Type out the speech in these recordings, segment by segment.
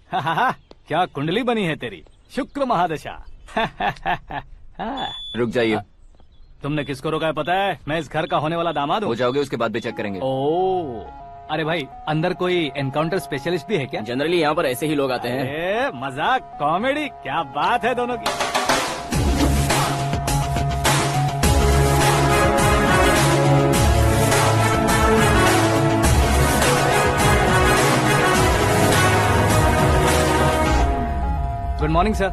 क्या कुंडली बनी है तेरी, शुक्र महादशा। रुक जाइए। तुमने किसको रोका है पता है? मैं इस घर का होने वाला दामाद हूँ। हो जाओगे उसके बाद भी चेक करेंगे। ओ, अरे भाई अंदर कोई एनकाउंटर स्पेशलिस्ट भी है क्या? जनरली यहाँ पर ऐसे ही लोग आते हैं। मजाक कॉमेडी, क्या बात है दोनों की। Good morning sir.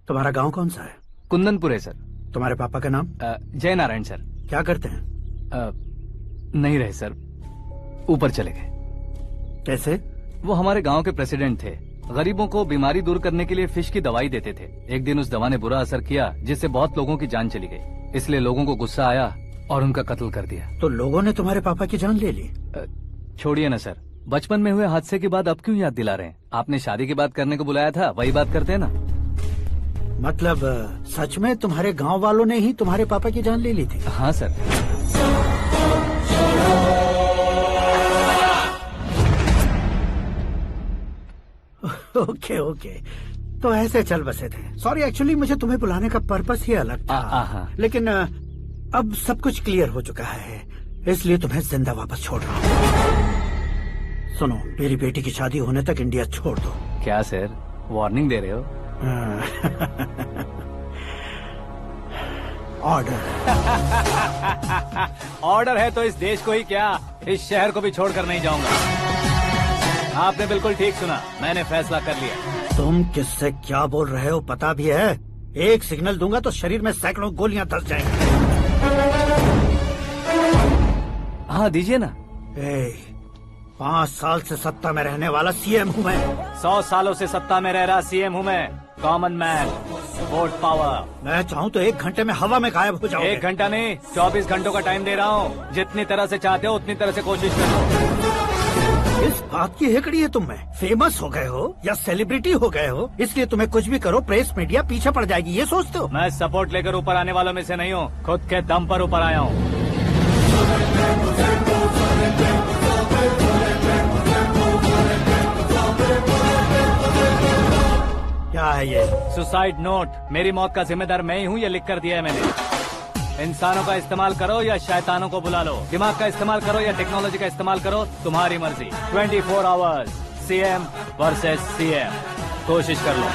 तुम्हारा गांव कौन सा है? कुंदनपुर है सर। तुम्हारे पापा का नाम? जय नारायण सर। क्या करते हैं? नहीं रहे सर, ऊपर चले गए। कैसे? वो हमारे गांव के प्रेसिडेंट थे। गरीबों को बीमारी दूर करने के लिए फिश की दवाई देते थे। एक दिन उस दवा ने बुरा असर किया जिससे बहुत लोगों की जान चली गई। इसलिए लोगों को गुस्सा आया और उनका कत्ल कर दिया। तो लोगों ने तुम्हारे पापा की जान ले ली? छोड़िए ना सर, बचपन में हुए हादसे के बाद अब क्यों याद दिला रहे हैं? आपने शादी की बात करने को बुलाया था, वही बात करते हैं ना। मतलब सच में तुम्हारे गांव वालों ने ही तुम्हारे पापा की जान ले ली थी? हाँ सर। ओके ओके, तो ऐसे चल बसे थे। सॉरी, एक्चुअली मुझे तुम्हें बुलाने का पर्पस ही अलग था। लेकिन अब सब कुछ क्लियर हो चुका है, इसलिए तुम्हें जिंदा वापस छोड़ रहा हूँ। सुनो, मेरी बेटी की शादी होने तक इंडिया छोड़ दो। क्या सर, वार्निंग दे रहे हो? ऑर्डर। ऑर्डर है तो इस देश को ही क्या, इस शहर को भी छोड़कर नहीं जाऊंगा। आपने बिल्कुल ठीक सुना, मैंने फैसला कर लिया। तुम किससे क्या बोल रहे हो पता भी है? एक सिग्नल दूंगा तो शरीर में सैकड़ों गोलियां धस जाएंगी। हाँ दीजिए ना। 5 साल से सत्ता में रहने वाला सीएम हूँ मैं। 100 सालों से सत्ता में रह रहा सीएम हूँ मैं। Common man, vote power. मैं चाहूँ तो 1 घंटे में हवा में गायब हो जाऊँ। 1 घंटा नहीं, 24 घंटों का टाइम दे रहा हूँ। जितनी तरह से चाहते हो उतनी तरह से कोशिश करो। इस बात की हेकड़ी है तुम में? फेमस हो गए हो या सेलिब्रिटी हो गए हो, इसलिए तुम्हें कुछ भी करो प्रेस मीडिया पीछे पड़ जाएगी, ये सोचते हो? मैं सपोर्ट लेकर ऊपर आने वालों में से नहीं हूँ, खुद के दम पर ऊपर आया हूँ। क्या है ये? Suicide note. मेरी मौत का जिम्मेदार मैं ही हूँ, ये लिख कर दिया है मैंने। इंसानों का इस्तेमाल करो या शैतानों को बुला लो, दिमाग का इस्तेमाल करो या टेक्नोलॉजी का इस्तेमाल करो, तुम्हारी मर्जी। 24 आवर्स, सीएम वर्सेस सीएम, कोशिश कर लो।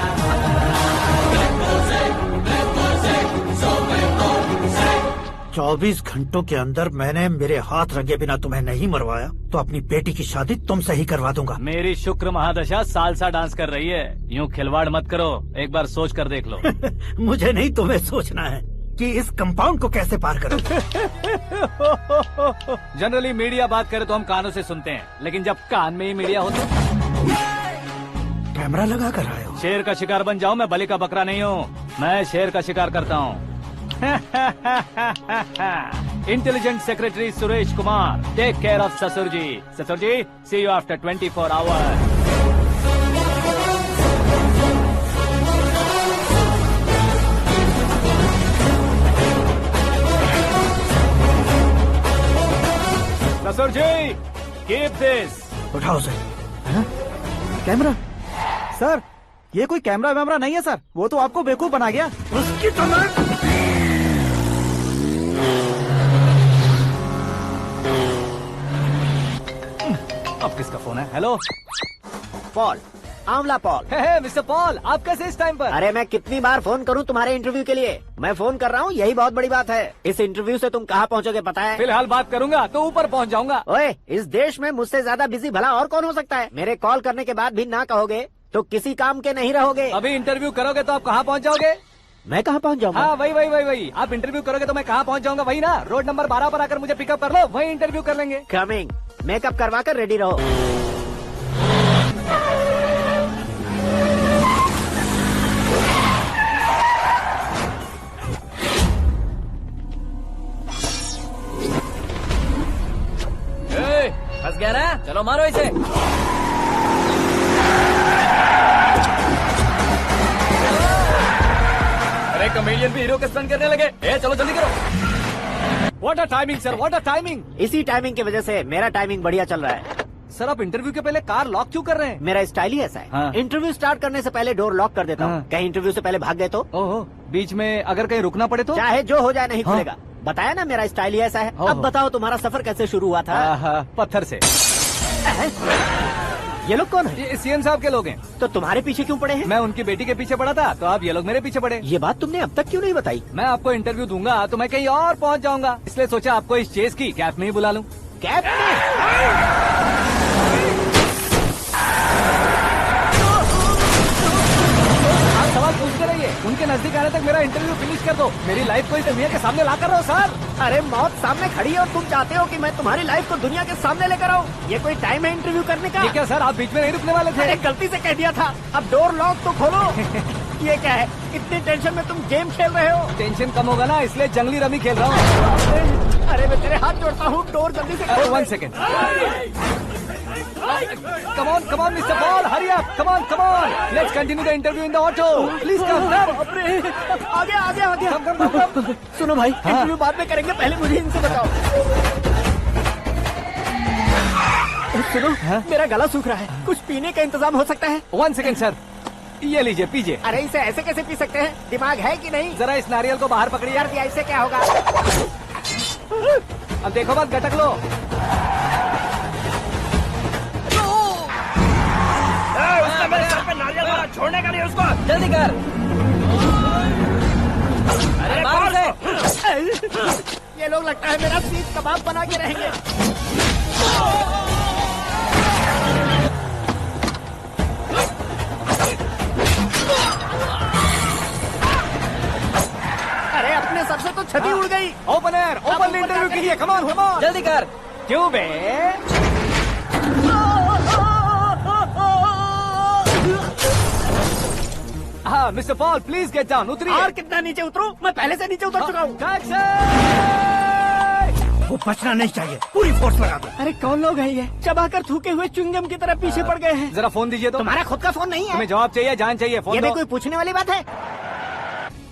24 घंटों के अंदर मैंने मेरे हाथ रंगे बिना तुम्हें नहीं मरवाया तो अपनी बेटी की शादी तुमसे ही करवा दूंगा। मेरी शुक्र महादशा सालसा डांस कर रही है, यूँ खिलवाड़ मत करो, एक बार सोच कर देख लो। मुझे नहीं, तुम्हें सोचना है कि इस कंपाउंड को कैसे पार करो। जनरली मीडिया बात करे तो हम कानों से सुनते हैं, लेकिन जब कान में ही मीडिया हो तो कैमरा लगा कर आए हो। शेर का शिकार बन जाओ, मैं बलि का बकरा नहीं हूँ, मैं शेर का शिकार करता हूँ। Intelligent secretary Suresh Kumar, take care of ससुर जी। ससुर जी, सी यू आफ्टर 24 आवर्स। ससुर जी, कीप दिस। उठाओ सर। कैमरा? सर, ये कोई कैमरा वैमरा नहीं है सर, वो तो आपको बेवकूफ बना गया। उसकी तो अब किसका फोन है? हेलो पॉल, आंवला पॉल। मिस्टर पॉल, आप कैसे इस टाइम पर? अरे मैं कितनी बार फोन करूं तुम्हारे इंटरव्यू के लिए? मैं फोन कर रहा हूं, यही बहुत बड़ी बात है। इस इंटरव्यू से तुम कहां पहुंचोगे पता है? फिलहाल बात करूंगा तो ऊपर पहुंच जाऊंगा। ओए, इस देश में मुझसे ज्यादा बिजी भला और कौन हो सकता है? मेरे कॉल करने के बाद भी ना कहोगे तो किसी काम के नहीं रहोगे। अभी इंटरव्यू करोगे तो आप कहाँ पहुँच जाओगे? मैं कहाँ पहुँच जाऊंगा? हाँ वही। आप इंटरव्यू करोगे तो मैं कहाँ पहुँच जाऊंगा? वही ना, रोड नंबर 12 पर आकर मुझे पिकअप कर लो, वही इंटरव्यू कर लेंगे। कमिंग। मेकअप करवा कर रेडी रहो। फंस गया ना, चलो मारो इसे। अरे कॉमेडियन भी हीरो के स्टंट करने लगे। चलो जल्दी करो। What a timing sir, what a timing. इसी टाइमिंग की वजह से मेरा टाइमिंग बढ़िया चल रहा है। सर आप इंटरव्यू के पहले कार लॉक क्यों कर रहे हैं? मेरा स्टाइल ही ऐसा है। हाँ। इंटरव्यू स्टार्ट करने से पहले डोर लॉक कर देता हूँ। हाँ। कहीं इंटरव्यू से पहले भाग गए तो ओहो, बीच में अगर कहीं रुकना पड़े तो? चाहे जो हो जाए नहीं हाँ। खुलेगा। बताया ना मेरा स्टाइल ही ऐसा है। ओहो। अब बताओ तुम्हारा सफर कैसे शुरू हुआ था? पत्थर से। ये लोग कौन है? ये सीएम साहब के लोग हैं। तो तुम्हारे पीछे क्यों पड़े हैं? मैं उनकी बेटी के पीछे पड़ा था, तो आप ये लोग मेरे पीछे पड़े। ये बात तुमने अब तक क्यों नहीं बताई? मैं आपको इंटरव्यू दूंगा तो मैं कहीं और पहुंच जाऊंगा, इसलिए सोचा आपको इस चेस की कैप में ही बुला लूं। कैब में? आप सवाल पूछते रहिए, उनके नजदीक आने तक मेरा इंटरव्यू फिनिश कर दो। मेरी लाइफ को इस दुनिया के सामने ला कर रहो सर। अरे मौत सामने खड़ी है और तुम चाहते हो कि मैं तुम्हारी लाइफ को दुनिया के सामने लेकर आऊं? ये कोई टाइम है इंटरव्यू करने का? ये क्या सर, आप बीच में नहीं रुकने वाले थे? अरे गलती से कह दिया था। अब डोर लॉक तो खोलो। ये क्या है? इतनी टेंशन में तुम गेम खेल रहे हो? टेंशन कम होगा ना, इसलिए जंगली रमी खेल रहा हूँ। अरे मैं तेरे हाथ जोड़ता हूँ, डोर जल्दी से खोल। 1 second. Come on, Mr. Paul, hurry up. Come on. Let's continue the interview in the auto. Please come. बाप रे, आ गया। Come. सुनो भाई, इंटरव्यू बाद में करेंगे, पहले मुझे इनसे बताओ। सुनो, मेरा गला सूख रहा है, कुछ पीने का इंतजाम हो सकता है? 1 सेकेंड सर, ये लीजिए पीजिए। अरे इसे ऐसे कैसे पी सकते हैं? दिमाग है कि नहीं? जरा इस नारियल को बाहर पकड़िए। यार दिया, इससे क्या होगा? अब देखो मत, गटक लो। छोड़ने का नहीं उसको, जल्दी कर। अरे मार उसे। ये लोग लगता है मेरा सीख कबाब बना के रहेंगे। अरे अपने सर से तो छती उड़ गई। ओपन एयर, ओपन इंटरव्यू कीजिए। कम ऑन, जल्दी कर। क्यों बे? हाँ mister Paul, please get down, उतरिए। और कितना नीचे उतरूं? मैं पहले से नीचे उतर चुका हूँ। टैक्सी! वो बचना नहीं चाहिए, पूरी फोर्स लगा दो। अरे कौन लोग हैं ये? चबाकर थूके हुए च्युइंगम की तरह पीछे पड़ गए हैं। जरा फोन दीजिए तो। तुम्हारा खुद का फोन नहीं है? तुम्हें जवाब चाहिए, जान चाहिए, फोन ये भी दो। कोई पूछने वाली बात है?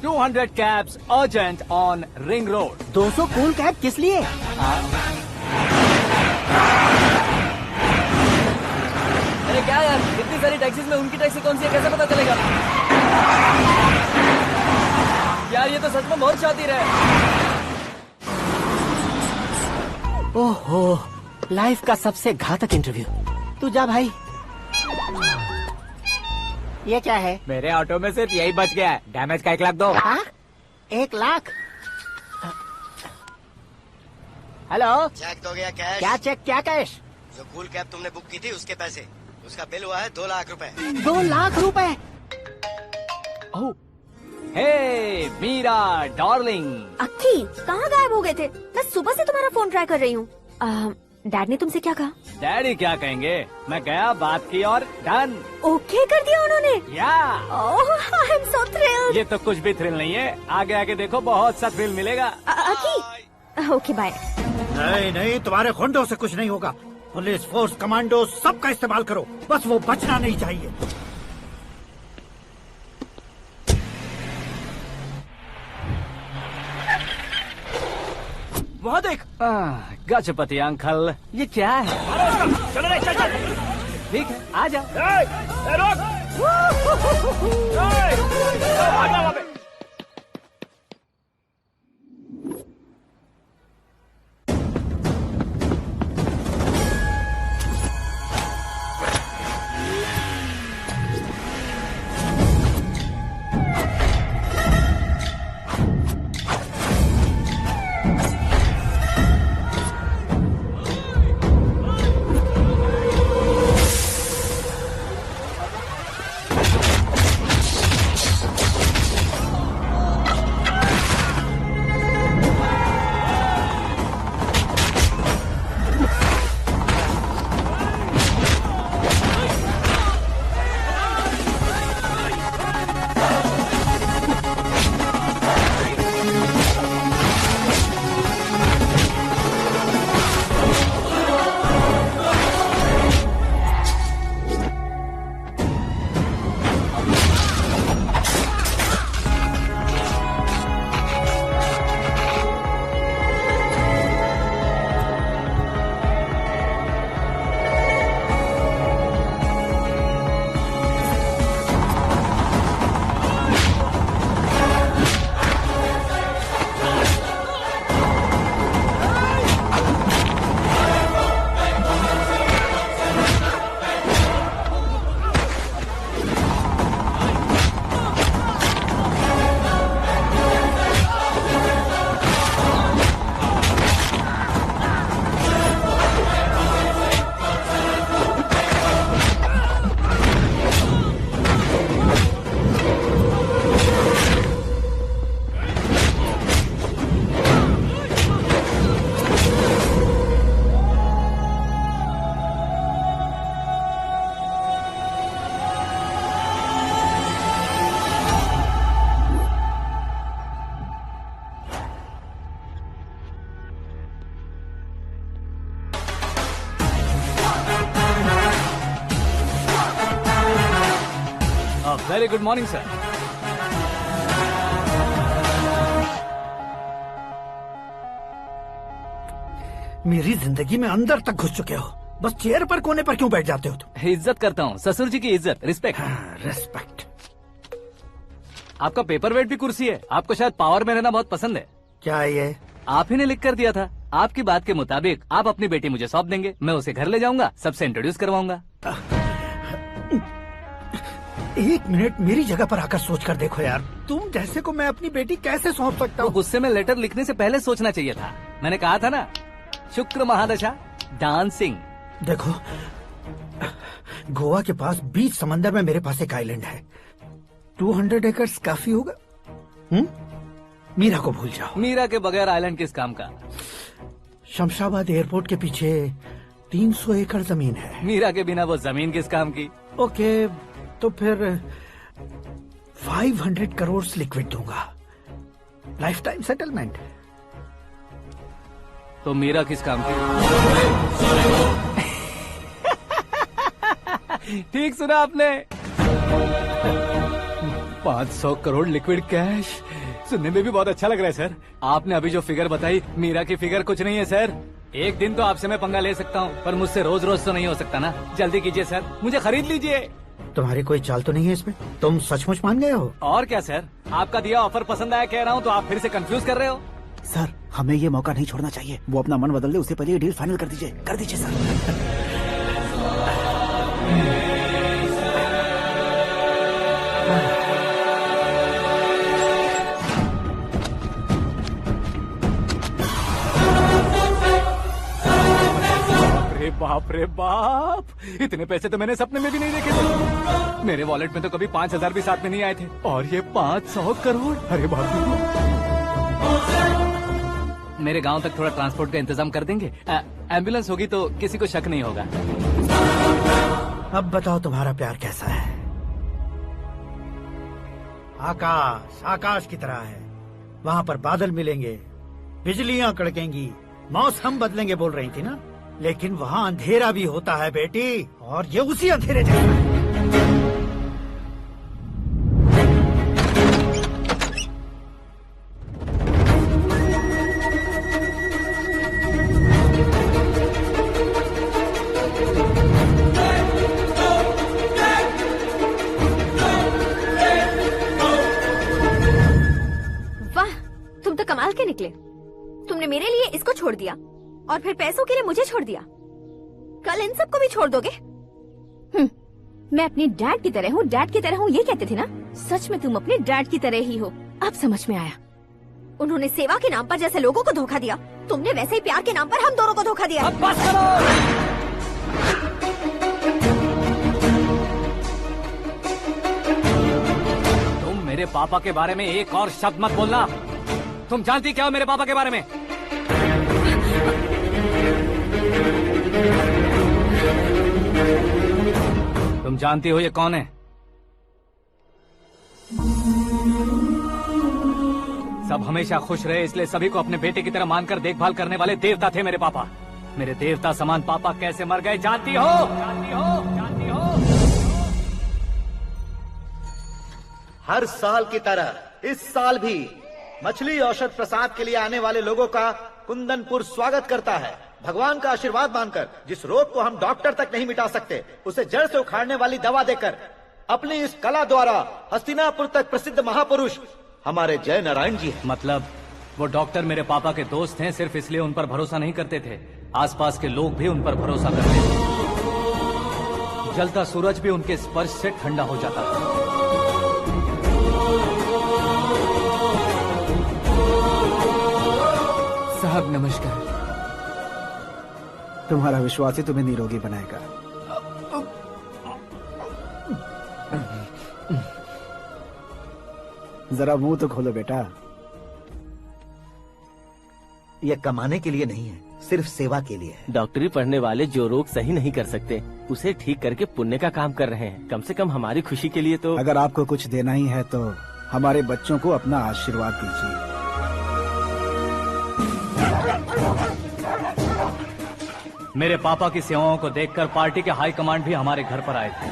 200 cabs urgent on Ring Road. 200 cool cab किस लिए? अरे क्या यार, इतनी सारी टैक्सीज में उनकी टैक्सी कौन सी है, कैसे पता चलेगा? यार ये तो सच में बहुत शातिर है। ओहो, लाइफ का सबसे घातक इंटरव्यू। तू जा भाई। ये क्या है? मेरे ऑटो में सिर्फ यही बच गया है, डैमेज का 1 लाख दो। हाँ? 1 लाख? हेलो, चेक तो गया कैश। क्या चेक, क्या कैश? जो कूल कैब तुमने बुक की थी उसके पैसे, उसका बिल हुआ है 2 लाख रुपए। 2 लाख रुपए? हे मीरा डार्लिंग। अक्की, कहाँ गायब हो गए थे? मैं सुबह से तुम्हारा फोन ट्राई कर रही हूँ। डैड ने तुमसे क्या कहा? डैडी क्या कहेंगे, मैं गया, बात की और डन। ओके कर दिया उन्होंने? या ओह, आई एम सो थ्रिल्ड। ये तो कुछ भी थ्रिल नहीं है, आगे आगे देखो बहुत सा थ्रिल मिलेगा। अक्की, ओके बाय। नहीं, तुम्हारे गुंडों से कुछ नहीं होगा। पुलिस फोर्स, कमांडो, सबका इस्तेमाल करो, बस वो बचना नहीं चाहिए। वहाँ देख। गजपति अंकल, ये क्या है? चलो रे, चल। ठीक है, आ जाओ। रोक। Very good morning sir. मेरी जिंदगी में अंदर तक घुस चुके हो, बस चेयर पर कोने पर क्यों बैठ जाते हो तुम? इज्जत करता हूँ, ससुर जी की इज्जत, रिस्पेक्ट। रेस्पेक्ट। आपका पेपर वेट भी कुर्सी है। आपको शायद पावर में रहना बहुत पसंद है। क्या ये? आप ही ने लिख कर दिया था। आपकी बात के मुताबिक आप अपनी बेटी मुझे सौंप देंगे, मैं उसे घर ले जाऊंगा, सबसे इंट्रोड्यूस करवाऊंगा। एक मिनट मेरी जगह पर आकर सोच कर देखो यार, तुम जैसे को मैं अपनी बेटी कैसे सौंप सकता तो हूँ? गुस्से में लेटर लिखने से पहले सोचना चाहिए था। मैंने कहा था ना, शुक्र महादशा डांसिंग। देखो, गोवा के पास बीच समंदर में मेरे पास एक आइलैंड है। 200 एकर्स काफी होगा। मीरा को भूल जाओ। मीरा के बगैर आइलैंड किस काम का? शमशाबाद एयरपोर्ट के पीछे 300 एकड़ जमीन है। मीरा के बिना वो जमीन किस काम की? ओके, तो फिर 500 करोड़ लिक्विड दूंगा, लाइफ टाइम सेटलमेंट। तो मीरा किस काम की? ठीक सुना आपने। 500 करोड़ लिक्विड कैश सुनने में भी बहुत अच्छा लग रहा है सर। आपने अभी जो फिगर बताई, मीरा की फिगर कुछ नहीं है सर। एक दिन तो आपसे मैं पंगा ले सकता हूँ, पर मुझसे रोज रोज तो नहीं हो सकता ना। जल्दी कीजिए सर, मुझे खरीद लीजिए। तुम्हारी कोई चाल तो नहीं है इसमें? तुम सचमुच मान गए हो? और क्या सर, आपका दिया ऑफर पसंद आया कह रहा हूँ, तो आप फिर से कंफ्यूज कर रहे हो। सर, हमें ये मौका नहीं छोड़ना चाहिए। वो अपना मन बदल दे, उससे पहले ये डील फाइनल कर दीजिए। कर दीजिए सर। बाप रे बाप, इतने पैसे तो मैंने सपने में भी नहीं देखे थे। मेरे वॉलेट में तो कभी 5,000 भी साथ में नहीं आए थे, और ये 500 करोड़। अरे बाप रे। मेरे गांव तक थोड़ा ट्रांसपोर्ट का इंतजाम कर देंगे? एम्बुलेंस होगी तो किसी को शक नहीं होगा। अब बताओ तुम्हारा प्यार कैसा है? आकाश आकाश की तरह है, वहाँ पर बादल मिलेंगे, बिजलियाँ कड़केंगी, मौसम बदलेंगे बोल रही थी ना। लेकिन वहाँ अंधेरा भी होता है बेटी, और ये उसी अंधेरे जैसा है। वाह, तुम तो कमाल के निकले। तुमने मेरे लिए इसको छोड़ दिया और फिर पैसों के लिए मुझे छोड़ दिया। कल इन सबको भी छोड़ दोगे? मैं अपने डैड की तरह हूँ, डैड की तरह हूँ, ये कहते थे ना। सच में तुम अपने डैड की तरह ही हो। अब समझ में आया। उन्होंने सेवा के नाम पर जैसे लोगों को धोखा दिया, तुमने वैसे ही प्यार के नाम पर हम दोनों को धोखा दिया। अब बस करो। तुम मेरे पापा के बारे में एक और शब्द मत बोलना। तुम जानती क्या हो मेरे पापा के बारे में? तुम जानती हो ये कौन है? सब हमेशा खुश रहे इसलिए सभी को अपने बेटे की तरह मानकर देखभाल करने वाले देवता थे मेरे पापा। मेरे देवता समान पापा कैसे मर गए जानती हो? जानती हो? जानती हो? हर साल की तरह इस साल भी मछली औषध प्रसाद के लिए आने वाले लोगों का कुंदनपुर स्वागत करता है। भगवान का आशीर्वाद मानकर जिस रोग को हम डॉक्टर तक नहीं मिटा सकते, उसे जड़ से उखाड़ने वाली दवा देकर अपनी इस कला द्वारा हस्तिनापुर तक प्रसिद्ध महापुरुष हमारे जय नारायण जी हैं। मतलब वो डॉक्टर मेरे पापा के दोस्त हैं, सिर्फ इसलिए उन पर भरोसा नहीं करते थे। आसपास के लोग भी उन पर भरोसा करते थे। जलता सूरज भी उनके स्पर्श से ठंडा हो जाता था। साहब नमस्कार। तुम्हारा विश्वास ही तुम्हें निरोगी बनाएगा। जरा मुंह तो खोलो बेटा। यह कमाने के लिए नहीं है, सिर्फ सेवा के लिए है। डॉक्टरी पढ़ने वाले जो रोग सही नहीं कर सकते, उसे ठीक करके पुण्य का काम कर रहे हैं। कम से कम हमारी खुशी के लिए तो। अगर आपको कुछ देना ही है तो हमारे बच्चों को अपना आशीर्वाद दीजिए। मेरे पापा की सेवाओं को देखकर पार्टी के हाई कमांड भी हमारे घर पर आए थे।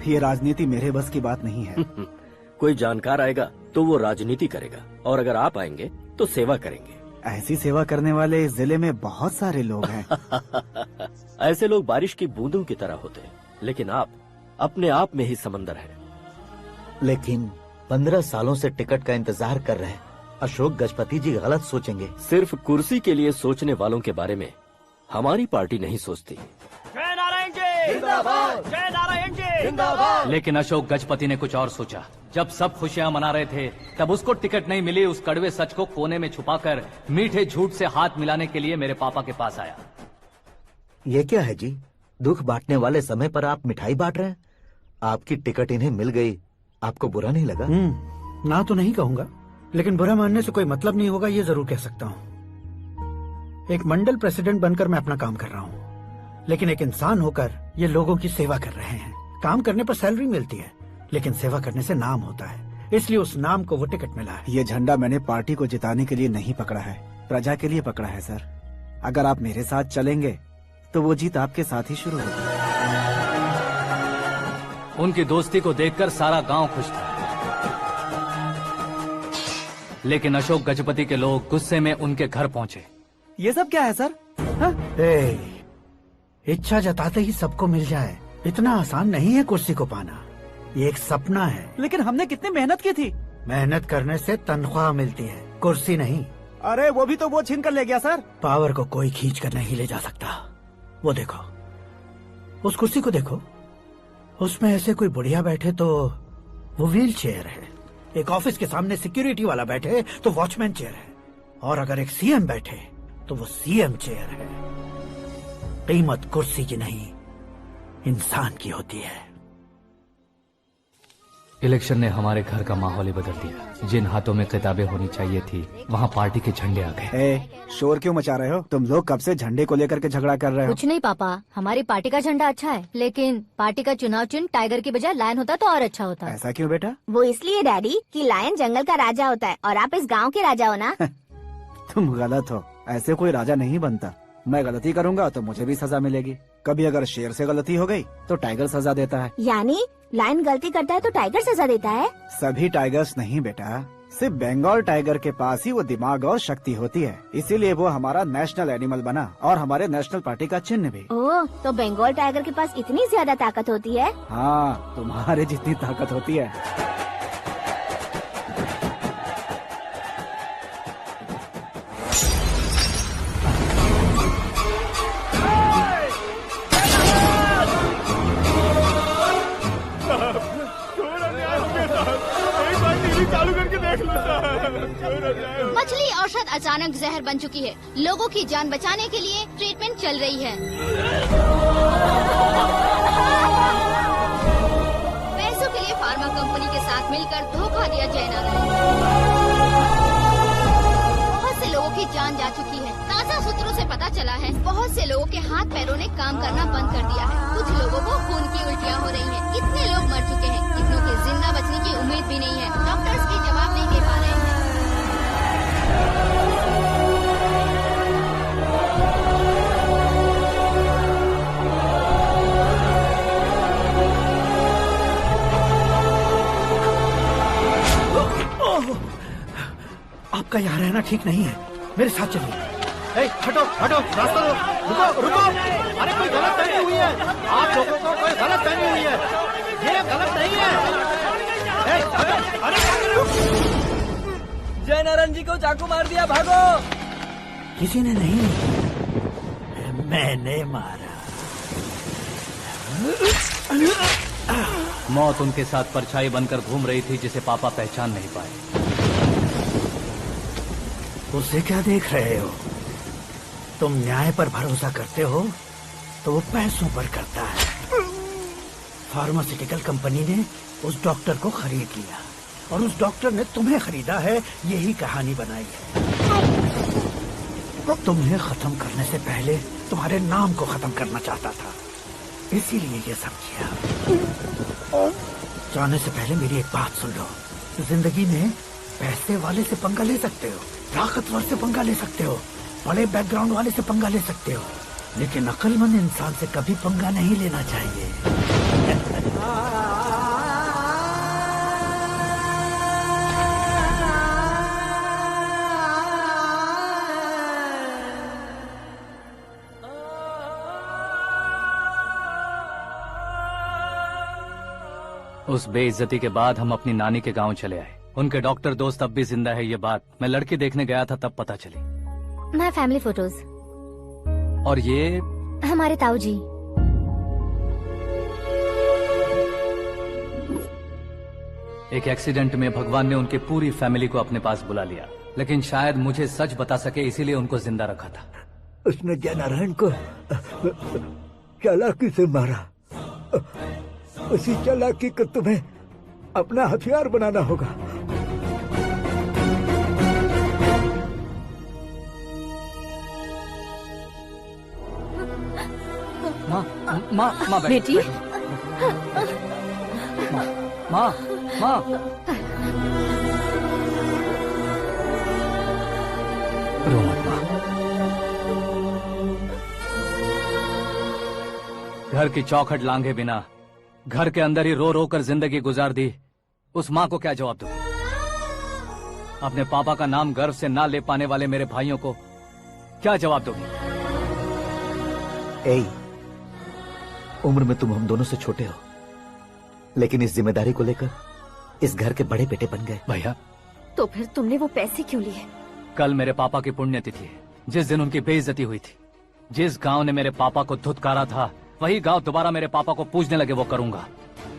ये राजनीति मेरे बस की बात नहीं है। कोई जानकार आएगा तो वो राजनीति करेगा, और अगर आप आएंगे तो सेवा करेंगे। ऐसी सेवा करने वाले इस जिले में बहुत सारे लोग हैं। ऐसे लोग बारिश की बूंदों की तरह होते हैं, लेकिन आप अपने आप में ही समंदर हैं। लेकिन 15 सालों से टिकट का इंतजार कर रहे हैं। अशोक गजपति जी गलत सोचेंगे। सिर्फ कुर्सी के लिए सोचने वालों के बारे में हमारी पार्टी नहीं सोचती। लेकिन अशोक गजपति ने कुछ और सोचा। जब सब खुशियां मना रहे थे, तब उसको टिकट नहीं मिली। उस कड़वे सच को कोने में छुपाकर मीठे झूठ से हाथ मिलाने के लिए मेरे पापा के पास आया। ये क्या है जी? दुख बांटने वाले समय पर आप मिठाई बांट रहे हैं। आपकी टिकट इन्हें मिल गई, आपको बुरा नहीं लगा? ना तो नहीं कहूंगा, लेकिन बुरा मानने से कोई मतलब नहीं होगा, ये जरूर कह सकता हूँ। एक मंडल प्रेसिडेंट बनकर मैं अपना काम कर रहा हूँ, लेकिन एक इंसान होकर ये लोगों की सेवा कर रहे हैं। काम करने पर सैलरी मिलती है, लेकिन सेवा करने से नाम होता है, इसलिए उस नाम को वो टिकट मिला है। ये झंडा मैंने पार्टी को जिताने के लिए नहीं पकड़ा है, प्रजा के लिए पकड़ा है सर। अगर आप मेरे साथ चलेंगे तो वो जीत आपके साथ ही शुरू होगी। उनकी दोस्ती को देखकर सारा गांव खुश था, लेकिन अशोक गजपति के लोग गुस्से में उनके घर पहुंचे। ये सब क्या है सर? हाँ? इच्छा जताते ही सबको मिल जाए, इतना आसान नहीं है कुर्सी को पाना। ये एक सपना है। लेकिन हमने कितनी मेहनत की थी। मेहनत करने से तनख्वाह मिलती है, कुर्सी नहीं। अरे वो भी तो वो छीन कर ले गया सर। पावर को कोई खींच कर नहीं ले जा सकता। वो देखो, उस कुर्सी को देखो, उसमें ऐसे कोई बुढ़िया बैठे तो वो व्हील चेयर है। एक ऑफिस के सामने सिक्योरिटी वाला बैठे तो वॉचमैन चेयर है, और अगर एक सीएम बैठे तो वो सीएम चेयर है। कीमत कुर्सी की नहीं, इंसान की होती है। इलेक्शन ने हमारे घर का माहौल ही बदल दिया। जिन हाथों में किताबें होनी चाहिए थी, वहाँ पार्टी के झंडे आ गए। शोर क्यों मचा रहे हो? तुम लोग कब से झंडे को लेकर के झगड़ा कर रहे हो? कुछ नहीं पापा, हमारी पार्टी का झंडा अच्छा है, लेकिन पार्टी का चुनाव चिन्ह टाइगर की बजाय लायन होता तो और अच्छा होता। ऐसा क्यों बेटा? वो इसलिए डैडी कि लायन जंगल का राजा होता है और आप इस गांव के राजा हो ना। तुम गलत हो, ऐसे कोई राजा नहीं बनता। मैं गलती करूंगा तो मुझे भी सजा मिलेगी। कभी अगर शेर से गलती हो गई तो टाइगर सजा देता है। यानी लायन गलती करता है तो टाइगर सजा देता है? सभी टाइगर्स नहीं बेटा, सिर्फ बंगाल टाइगर के पास ही वो दिमाग और शक्ति होती है, इसीलिए वो हमारा नेशनल एनिमल बना और हमारे नेशनल पार्टी का चिन्ह भी। ओह, तो बंगाल टाइगर के पास इतनी ज्यादा ताकत होती है? हाँ, तुम्हारे जितनी ताकत होती है। मछली औषध अचानक जहर बन चुकी है। लोगों की जान बचाने के लिए ट्रीटमेंट चल रही है। पैसों के लिए फार्मा कंपनी के साथ मिलकर धोखा दिया जैना ने। बहुत से लोगों की जान जा चुकी है। ताजा सूत्रों से पता चला है बहुत से लोगों के हाथ पैरों ने काम करना बंद कर दिया है। कुछ लोगों को खून की उल्टियाँ हो रही हैं। कितने लोग मर चुके हैं, कितनों के जिंदा बचने की उम्मीद भी नहीं है। डॉक्टर्स की जवाब नहीं दे पा रहे हैं। आपका यहाँ रहना ठीक नहीं है, मेरे साथ चलिए। हटो हटो, रास्ता दो। रुको रुको, अरे कोई गलत फहमी हुई है। आप लोगों को कोई गलत फहमी हुई है, ये गलत नहीं है। जय नारायण जी को चाकू मार दिया, भागो। किसी ने नहीं, मैंने मारा। मौत उनके साथ परछाई बनकर घूम रही थी, जिसे पापा पहचान नहीं पाए। उसे क्या देख रहे हो? तुम न्याय पर भरोसा करते हो तो वो पैसों पर करता है। फार्मास्यूटिकल कंपनी ने उस डॉक्टर को खरीद लिया और उस डॉक्टर ने तुम्हें खरीदा है, यही कहानी बनाई है। तुम्हें खत्म करने से पहले तुम्हारे नाम को खत्म करना चाहता था, इसीलिए ये सब किया। जाने से पहले मेरी एक बात सुन लो। जिंदगी में पैसे वाले से पंगा ले सकते हो, ताकतवर से पंगा ले सकते हो, बड़े बैकग्राउंड वाले से पंगा ले सकते हो, लेकिन अक्लमंद इंसान से कभी पंगा नहीं लेना चाहिए। उस बेइज्जती के बाद हम अपनी नानी के गांव चले आए। उनके डॉक्टर दोस्त अब भी जिंदा है, ये बात मैं लड़की देखने गया था तब पता चली। My family photos. और ये हमारे ताऊ जी। एक एक्सीडेंट में भगवान ने उनकी पूरी फैमिली को अपने पास बुला लिया, लेकिन शायद मुझे सच बता सके इसीलिए उनको जिंदा रखा था। उसने जयनारायण को चालाकी से मारा। उसी चालाकी को तुम्हें अपना हथियार बनाना होगा। माँ बेटी। माँ रो मत माँ। घर की चौखट लांघे बिना घर के अंदर ही रो रो कर जिंदगी गुजार दी उस माँ को क्या जवाब दूं? अपने पापा का नाम गर्व से ना ले पाने वाले मेरे भाइयों को क्या जवाब दोगी? उम्र में तुम हम दोनों से छोटे हो, लेकिन इस जिम्मेदारी को लेकर इस घर के बड़े बेटे बन गए। भैया, तो फिर तुमने वो पैसे क्यों लिए? कल मेरे पापा की पुण्यतिथि है, जिस दिन उनकी बेइज्जती हुई थी। जिस गांव ने मेरे पापा को धुतकारा था वही गांव दोबारा मेरे पापा को पूजने लगे वो करूंगा,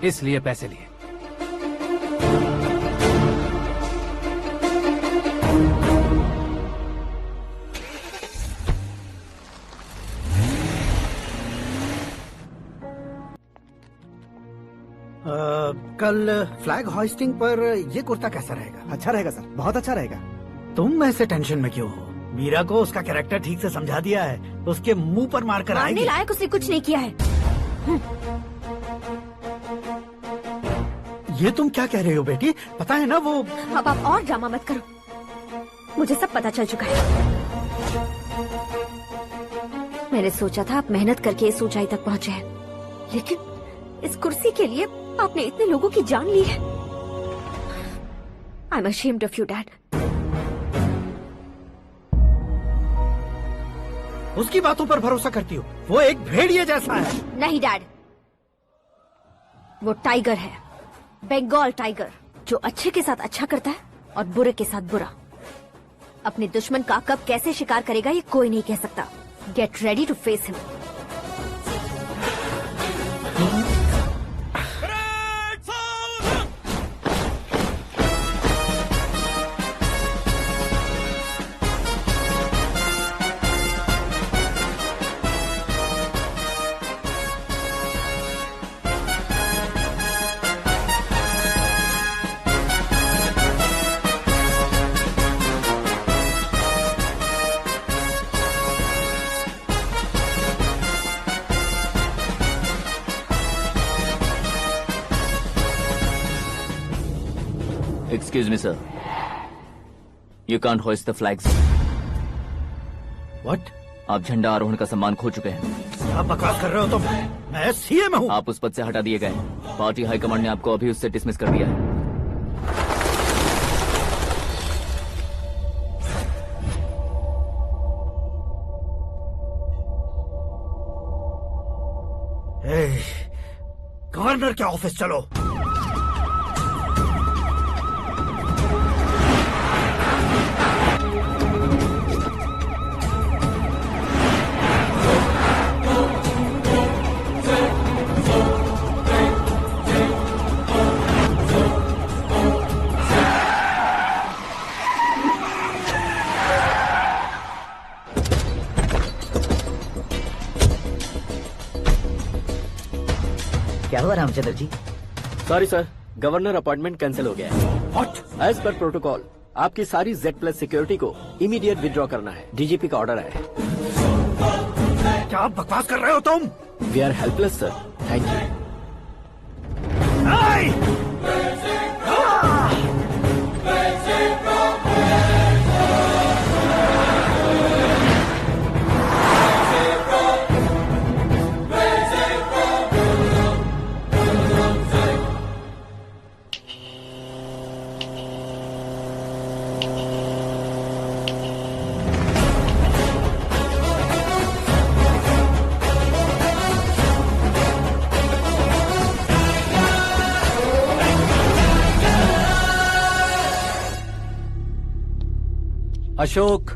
इसलिए पैसे लिए। कल फ्लैग होइस्टिंग पर ये कुर्ता कैसा रहेगा? अच्छा रहेगा सर, बहुत अच्छा रहेगा। तुम ऐसे टेंशन में क्यों हो? मीरा को उसका कैरेक्टर ठीक से समझा दिया है, उसके मुंह पर मारकर मारने आएगी। लायक उसने कुछ नहीं किया है। ये तुम क्या कह रहे हो बेटी? पता है ना वो। अब आप और ड्रामा मत करो, मुझे सब पता चल चुका है। मैंने सोचा था आप मेहनत करके इस ऊंचाई तक पहुंचे हैं, लेकिन इस कुर्सी के लिए आपने इतने लोगों की जान ली है। I am ashamed of you dad. उसकी बातों पर भरोसा करती हो? वो एक भेड़िए जैसा है। नहीं डैड, वो टाइगर है, बंगाल टाइगर, जो अच्छे के साथ अच्छा करता है और बुरे के साथ बुरा। अपने दुश्मन का कब कैसे शिकार करेगा ये कोई नहीं कह सकता। Get ready to face him. Excuse me, sir. You can't hoist the flags. What? आप झंडा आरोहण का सम्मान खो चुके हैं। क्या बकवास कर रहे हो तुम? मैं सीएम हूँ। आप उस पद से हटा दिए गए। पार्टी हाईकमांड ने आपको अभी उससे डिसमिस कर दिया है। गवर्नर के ऑफिस चलो। क्या हुआ Ramchandra ji? Sorry sir, governor appointment cancel हो गया है। What? एज पर प्रोटोकॉल आपकी सारी Z+ सिक्योरिटी को इमीडिएट विड्रॉ करना है। डीजीपी का ऑर्डर है। क्या बकवास कर रहे हो तुम? We are helpless sir, thank you. Ashok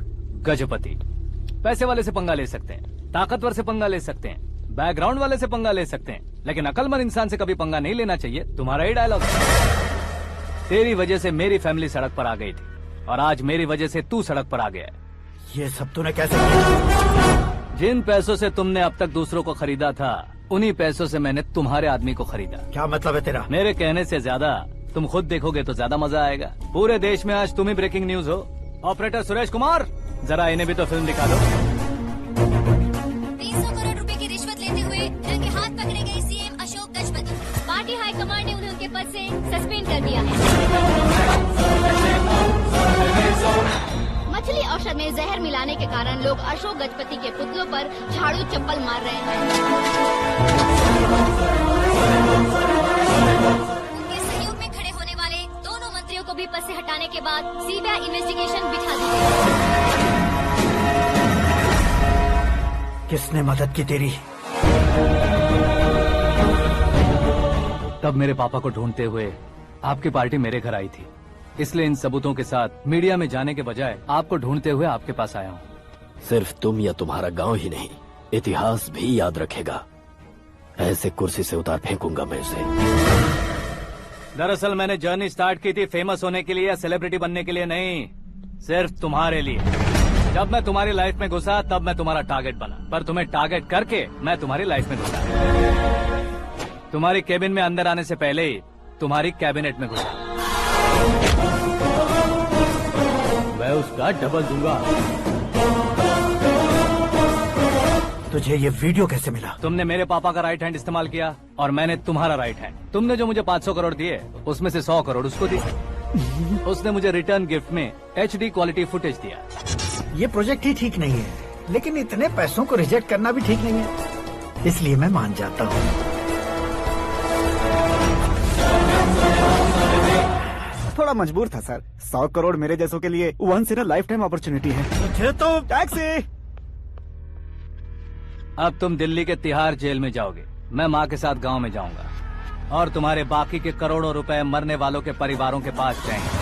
Gajapati. पैसे वाले से पंगा ले सकते हैं, ताकतवर से पंगा ले सकते हैं, बैकग्राउंड वाले से पंगा ले सकते हैं, लेकिन अकलमंद इंसान से कभी पंगा नहीं लेना चाहिए। तुम्हारा ही डायलॉग। तेरी वजह से मेरी फैमिली सड़क पर आ गई थी और आज मेरी वजह से तू सड़क पर आ गया है। ये सब तूने कैसे किया? जिन पैसों से तुमने अब तक दूसरों को खरीदा था, उन्हीं पैसों से मैंने तुम्हारे आदमी को खरीदा। क्या मतलब है तेरा? मेरे कहने से ज्यादा तुम खुद देखोगे तो ज्यादा मजा आएगा। पूरे देश में आज तुम ही ब्रेकिंग न्यूज हो। ऑपरेटर सुरेश कुमार, जरा इन्हें भी तो फिल्म दिखा दो। 300 करोड़ रुपए की रिश्वत लेते हुए रंगे हाथ पकड़े गए CM Ashok Gajapati. Party high command ने उन्हें उनके पद से सस्पेंड कर दिया है। मछली औषध में जहर मिलाने के कारण लोग अशोक गजपति के पुतलों पर झाड़ू चप्पल मार रहे हैं। उनके सहयोग में खड़े होने वाले दोनों मंत्रियों को भी पद से हटाने के बाद सीबीआई इन्वेस्टिगेशन बिठा दी गई। किसने मदद की तेरी? तब मेरे पापा को ढूंढते हुए आपकी पार्टी मेरे घर आई थी, इसलिए इन सबूतों के साथ मीडिया में जाने के बजाय आपको ढूंढते हुए आपके पास आया हूँ। सिर्फ तुम या तुम्हारा गांव ही नहीं, इतिहास भी याद रखेगा। ऐसे कुर्सी से उतार फेंकूंगा मैं उसे। दरअसल मैंने जर्नी स्टार्ट की थी फेमस होने के लिए या सेलिब्रिटी बनने के लिए नहीं, सिर्फ तुम्हारे लिए। जब मैं तुम्हारी लाइफ में घुसा तब मैं तुम्हारा टारगेट बना, पर तुम्हें टारगेट करके मैं तुम्हारी लाइफ में घुसा। तुम्हारी केबिन में अंदर आने से पहले ही तुम्हारी कैबिनेट में घुसा। मैं उसका डबल दूंगा। तुझे ये वीडियो कैसे मिला? तुमने मेरे पापा का राइट हैंड इस्तेमाल किया और मैंने तुम्हारा राइट हैंड। तुमने जो मुझे 500 करोड़ दिए उसमें से 100 करोड़ उसको दिए। उसने मुझे रिटर्न गिफ्ट में HD क्वालिटी फुटेज दिया। ये प्रोजेक्ट ही ठीक नहीं है, लेकिन इतने पैसों को रिजेक्ट करना भी ठीक नहीं है, इसलिए मैं मान जाता हूँ। थोड़ा मजबूर था सर। 100 करोड़ मेरे जैसों के लिए once in a lifetime opportunity है। मुझे तो टैक्सी। अब तुम दिल्ली के तिहाड़ जेल में जाओगे, मैं माँ के साथ गांव में जाऊंगा और तुम्हारे बाकी के करोड़ों रुपए मरने वालों के परिवारों के पास जाएंगे।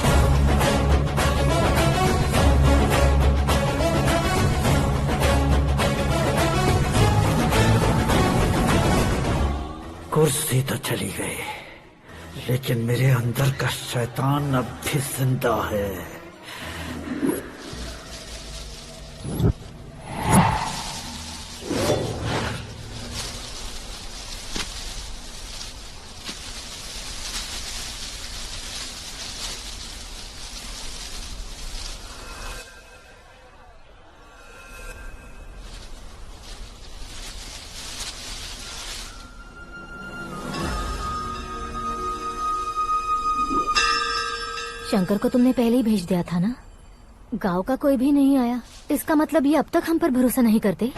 कुर्सी तो चली गई, लेकिन मेरे अंदर का शैतान अब भी जिंदा है। शंकर को तुमने पहले ही भेज दिया था ना? गांव का कोई भी नहीं आया, इसका मतलब ये अब तक हम पर भरोसा नहीं करते।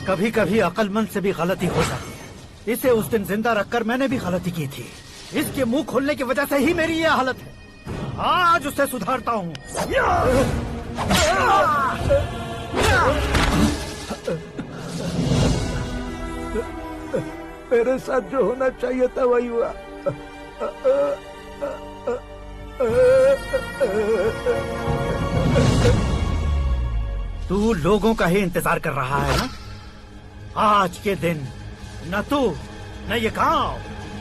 कभी कभी अक्लमंद से भी गलती हो जाती है। इसे उस दिन जिंदा रखकर मैंने भी गलती की थी। इसके मुंह खोलने की वजह से ही मेरी ये हालत है। आज उसे सुधारता हूँ। मेरे साथ जो होना चाहिए था वही हुआ। तू लोगों का ही इंतजार कर रहा है ना? आज के दिन न तू न ये गांव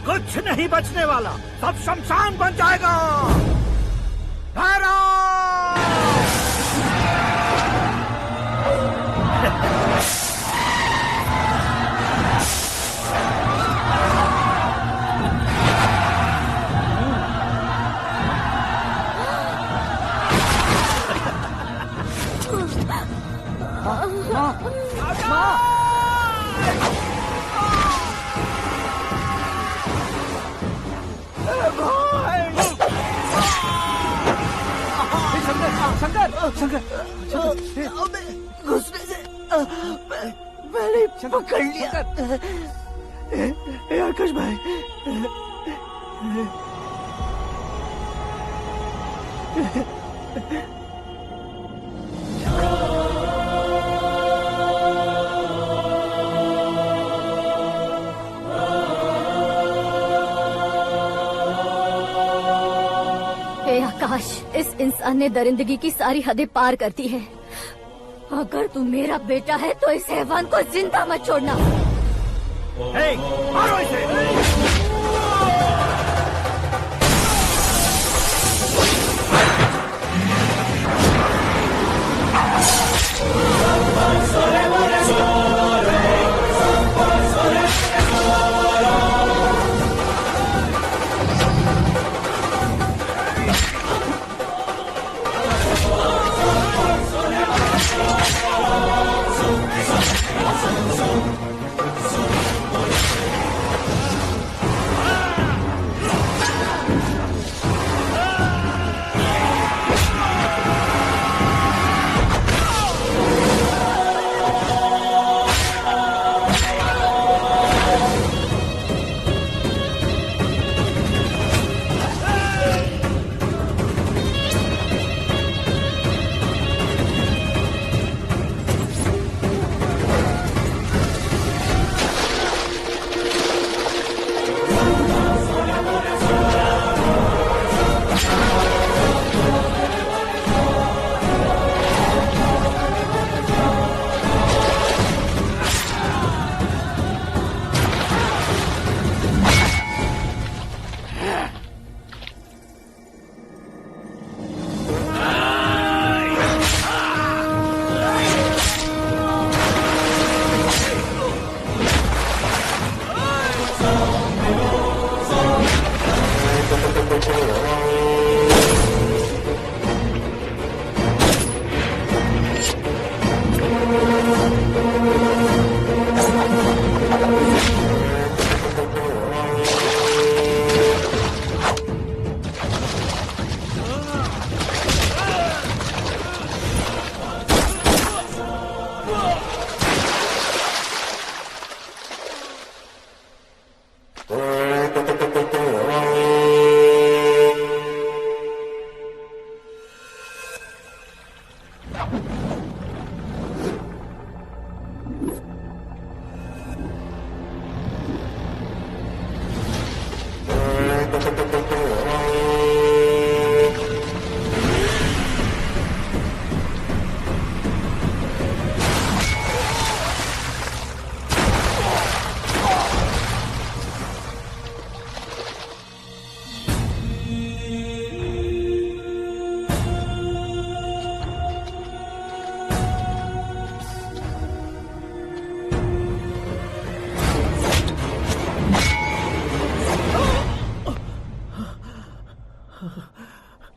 कुछ नहीं बचने वाला, सब शमशान बन जाएगा। मैंने पकड़ लिया। आकाश भाई, हे आकाश, इस इंसान ने दरिंदगी की सारी हदें पार कर दी है। अगर तू मेरा बेटा है तो इस हैवान को जिंदा मत छोड़ना। मारो इसे।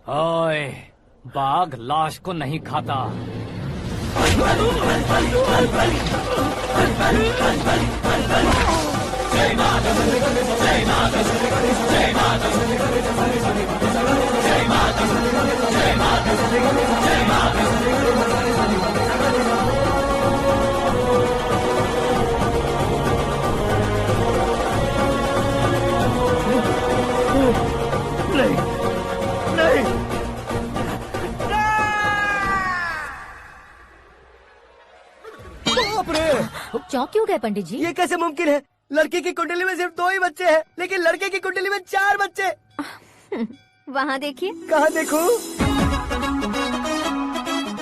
ओए, बाघ लाश को नहीं खाता। चौंक क्यों गए पंडित जी? ये कैसे मुमकिन है? लड़की की कुंडली में सिर्फ 2 ही बच्चे हैं, लेकिन लड़के की कुंडली में 4 बच्चे। वहाँ देखिए। कहाँ देखूं?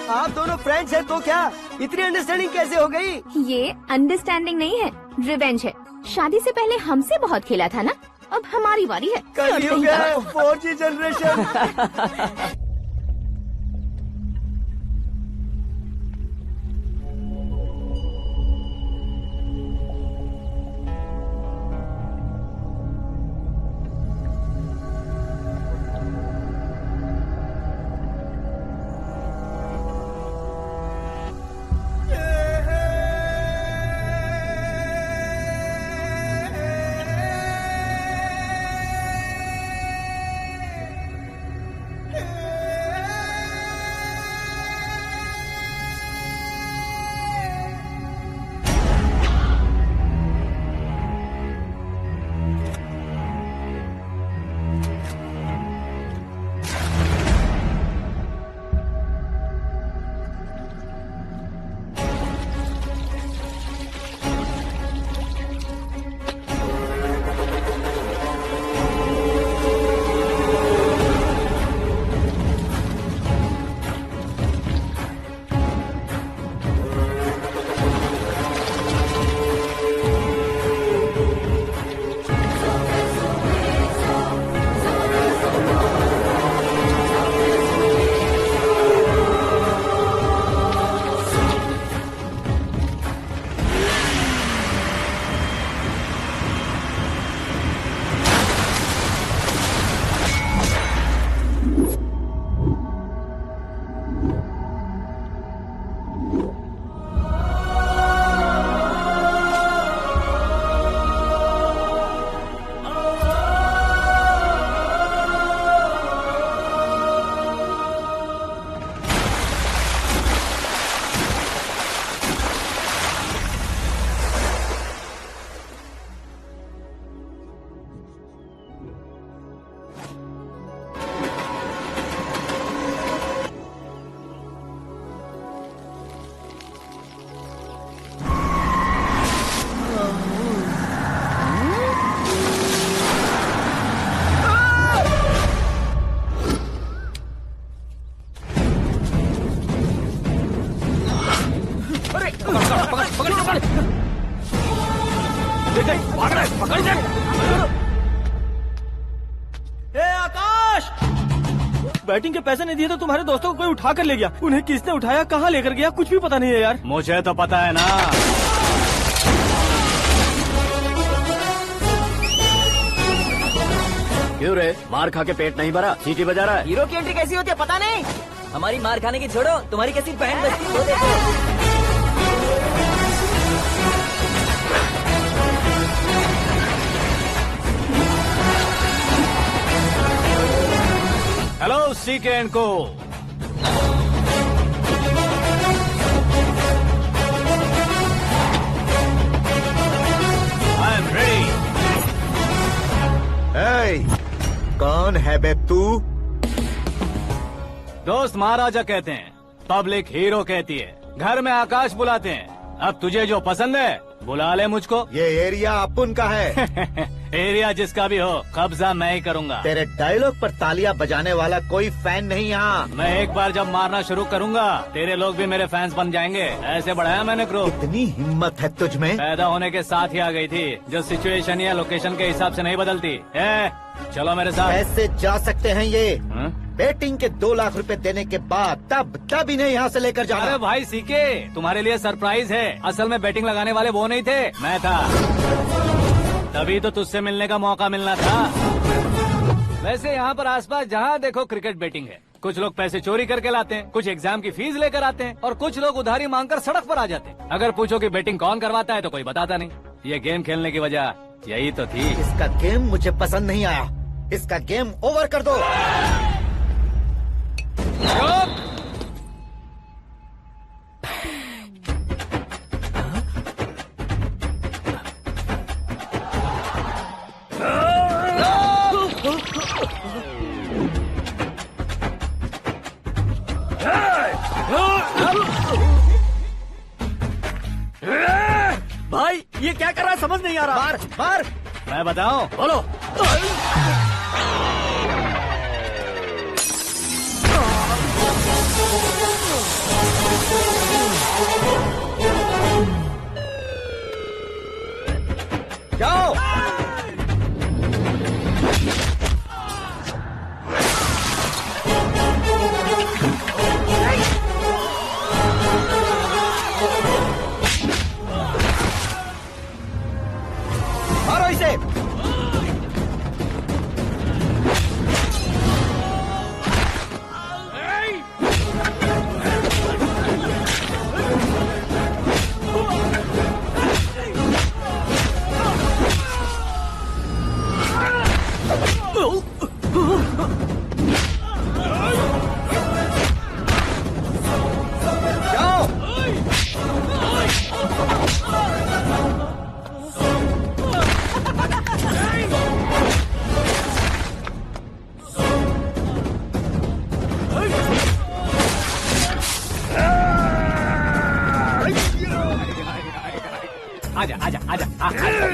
आप दोनों फ्रेंड्स हैं तो क्या इतनी अंडरस्टैंडिंग कैसे हो गई? ये अंडरस्टैंडिंग नहीं है, रिवेंज है। शादी से पहले हमसे बहुत खेला था ना, अब हमारी बारी है। कलयुग है, 4G जनरेशन। आकाश, बैटिंग के पैसे नहीं दिए तो तुम्हारे दोस्तों को कोई उठा कर ले गया। उन्हें किसने उठाया, कहाँ लेकर गया, कुछ भी पता नहीं है यार। मुझे तो पता है ना। क्यों रे, मार खा के पेट नहीं भरा, सीटी बजा रहा है? हीरो की एंट्री कैसी होती है पता नहीं। हमारी मार खाने की छोड़ो, तुम्हारी कैसी बहन बचती है वो देखो। हेलो सीके एंड को। I am ready. कौन है बे तू? दोस्त महाराजा कहते हैं, पब्लिक हीरो कहती है, घर में आकाश बुलाते हैं। अब तुझे जो पसंद है बुला ले मुझको। ये एरिया अपुन का है। एरिया जिसका भी हो, कब्जा मैं ही करूंगा। तेरे डायलॉग पर तालियां बजाने वाला कोई फैन नहीं यहाँ। मैं एक बार जब मारना शुरू करूंगा, तेरे लोग भी मेरे फैंस बन जाएंगे। ऐसे बढ़ाया मैंने ग्रुप। इतनी हिम्मत है तुझ में? पैदा होने के साथ ही आ गई थी, जो सिचुएशन या लोकेशन के हिसाब से नहीं बदलती। चलो मेरे साथ। कैसे जा सकते हैं ये? बेटिंग के 2 लाख रुपए देने के बाद तब इन्हें यहाँ से लेकर जाना। अरे भाई सीके, तुम्हारे लिए सरप्राइज है। असल में बैटिंग लगाने वाले वो नहीं थे, मैं था। तभी तो तुझसे मिलने का मौका मिलना था। वैसे यहाँ पर आसपास जहाँ देखो क्रिकेट बैटिंग है। कुछ लोग पैसे चोरी करके लाते हैं, कुछ एग्जाम की फीस लेकर आते हैं, और कुछ लोग उधारी मांगकर सड़क पर आ जाते हैं। अगर पूछो कि बैटिंग कौन करवाता है तो कोई बताता नहीं। ये गेम खेलने की वजह यही तो थी। इसका गेम मुझे पसंद नहीं आया। इसका गेम ओवर कर दो। भाई ये क्या कर रहा है समझ नहीं आ रहा। मार मार। मैं बताऊं? बोलो। जाओ। मारो इसे। आजा आजा आजा आजा आजा।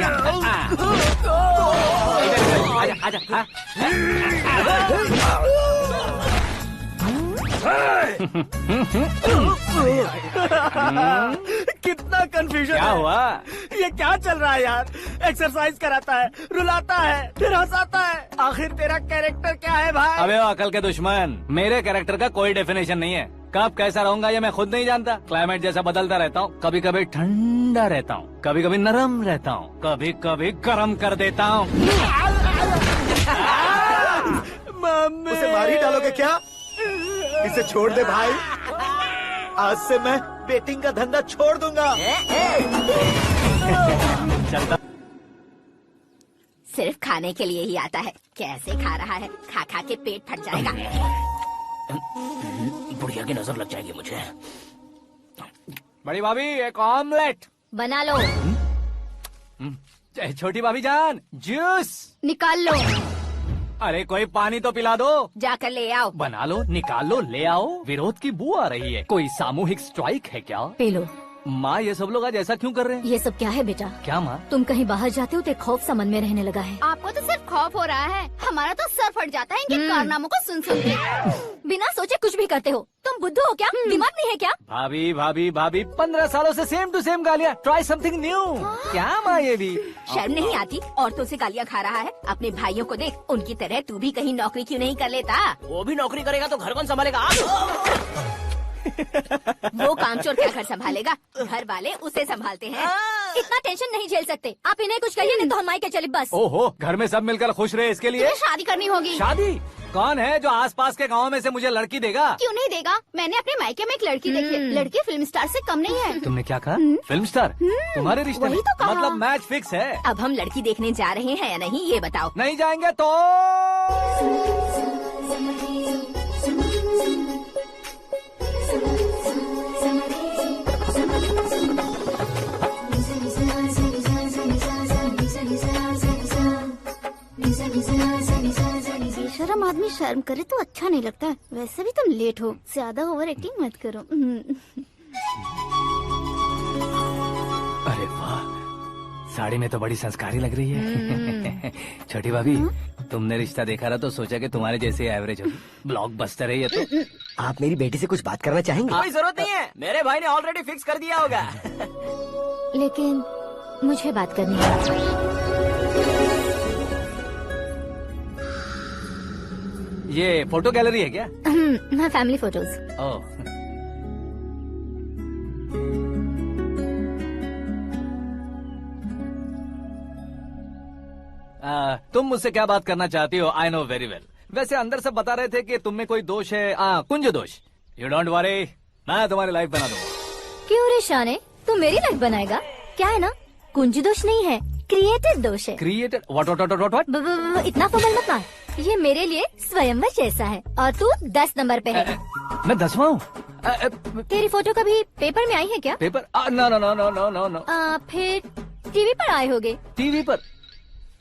कितना कंफ्यूजन। क्या हुआ? ये क्या चल रहा है यार? एक्सरसाइज कराता है, रुलाता है, फिर हंसाता है। आखिर तेरा कैरेक्टर क्या है भाई? अबे ओ अकल के दुश्मन, मेरे कैरेक्टर का कोई डेफिनेशन नहीं है। कब कैसा रहूंगा ये मैं खुद नहीं जानता। क्लाइमेट जैसा बदलता रहता हूँ। कभी कभी ठंडा रहता हूँ, कभी कभी नरम रहता हूँ, कभी कभी गर्म कर देता हूँ। उसे मार ही डालोगे क्या? इसे छोड़ दे भाई। आज से मैं बेटिंग का धंधा छोड़ दूंगा। सिर्फ खाने के लिए ही आता है। कैसे खा रहा है, खा खा के पेट फट जाएगा। बुढ़िया की नजर लग जाएगी मुझे। बड़ी भाभी एक ऑमलेट बना लो। छोटी भाभी जान जूस निकाल लो। अरे कोई पानी तो पिला दो। जाकर ले आओ। बना लो, निकाल लो, ले आओ। विरोध की बू आ रही है। कोई सामूहिक स्ट्राइक है क्या? P low. माँ ये सब लोग आज ऐसा क्यों कर रहे हैं? ये सब क्या है बेटा? क्या माँ? तुम कहीं बाहर जाते हो तो एक खौफ सा मन में रहने लगा है। आपको तो सिर्फ खौफ हो रहा है, हमारा तो सर फट जाता है इनके कारनामों को सुन सुन के। बिना सोचे कुछ भी करते हो तुम। तुम बुद्धू हो क्या? दिमाग नहीं है क्या? भाभी भाभी भाभी 15 सालों से सेम टू सेम गालियाँ। Try something new. क्या माँ ये भी शर्म नहीं आती? औरतों से गालियाँ खा रहा है। अपने भाइयों को देख, उनकी तरह तू भी कहीं नौकरी क्यों नहीं कर लेता? वो भी नौकरी करेगा तो घर कौन संभालेगा? वो कामचोर क्या घर संभालेगा? घर वाले उसे संभालते हैं। इतना टेंशन नहीं झेल सकते। आप इन्हें कुछ कहिए नहीं तो हम मायके चले बस। ओहो, घर में सब मिलकर खुश रहे इसके लिए। तुम्हें शादी करनी होगी। शादी? कौन है जो आसपास के गाँव में से मुझे लड़की देगा? क्यों नहीं देगा? मैंने अपने मायके में एक लड़की देखी है। लड़की फिल्म स्टार से कम नहीं है। तुमने क्या कहा? Film star? तुम्हारे रिश्ते में? वही तो कहा। मतलब मैच फिक्स है। अब हम लड़की देखने जा रहे हैं या नहीं, ये बताओ। नहीं जाएंगे तो बेशरम आदमी शर्म करे तो अच्छा नहीं लगता। वैसे भी तुम लेट हो, ज्यादा ओवर एक्टिंग मत करो। अरे वाह, साड़ी में तो बड़ी संस्कारी लग रही है। छोटी भाभी, तुमने रिश्ता देखा ना तो सोचा कि तुम्हारे जैसे एवरेज होगी। ब्लॉकबस्टर है ये तो। आप मेरी बेटी से कुछ बात करना चाहेंगे? कोई जरूरत नहीं है, मेरे भाई ने ऑलरेडी फिक्स कर दिया होगा। लेकिन मुझे बात करनी है। ये फोटो गैलरी है क्या? मैं फैमिली फोटोज। ओह, तुम मुझसे क्या बात करना चाहती हो? I know very well. वैसे अंदर से बता रहे थे कि तुम में कोई दोष है। कुंज दोष। यू डोंट वरी, मैं तुम्हारी लाइफ बना दूंगा। क्यों रे शाने, तू मेरी लाइफ बनाएगा? क्या है ना, कुंज दोष नहीं है, क्रिएटेड दोष है। क्रिएटेड? व्हाट? इतना फबल मत मार। ये मेरे लिए स्वयंवर जैसा है और तू 10 नंबर पे है। मैं 10वां हूँ? तेरी फोटो कभी पेपर में आई है क्या? Paper? No no no no no no no. फिर टीवी पर आए होगे। टीवी पर?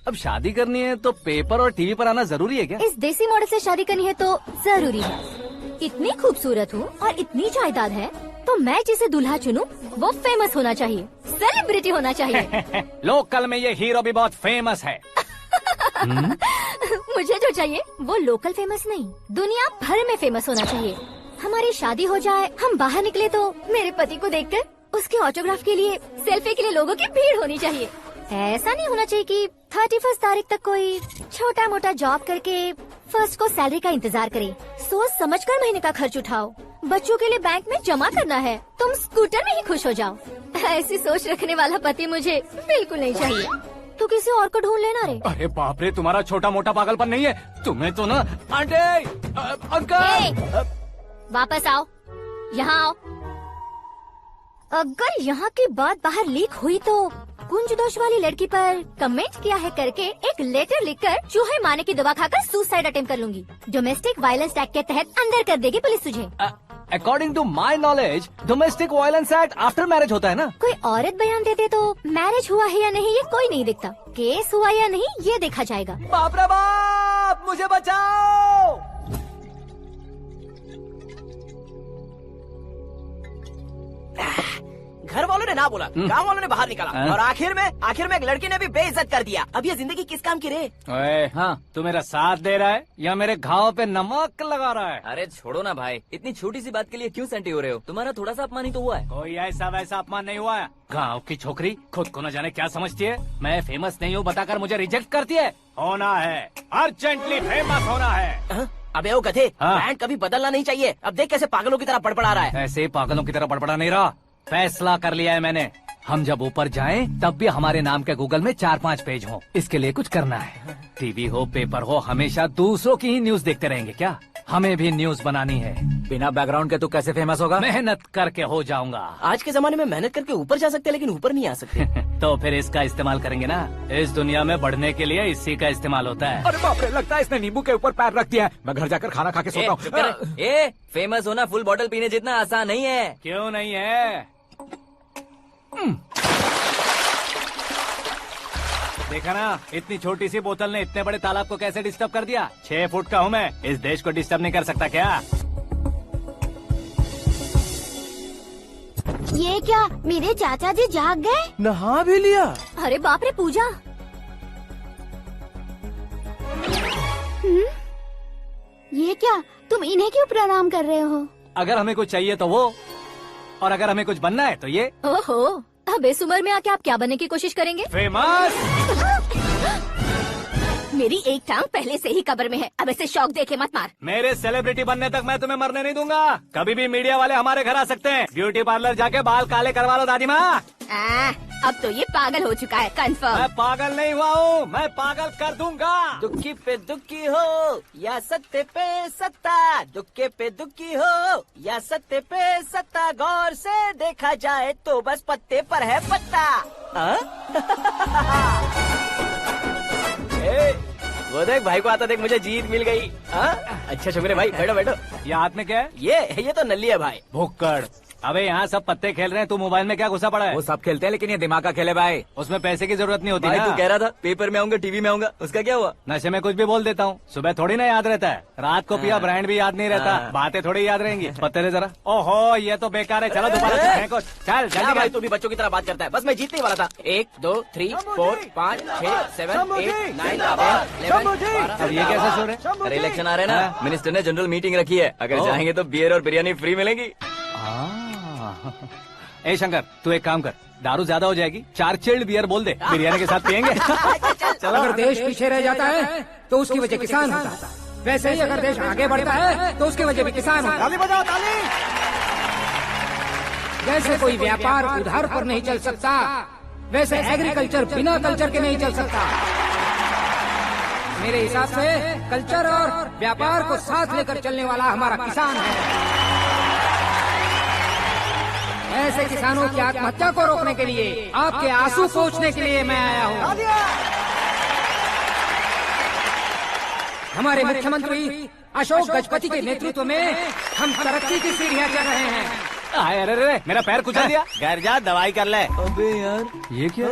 अब शादी करनी है तो पेपर और टीवी पर आना जरूरी है क्या? इस देसी मॉडल से शादी करनी है तो जरूरी है। इतनी खूबसूरत हूँ और इतनी जायदाद है तो मैं जिसे दूल्हा चुनूं वो फेमस होना चाहिए, सेलिब्रिटी होना चाहिए। लोकल में ये हीरो भी बहुत फेमस है। मुझे जो चाहिए वो लोकल फेमस नहीं, दुनिया भर में फेमस होना चाहिए। हमारी शादी हो जाए, हम बाहर निकले तो मेरे पति को देखकर उसके ऑटोग्राफ के लिए, सेल्फी के लिए लोगों की भीड़ होनी चाहिए। ऐसा नहीं होना चाहिए कि 31 तारीख तक कोई छोटा मोटा जॉब करके फर्स्ट को सैलरी का इंतजार करे। सोच समझकर महीने का खर्च उठाओ। बच्चों के लिए बैंक में जमा करना है, तुम स्कूटर में ही खुश हो जाओ। ऐसी सोच रखने वाला पति मुझे बिल्कुल नहीं चाहिए। तू किसी और को ढूंढ लेना रे। अरे बाप रे, तुम्हारा छोटा मोटा पागलपन नहीं है। तुम्हें तो ना आंटी, अंकल। वापस आओ, यहाँ आओ। अगर यहाँ की बात बाहर लीक हुई तो कुंज दोष वाली लड़की पर कमेंट किया है करके एक लेटर लिखकर चूहे मारने की दवा खाकर सुसाइड अटेम्प्ट कर लूंगी। डोमेस्टिक वायलेंस एक्ट के तहत अंदर कर देगी पुलिस तुझे। According to my knowledge domestic violence act after marriage होता है ना? कोई औरत बयान देते तो मैरिज हुआ है या नहीं ये कोई नहीं दिखता, केस हुआ या नहीं ये देखा जाएगा। बाप रे बाप, मुझे बचाओ। घर वालों ने ना बोला, गांव वालों ने बाहर निकाला और आखिर में एक लड़की ने भी बेइज्जत कर दिया। अब ये जिंदगी किस काम की रे? ओए, हाँ, तू मेरा साथ दे रहा है या मेरे घाव पे नमक लगा रहा है? अरे छोड़ो ना भाई, इतनी छोटी सी बात के लिए क्यों सेंटी हो रहे हो? तुम्हारा थोड़ा सा अपमान ही तो हुआ है। कोई ऐसा वैसा अपमान नहीं हुआ है। गाँव की छोकरी खुद को न जाने क्या समझती है। मैं फेमस नहीं हूँ बताकर मुझे रिजेक्ट करती है। होना है, अर्जेंटली फेमस होना है। अबे ओ गधे, ब्रांड कभी बदलना नहीं चाहिए। अब देख कैसे पागलों की तरह बड़बड़ा रहा है। ऐसे पागलों की तरह बड़बड़ा नहीं रहा, फैसला कर लिया है मैंने। हम जब ऊपर जाएं तब भी हमारे नाम के गूगल में 4-5 पेज हो। इसके लिए कुछ करना है। टीवी हो, पेपर हो, हमेशा दूसरों की ही न्यूज देखते रहेंगे क्या? हमें भी न्यूज बनानी है। बिना बैकग्राउंड के तू कैसे फेमस होगा? मेहनत करके हो जाऊंगा। आज के जमाने में मेहनत करके ऊपर जा सकते हैं लेकिन ऊपर नहीं आ सकते। तो फिर इसका इस्तेमाल करेंगे ना। इस दुनिया में बढ़ने के लिए इसी का इस्तेमाल होता है। अरे बाप रे, लगता है इसने नींबू के ऊपर पैर रख दिया है। मैं घर जाकर खाना खा के सोता हूँ। फेमस होना फुल बॉटल पीने जितना आसान नहीं है। क्यों नहीं है? देखा ना, इतनी छोटी सी बोतल ने इतने बड़े तालाब को कैसे डिस्टर्ब कर दिया। 6 फुट का हूँ मैं, इस देश को डिस्टर्ब नहीं कर सकता क्या? ये क्या, मेरे चाचा जी जाग गए? नहा भी लिया? अरे बाप रे पूजा। ये क्या, तुम इन्हें क्यों प्रणाम कर रहे हो? अगर हमें कुछ चाहिए तो वो, और अगर हमें कुछ बनना है तो ये। ओहो, अब इस उम्र में आके आप क्या बनने की कोशिश करेंगे? फेमस। मेरी एक टांग पहले से ही कब्र में है, अब ऐसे शौक देके मत मार। मेरे सेलिब्रिटी बनने तक मैं तुम्हें मरने नहीं दूंगा। कभी भी मीडिया वाले हमारे घर आ सकते हैं। ब्यूटी पार्लर जाके बाल काले करवा लो दादी माँ। अब तो ये पागल हो चुका है, कंफर्म। मैं पागल नहीं हुआ हूँ, मैं पागल कर दूंगा। दुखी पे दुखी हो या सत्ते पे सत्ता, दुखे पे दुखी हो या सत्ते पे सत्ता, गौर से देखा जाए तो बस पत्ते पर है पत्ता। वो देख भाई को आता देख, मुझे जीत मिल गई। अच्छा शुक्र है भाई, बैठो बैठो। ये हाथ में क्या है? ये तो नल्ली है भाई। भुक्कड़। अबे यहाँ सब पत्ते खेल रहे हैं, तू मोबाइल में क्या घुसा पड़ा है? वो सब खेलते हैं लेकिन ये दिमाग का खेल है भाई। उसमें पैसे की जरूरत नहीं होती भाई ना। तू कह रहा था पेपर में आऊंगा, टीवी में आऊंगा, उसका क्या हुआ? नशे में कुछ भी बोल देता हूँ, सुबह थोड़ी ना याद रहता है। रात को पिया ब्रांड भी याद नहीं रहता, बातें थोड़ी याद रहेंगी। पत्ते दे जरा। ओहो ये तो बेकार है, चलो दोबारा फेंको। चल जल्दी भाई, तू भी बच्चों की तरह बात करता है। बस मैं जीतने वाला था। 1 2 3 4 5 6 7 8 9 10 11 अब ये कैसे शोर है? अरे इलेक्शन आ रहे हैं ना, मिनिस्टर ने जनरल मीटिंग रखी है, अगर जाएंगे तो बियर और बिरयानी फ्री मिलेगी। ए शंकर, तू एक काम कर, दारू ज्यादा हो जाएगी, 4 चिल्ड बियर बोल दे, बिरयानी के साथ पियेंगे। अगर देश पीछे रह जाता है तो उसकी वजह किसान होता है, वैसे ही अगर देश आगे बढ़ता है तो उसकी वजह भी किसान होता है। ताली बजाओ ताली। जैसे कोई व्यापार उधार पर नहीं चल सकता, वैसे एग्रीकल्चर बिना कल्चर के नहीं चल सकता। मेरे हिसाब से कल्चर और व्यापार को साथ लेकर चलने वाला हमारा किसान है। ऐसे किसानों की आत्महत्या को रोकने के लिए, आपके आंसू पोंछने के लिए मैं आया हूँ। हमारे मुख्यमंत्री अशोक गजपति के नेतृत्व में हम तरक्की की सीढ़ियाँ चढ़ रहे हैं। अरे अरे मेरा पैर कुचल दिया। घर जा दवाई कर ले। अबे यार ये क्या?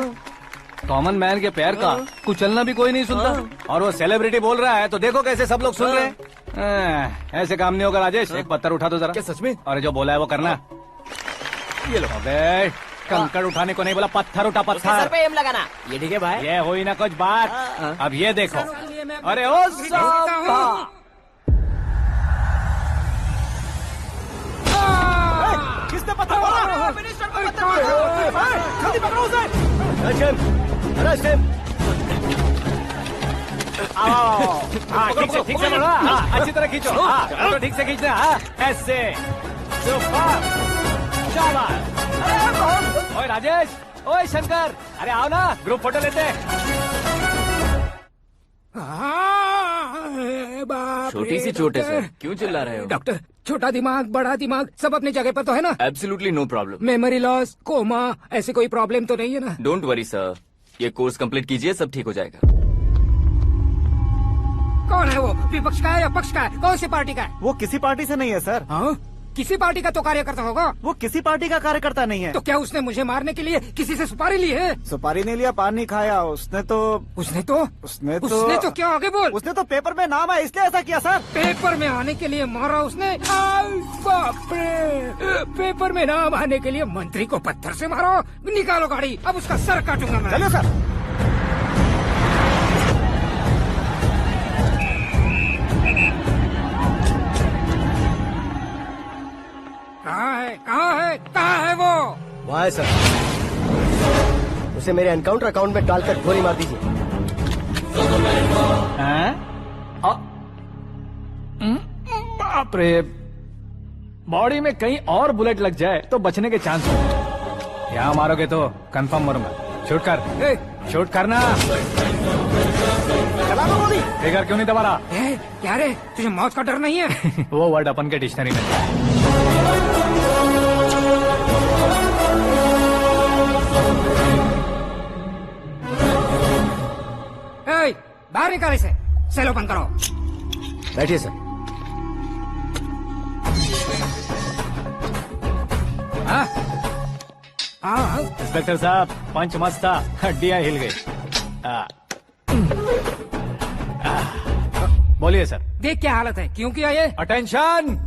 कॉमन मैन के पैर का कुचलना भी कोई नहीं सुनता, और वो सेलिब्रिटी बोल रहा है तो देखो कैसे सब लोग सुन रहे हैं। ऐसे काम नहीं होगा राजेश, एक पत्थर उठा दो जरा। क्या सच में? और जो बोला है वो करना। ये लो। अबे कंकड़ उठाने को नहीं बोला, पत्थर उठा, उसके सर पत्थर। पे एम लगाना। ये ठीक है भाई। ये हुई ना कुछ बात। अब ये देखो। अरे ओ साहब, किसने पत्थर मारा? जल्दी पकड़ो उसे। हाँ ठीक से बढ़ो, हाँ अच्छी तरह खींचो, हाँ तो ठीक से खींचना, हाँ ऐसे। ओए राजेश, ओए शंकर, अरे आओ ना, ग्रुप फोटो लेते हैं। छोटी सी चोट है सर, क्यों चिल्ला रहे हो? डॉक्टर, छोटा दिमाग बड़ा दिमाग सब अपनी जगह पर तो है ना? Absolutely no problem. Memory loss, coma, ऐसी कोई प्रॉब्लम तो नहीं है ना? डोंट वरी सर, ये कोर्स कंप्लीट कीजिए, सब ठीक हो जाएगा। कौन है वो? विपक्ष का है या पक्ष का है? कौन सी पार्टी का है? वो किसी पार्टी से नहीं है सर। हाँ? किसी पार्टी का तो कार्यकर्ता होगा। वो किसी पार्टी का कार्यकर्ता नहीं है। तो क्या उसने मुझे मारने के लिए किसी से सुपारी ली है? सुपारी नहीं लिया, पान नहीं खाया। उसने तो क्या आगे बोल? उसने तो पेपर में नाम है इसलिए ऐसा किया सर। पेपर में आने के लिए मारा उसने? बाप रे, पेपर में नाम आने के लिए मंत्री को पत्थर से मारो? निकालो गाड़ी, अब उसका सर काटूंगा मैं। चलो सर। कहाँ है वो? वहाँ है सर, उसे मेरे एनकाउंटर अकाउंट में डालकर गोली मार दीजिए। बाप रे, बॉडी में कहीं और बुलेट लग जाए तो बचने के चांस हो। यहाँ मारोगे तो कंफर्म मरूंगा। शूट कर, शूट करना। चला दो गोली। फिगर क्यों नहीं दबा रहा? क्या रे, तुझे मौत का डर नहीं है? वो वर्ड अपन के डिक्शनरी में है। बाहर निकाल इसे, सेल ओपन करो। बैठिए सर। इंस्पेक्टर साहब, पंच मस्त था, हड्डियां हिल गई। बोलिए सर। देख क्या हालत है, क्यों किया ये? अटेंशन,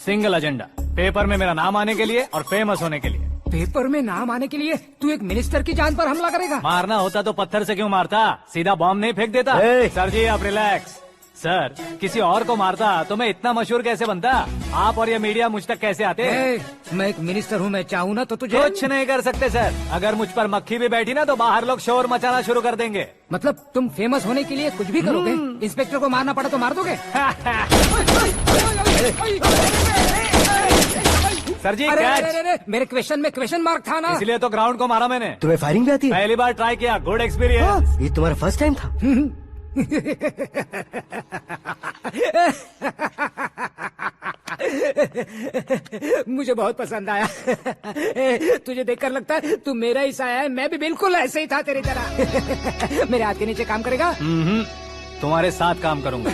सिंगल एजेंडा, पेपर में मेरा नाम आने के लिए और फेमस होने के लिए। पेपर में नाम आने के लिए तू एक मिनिस्टर की जान पर हमला करेगा? मारना होता तो पत्थर से क्यों मारता, सीधा बॉम्ब नहीं फेंक देता। सर जी आप रिलैक्स, सर किसी और को मारता तो मैं इतना मशहूर कैसे बनता? आप और ये मीडिया मुझ तक कैसे आते? मैं एक मिनिस्टर हूँ, मैं चाहूँ ना तो तुझे कुछ नहीं कर सकते सर। अगर मुझ पर मक्खी भी बैठी ना तो बाहर लोग शोर मचाना शुरू कर देंगे। मतलब तुम फेमस होने के लिए कुछ भी करोगे? इंस्पेक्टर को मारना पड़ा तो मार दोगे? सर जी अरे, कैच। अरे, अरे, मेरे क्वेश्चन में क्वेश्चन मार्क था ना, इसलिए तो ग्राउंड को मारा मैंने। तुम्हें फायरिंग भी आती है? पहली बार ट्राई किया, गुड एक्सपीरियंस। ये तुम्हारा फर्स्ट टाइम था? मुझे बहुत पसंद आया। तुझे देखकर लगता है तू मेरा ही साया है। मैं भी बिल्कुल ऐसे ही था तेरी तरह। मेरे हाथ के नीचे काम करेगा? तुम्हारे साथ काम करूंगा।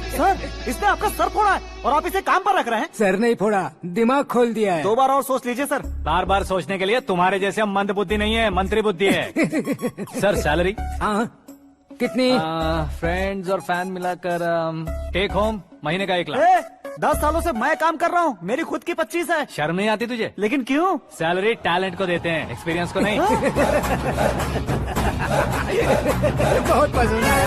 सर इसने आपका सर फोड़ा है और आप इसे काम पर रख रहे हैं। सर नहीं फोड़ा, दिमाग खोल दिया है। 2 बार और सोच लीजिए सर। बार बार सोचने के लिए तुम्हारे जैसे मंद बुद्धि नहीं है, मंत्री बुद्धि है। Sir salary? हाँ कितनी? फ्रेंड्स और फैन मिलाकर टेक होम महीने का 1 लाख। 10 सालों से मैं काम कर रहा हूँ, मेरी खुद की 25 है। शर्म नहीं आती तुझे? लेकिन क्यों? सैलरी टैलेंट को देते हैं, एक्सपीरियंस को नहीं। बहुत पसंद आया।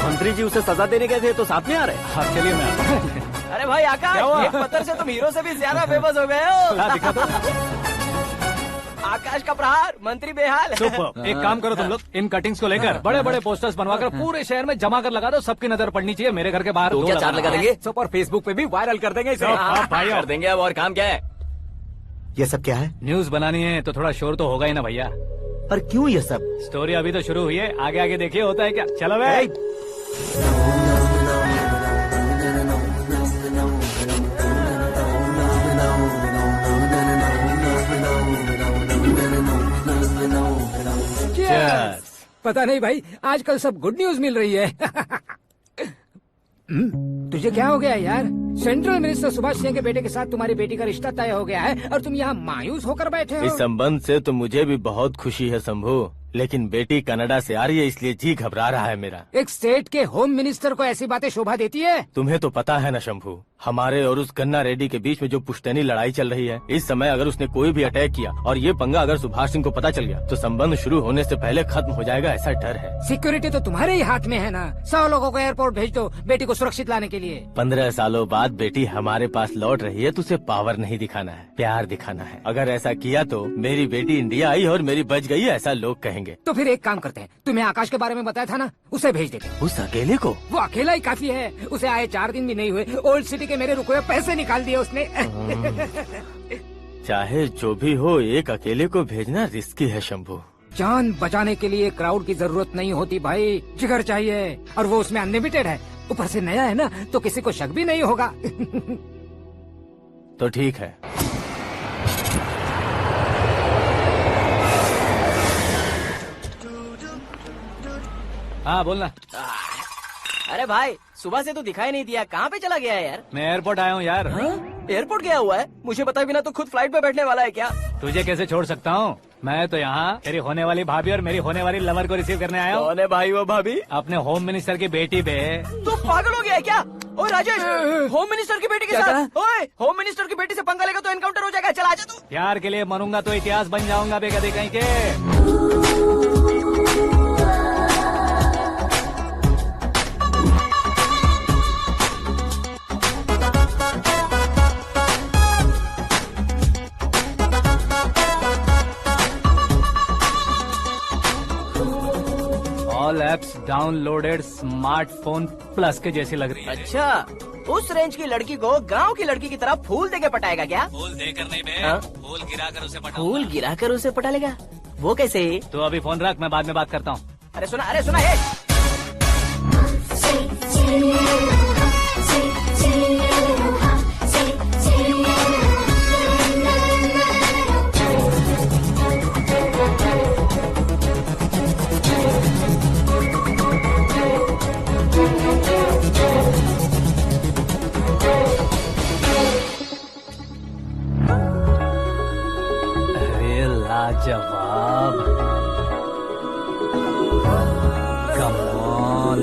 मंत्री जी उसे सजा देने गए थे तो साथ में आ रहे? हाँ चलिए मैं आता हूं। अरे भाई आकाश, एक पत्थर से तुम हीरो से भी ज्यादा फेमस हो गए हो। दिखा दो। आकाश का प्रहार, मंत्री बेहाल। सुपर। एक काम करो तुम लोग, इन कटिंग्स को लेकर बड़े बड़े पोस्टर्स बनवाकर पूरे शहर में जमा कर लगा दो। सबकी नजर पड़नी चाहिए। मेरे घर के बाहर तो क्या 4 लगा देंगे? और फेसबुक पे भी वायरल कर देंगे इसे। भाई कर देंगे। अब और काम क्या है? ये सब क्या है? न्यूज बनानी है तो थोड़ा शोर तो होगा ही ना भैया। पर क्यों ये सब? स्टोरी अभी तो शुरू हुई है, आगे आगे देखिए होता है क्या। चलो भाई। पता नहीं भाई, आजकल सब गुड न्यूज मिल रही है। तुझे क्या हो गया यार? सेंट्रल मिनिस्टर सुभाष सिंह के बेटे के साथ तुम्हारी बेटी का रिश्ता तय हो गया है और तुम यहाँ मायूस होकर बैठे हो। इस संबंध से तो मुझे भी बहुत खुशी है शंभू, लेकिन बेटी कनाडा से आ रही है इसलिए जी घबरा रहा है मेरा। एक स्टेट के होम मिनिस्टर को ऐसी बातें शोभा देती है? तुम्हें तो पता है ना शंभू, हमारे और उस गन्ना रेड्डी के बीच में जो पुश्तैनी लड़ाई चल रही है। इस समय अगर उसने कोई भी अटैक किया और ये पंगा अगर सुभाष सिंह को पता चल गया तो संबंध शुरू होने से पहले खत्म हो जाएगा, ऐसा डर है। सिक्योरिटी तो तुम्हारे ही हाथ में है ना। 100 लोगों को एयरपोर्ट भेज दो बेटी को सुरक्षित लाने के लिए। 15 सालों बाद बेटी हमारे पास लौट रही है तो उसे पावर नहीं दिखाना है, प्यार दिखाना है। अगर ऐसा किया तो मेरी बेटी इंडिया आई और मेरी बच गई, ऐसा लोग कहेंगे। तो फिर एक काम करते हैं, तुम्हें आकाश के बारे में बताया था ना, उसे भेज देते। उस अकेले को? वो अकेला ही काफी है। उसे आए 4 दिन भी नहीं हुए, ओल्ड सिटी के मेरे रुके हुए पैसे निकाल दिए उसने। चाहे जो भी हो, एक अकेले को भेजना रिस्की है शंभू। जान बचाने के लिए क्राउड की जरूरत नहीं होती भाई, जिगर चाहिए, और वो उसमें अनलिमिटेड है। ऊपर से नया है ना तो किसी को शक भी नहीं होगा। तो ठीक है। हाँ बोलना। अरे भाई सुबह से तो दिखाई नहीं दिया, कहाँ पे चला गया है यार? मैं एयरपोर्ट आया हूँ यार। एयरपोर्ट गया हुआ है? मुझे बताए बिना तो खुद फ्लाइट पे बैठने वाला है क्या? तुझे कैसे छोड़ सकता हूँ? मैं तो यहाँ तेरी होने वाली भाभी और मेरी होने वाली लवर को रिसीव करने आया हूँ। कौन है भाई वो भाभी? अपने होम मिनिस्टर की बेटी पे। तू पागल हो गया है क्या? ओए राजेश, होम मिनिस्टर की बेटी के साथ? ओए होम मिनिस्टर की बेटी से पंगा लेगा तो एनकाउंटर हो जाएगा। चल आजा तू। प्यार के लिए मरूंगा तो इतिहास बन जाऊंगा बेकदे कहीं के। All apps downloaded smartphone plus के जैसी लग रही है। अच्छा, उस रेंज की लड़की को गांव की लड़की की तरह फूल देके पटाएगा क्या? फूल देकर नहीं बे, फूल गिराकर उसे पटा। फूल गिराकर उसे पटा लेगा? वो कैसे? तो अभी फोन रख, मैं बाद में बात करता हूँ। अरे सुना ये। लाजवाब। Come on.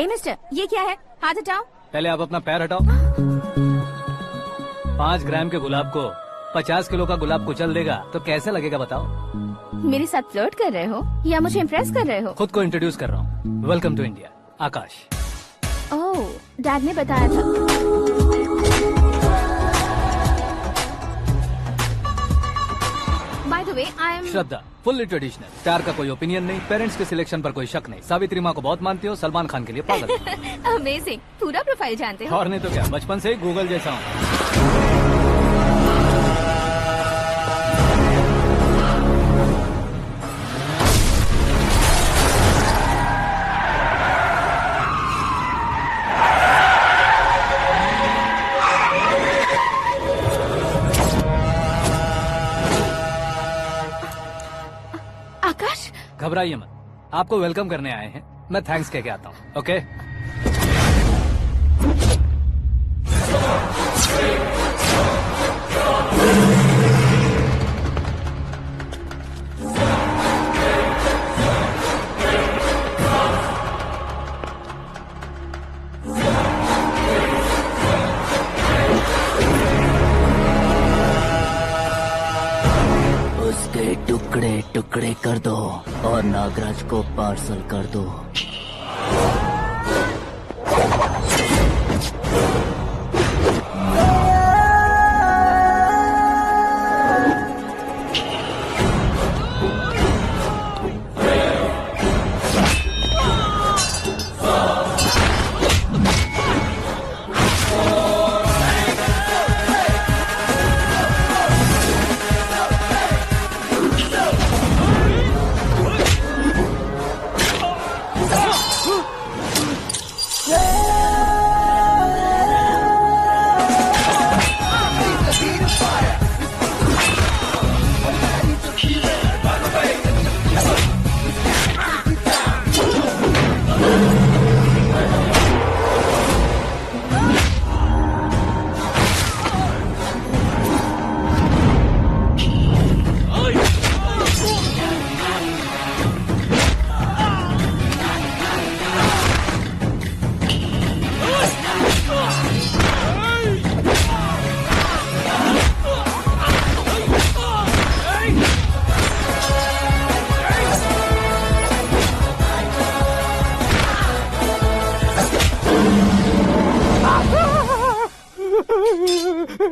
ए मिस्टर, ये क्या है? हाथ हटाओ। पहले आप अपना पैर हटाओ। 5 ग्राम के गुलाब को 50 किलो का गुलाब कुचल देगा तो कैसे लगेगा बताओ? मेरे साथ फ्लर्ट कर रहे हो या मुझे इम्प्रेस कर रहे हो? खुद को इंट्रोड्यूस कर रहा हूँ। Welcome to India, Akash. Oh, dad ने बताया था। By the way, I am Shraddha, fully traditional. प्यार का कोई ओपिनियन नहीं, पेरेंट्स के सिलेक्शन पर कोई शक नहीं। सावित्री माँ को बहुत मानती हो, सलमान खान के लिए पागल। अमेजिंग, पूरा प्रोफाइल जानते हो। और नहीं तो क्या, बचपन से ही गूगल जैसा हूँ। आकाश, घबराइए मत, आपको वेलकम करने आए हैं। मैं थैंक्स कह के आता हूँ। ओके? उसके टुकड़े टुकड़े कर दो और नागराज को पार्सल कर दो।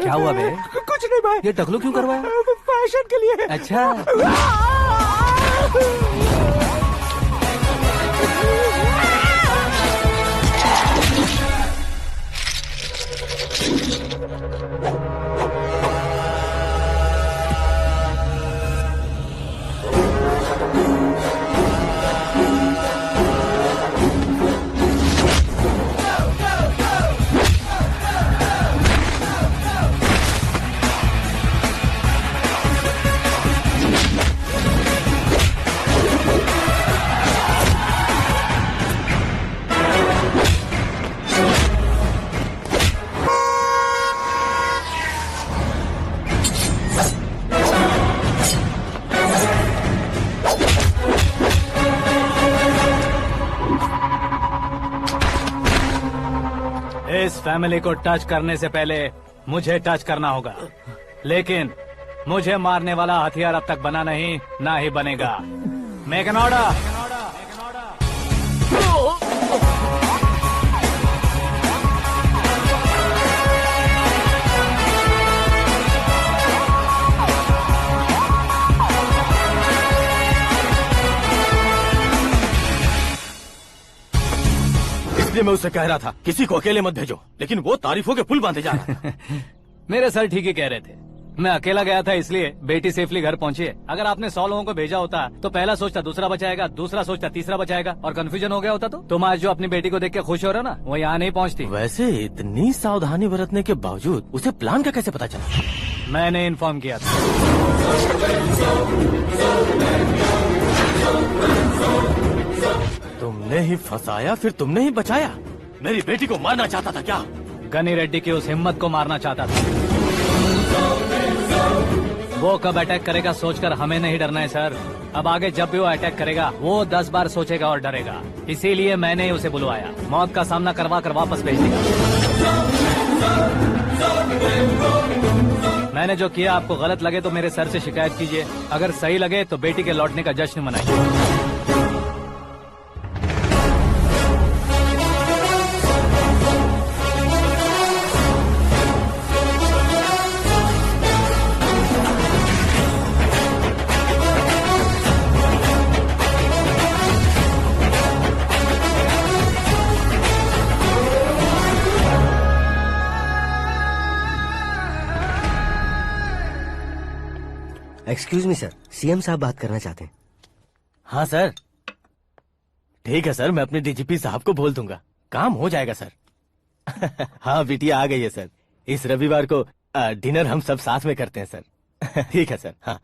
क्या हुआ बे? कुछ नहीं भाई। ये टकलू क्यों करवाया? फैशन के लिए। अच्छा। इस फैमिली को टच करने से पहले मुझे टच करना होगा, लेकिन मुझे मारने वाला हथियार अब तक बना नहीं, ना ही बनेगा। Make an order. इसलिए मैं उससे कह रहा था किसी को अकेले मत भेजो, लेकिन वो तारीफों के पुल बांधे जा रहा है। मेरे सर ठीक ही कह रहे थे। मैं अकेला गया था इसलिए बेटी सेफली घर पहुंची है। अगर आपने 100 लोगों को भेजा होता तो पहला सोचता दूसरा बचाएगा, दूसरा सोचता तीसरा बचाएगा, और कंफ्यूजन हो गया होता तो तुम आज जो अपनी बेटी को देख के खुश हो रहे हो ना, वो यहाँ नहीं पहुँचती। वैसे इतनी सावधानी बरतने के बावजूद उसे प्लान का कैसे पता चला? मैंने इन्फॉर्म किया था। तुमने ही फंसाया, फिर तुमने ही बचाया। मेरी बेटी को मारना चाहता था क्या? गनी रेड्डी की उस हिम्मत को मारना चाहता था। वो कब अटैक करेगा सोचकर हमें नहीं डरना है सर। अब आगे जब भी वो अटैक करेगा वो 10 बार सोचेगा और डरेगा। इसीलिए मैंने ही उसे बुलवाया। मौत का सामना करवा कर वापस भेज देगा। मैंने जो किया आपको गलत लगे तो मेरे सर से शिकायत कीजिए, अगर सही लगे तो बेटी के लौटने का जश्न मनाइए। एक्सक्यूज मी सर, सीएम साहब बात करना चाहते हैं। हाँ सर, ठीक है सर, मैं अपने डीजीपी साहब को बोल दूंगा, काम हो जाएगा सर। हाँ बिटिया आ गई है सर। इस रविवार को डिनर हम सब साथ में करते हैं सर। ठीक है सर। हाँ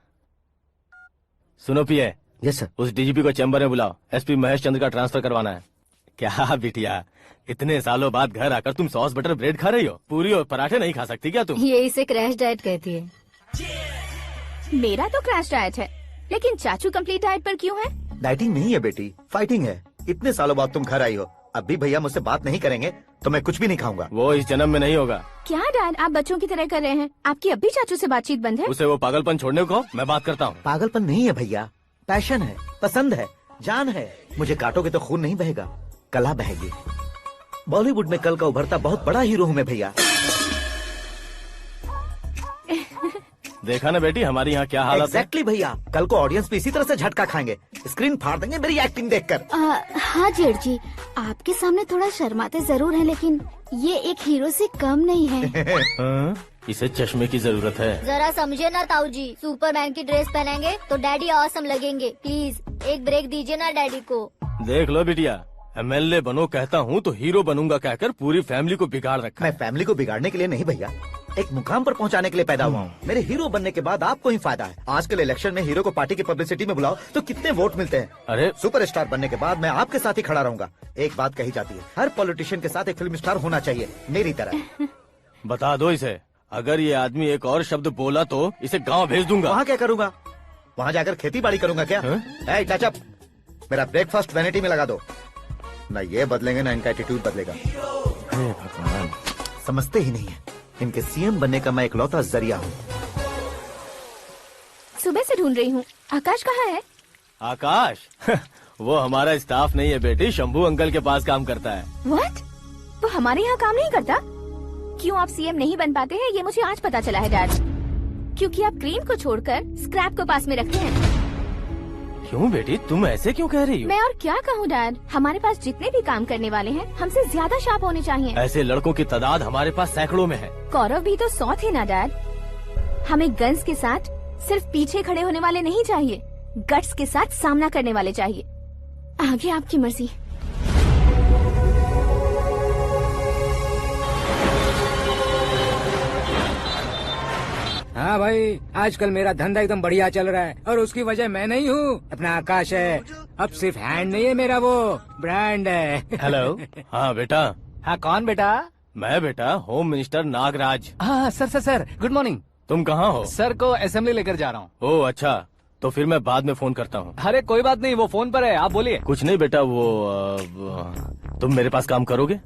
सुनो पिए। Yes sir. उस डीजीपी को चैम्बर में बुलाओ, एसपी महेश चंद्र का ट्रांसफर करवाना है। क्या बिटिया, इतने सालों बाद घर आकर तुम सॉस बटर ब्रेड खा रही हो? पूरी और पराठे नहीं खा सकती क्या तुम? ये इसे क्रैश डाइट कहती है। मेरा तो क्रैश डाइट है, लेकिन चाचू कंप्लीट डाइट पर क्यों है? डाइटिंग नहीं है बेटी, फाइटिंग है। इतने सालों बाद तुम घर आई हो, अब भी भैया मुझसे बात नहीं करेंगे तो मैं कुछ भी नहीं खाऊंगा। वो इस जन्म में नहीं होगा। क्या डैड, आप बच्चों की तरह कर रहे हैं? आपकी अब भी चाचू से बातचीत बंद है? उसे वो पागलपन छोड़ने को मैं बात करता हूँ। पागलपन नहीं है भैया, पैशन है, पसंद है, जान है। मुझे काटोगे तो खून नहीं बहेगा, कला बहेगी। बॉलीवुड में कल का उभरता बहुत बड़ा हीरो हूँ मैं भैया। देखा ना बेटी हमारी यहाँ क्या हालत है। एग्जैक्टली भैया, कल को ऑडियंस भी इसी तरह से झटका खाएंगे, स्क्रीन फाड़ देंगे मेरी एक्टिंग देखकर। हाँ जेठ जी, आपके सामने थोड़ा शर्माते जरूर हैं, लेकिन ये एक हीरो से कम नहीं है। इसे चश्मे की जरूरत है। जरा समझे ना ताऊ जी, सुपरमैन की ड्रेस पहनेंगे तो डैडी ऑसम लगेंगे। प्लीज एक ब्रेक दीजिए ना डैडी को। देख लो बिटिया, एमएलए बनो कहता हूँ तो हीरो बनूंगा कहकर पूरी फैमिली को बिगाड़ रखा। मैं फैमिली को बिगाड़ने के लिए नहीं भैया, एक मुकाम पर पहुंचाने के लिए पैदा हुआ हूँ। मेरे हीरो बनने के बाद आपको ही फायदा है। आजकल इलेक्शन में हीरो को पार्टी की पब्लिसिटी में बुलाओ तो कितने वोट मिलते हैं। अरे सुपरस्टार बनने के बाद मैं आपके साथ ही खड़ा रहूंगा। एक बात कही जाती है, हर पॉलिटिशियन के साथ एक फिल्म स्टार होना चाहिए, मेरी तरह। बता दो इसे, अगर ये आदमी एक और शब्द बोला तो इसे गाँव भेज दूंगा। वहाँ क्या करूँगा? वहाँ जाकर खेती बाड़ी करूँगा क्या? टचअप, मेरा ब्रेकफास्ट वैनिटी में लगा दो। न ये बदलेंगे न इनका एटीट्यूड बदलेगा। भगवान, समझते ही नहीं है, इनके सीएम बनने का मैं इकलौता जरिया हूँ। सुबह से ढूंढ रही हूँ, आकाश कहाँ है? आकाश? वो हमारा स्टाफ नहीं है बेटी, शंभू अंकल के पास काम करता है। व्हाट? वो हमारे यहाँ काम नहीं करता? क्यों आप सीएम नहीं बन पाते हैं ये मुझे आज पता चला है डैड। क्योंकि आप क्रीम को छोड़कर स्क्रैप को पास में रखते हैं। क्यों बेटी, तुम ऐसे क्यों कह रही हो? मैं और क्या कहूँ डैड, हमारे पास जितने भी काम करने वाले हैं हमसे ज्यादा शार्प होने चाहिए। ऐसे लड़कों की तादाद हमारे पास सैकड़ों में है। कौरव भी तो 100 थे ना डैड। हमें गन्स के साथ सिर्फ पीछे खड़े होने वाले नहीं चाहिए, गट्स के साथ सामना करने वाले चाहिए। आगे आपकी मर्जी। हाँ भाई, आजकल मेरा धंधा एकदम बढ़िया चल रहा है और उसकी वजह मैं नहीं हूँ, अपना आकाश है। अब सिर्फ हैंड नहीं है मेरा, वो ब्रांड है। हेलो। हाँ बेटा। हाँ कौन बेटा? मैं बेटा, होम मिनिस्टर नागराज। हाँ सर गुड मॉर्निंग। तुम कहाँ हो? सर को असेंबली लेकर जा रहा हूँ। ओह अच्छा, तो फिर मैं बाद में फोन करता हूँ। अरे कोई बात नहीं, वो फोन पर है, आप बोलिए। कुछ नहीं बेटा, तुम मेरे पास काम करोगे?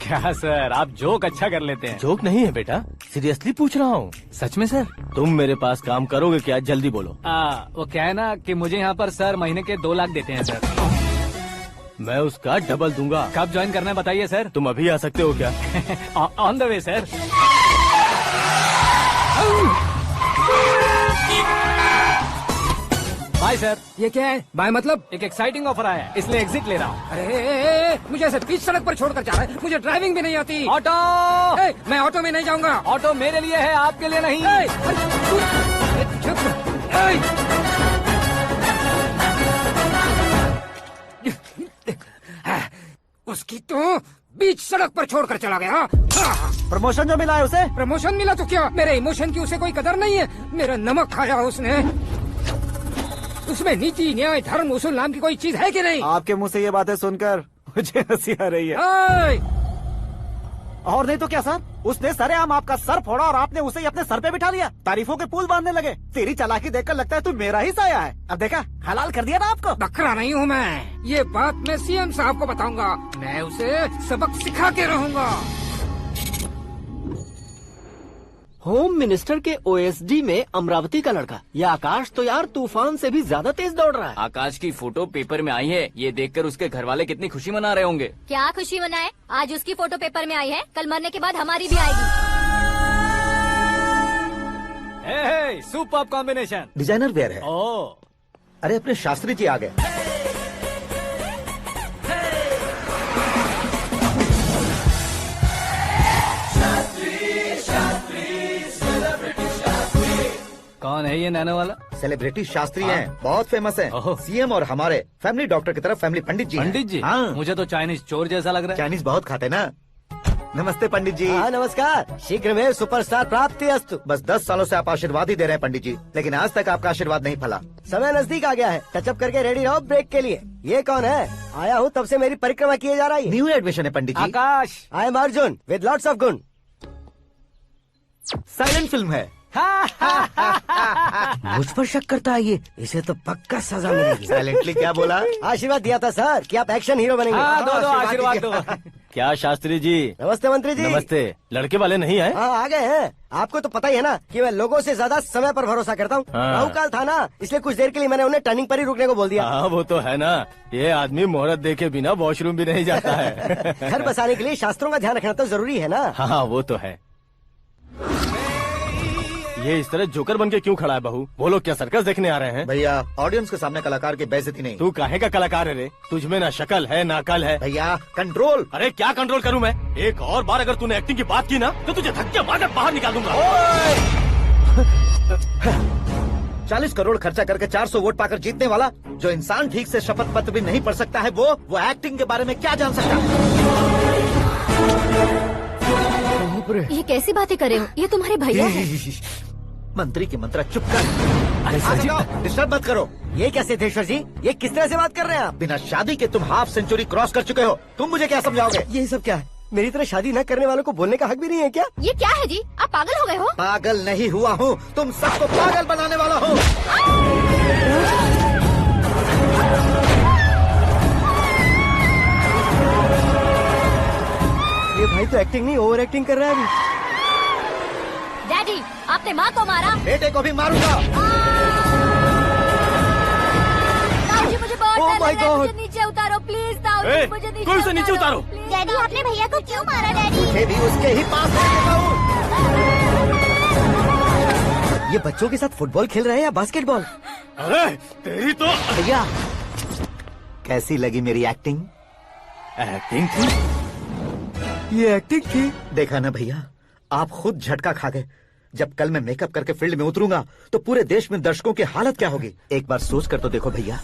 क्या सर, आप जोक अच्छा कर लेते हैं। जोक नहीं है बेटा, सीरियसली पूछ रहा हूँ। सच में सर? तुम मेरे पास काम करोगे क्या? जल्दी बोलो। वो क्या है ना कि मुझे यहाँ पर सर महीने के 2 लाख देते हैं सर। मैं उसका डबल दूंगा। कब ज्वाइन करना है बताइए सर। तुम अभी आ सकते हो क्या? On the way sir. Bye sir. ये क्या है? बाय मतलब? एक एक्साइटिंग ऑफर आया है, इसलिए एग्जिट ले रहा हूँ। अरे मुझे ऐसे बीच सड़क पर छोड़कर जा रहा है, मुझे ड्राइविंग भी नहीं आती। ऑटो! मैं ऑटो में नहीं जाऊंगा। ऑटो मेरे लिए है, आपके लिए नहीं। उसकी तो बीच सड़क पर छोड़कर चला गया। प्रमोशन जो मिला है उसे? प्रमोशन मिला तो क्या, मेरे इमोशन की उसे कोई कदर नहीं है। मेरा नमक खाया उसने। उसमें नीति न्याय धर्म उसूल नाम की कोई चीज है कि नहीं? आपके मुंह से ये बातें सुनकर मुझे हंसी आ रही है। और नहीं तो क्या सर, उसने सरेआम आपका सर फोड़ा और आपने उसे ही अपने सर पे बिठा लिया। तारीफों के पुल बांधने लगे। तेरी चालाकी देखकर लगता है तू मेरा ही साया है। अब देखा, हलाल कर दिया ना आपको। बकरा नहीं हूँ मैं, ये बात मैं सीएम साहब को बताऊंगा। मैं उसे सबक सिखा के रहूंगा। होम मिनिस्टर के ओएसडी में अमरावती का लड़का। यह आकाश तो यार तूफान से भी ज्यादा तेज दौड़ रहा है। आकाश की फोटो पेपर में आई है, ये देखकर उसके घर वाले कितनी खुशी मना रहे होंगे। क्या खुशी मनाए? आज उसकी फोटो पेपर में आई है, कल मरने के बाद हमारी भी आएगी। Super combination. डिजाइनर वेयर है। ओह, अरे अपने शास्त्री जी आ गए। कौन है ये नैनो वाला? सेलिब्रिटी शास्त्री हैं, बहुत फेमस हैं। सीएम और हमारे फैमिली डॉक्टर की तरफ फैमिली पंडित जी हैं। पंडित जी? हाँ। मुझे तो चाइनीज चोर जैसा लग रहा है। चाइनीज बहुत खाते ना। नमस्ते पंडित जी। हाँ नमस्कार, शीघ्र में सुपरस्टार प्राप्ति अस्तु। बस 10 सालों से आप आशीर्वाद ही दे रहे हैं पंडित जी, लेकिन आज तक आपका आशीर्वाद नहीं फला। समय नजदीक आ गया है, टचअप करके रेडी रहो ब्रेक के लिए। ये कौन है? आया हूँ तब से मेरी परिक्रमा किए जा रही है। न्यू एडमिशन है pandit ji. Akash. I am Arjun with lots of गुण। साइलेंट फिल्म है। मुझ पर शक करता है ये, इसे तो पक्का सजा मिलेगी। साइलेंटली क्या बोला? आशीर्वाद दिया था सर कि आप एक्शन हीरो बनेंगे। हाँ, दो आशीर्वाद दो। क्या शास्त्री जी? नमस्ते मंत्री जी। नमस्ते। लड़के वाले नहीं आए? हाँ आ गए हैं। आपको तो पता ही है ना कि मैं लोगों से ज्यादा समय पर भरोसा करता हूँ। हाँ। राहु काल था ना, इसलिए कुछ देर के लिए मैंने उन्हें टर्निंग पर ही रुकने को बोल दिया। हाँ वो तो है ना, ये आदमी मुहूर्त देखे बिना वॉशरूम भी नहीं जाता है। घर बसाने के लिए शास्त्रों का ध्यान रखना तो जरूरी है ना। हाँ वो तो है। ये इस तरह जोकर बन के क्यों खड़ा है बहू? वो लोग क्या सर्कस देखने आ रहे हैं? भैया ऑडियंस के सामने कलाकार की बेइज्जती नहीं। तू काहे का कलाकार है रे? तुझमें ना शक्ल है ना अकल है। भैया कंट्रोल। अरे क्या कंट्रोल करूं मैं? एक और बार अगर तूने एक्टिंग की बात की ना तो तुझे धक्के मारकर बाहर निकाल दूंगा। 40 करोड़ खर्चा करके 400 वोट पाकर जीतने वाला, जो इंसान ठीक से शपथ पत्र भी नहीं पढ़ सकता है, वो एक्टिंग के बारे में क्या जान सकता है? ये कैसी बातें कर रहे हो? ये तुम्हारे भैया हैं। मंत्री की मंत्रा चुप कर। डिस्टर्ब मत करो। ये क्या सिद्धेश्वर जी, ये किस तरह से बात कर रहे हैं आप? बिना शादी के तुम हाफ सेंचुरी क्रॉस कर चुके हो, तुम मुझे क्या समझाओगे? ये सब क्या है? मेरी तरह शादी न करने वालों को बोलने का हक भी नहीं है क्या? ये क्या है जी? आप पागल हो गए हो? पागल नहीं हुआ हूँ, तुम सबको पागल बनाने वाला हूँ। ये भाई तो एक्टिंग नहीं ओवर एक्टिंग कर रहा है अभी। डैडी, आपने माँ को मारा। बेटे को भी मारूंगा। ताऊजी मुझे बहुत Oh डर my लग रहा है, God. मुझे नीचे उतारो प्लीज। ताऊजी मुझे नीचे कोई उसे नीचे उतारो। डैडी, आपने भैया को क्यों मारा? डैडी, मुझे भी उसके ही पास भेजेगा हूँ। ये बच्चों के साथ फुटबॉल खेल रहे हैं या बास्केटबॉल? अरे तेरी तो भैया कैसी लगी मेरी एक्टिंग? एक्टिंग थी? ये एक्टिंग थी। देखा ना भैया, आप खुद झटका खा गए। जब कल मैं मेकअप करके फील्ड में उतरूंगा तो पूरे देश में दर्शकों की हालत क्या होगी? एक बार सोच कर तो देखो भैया।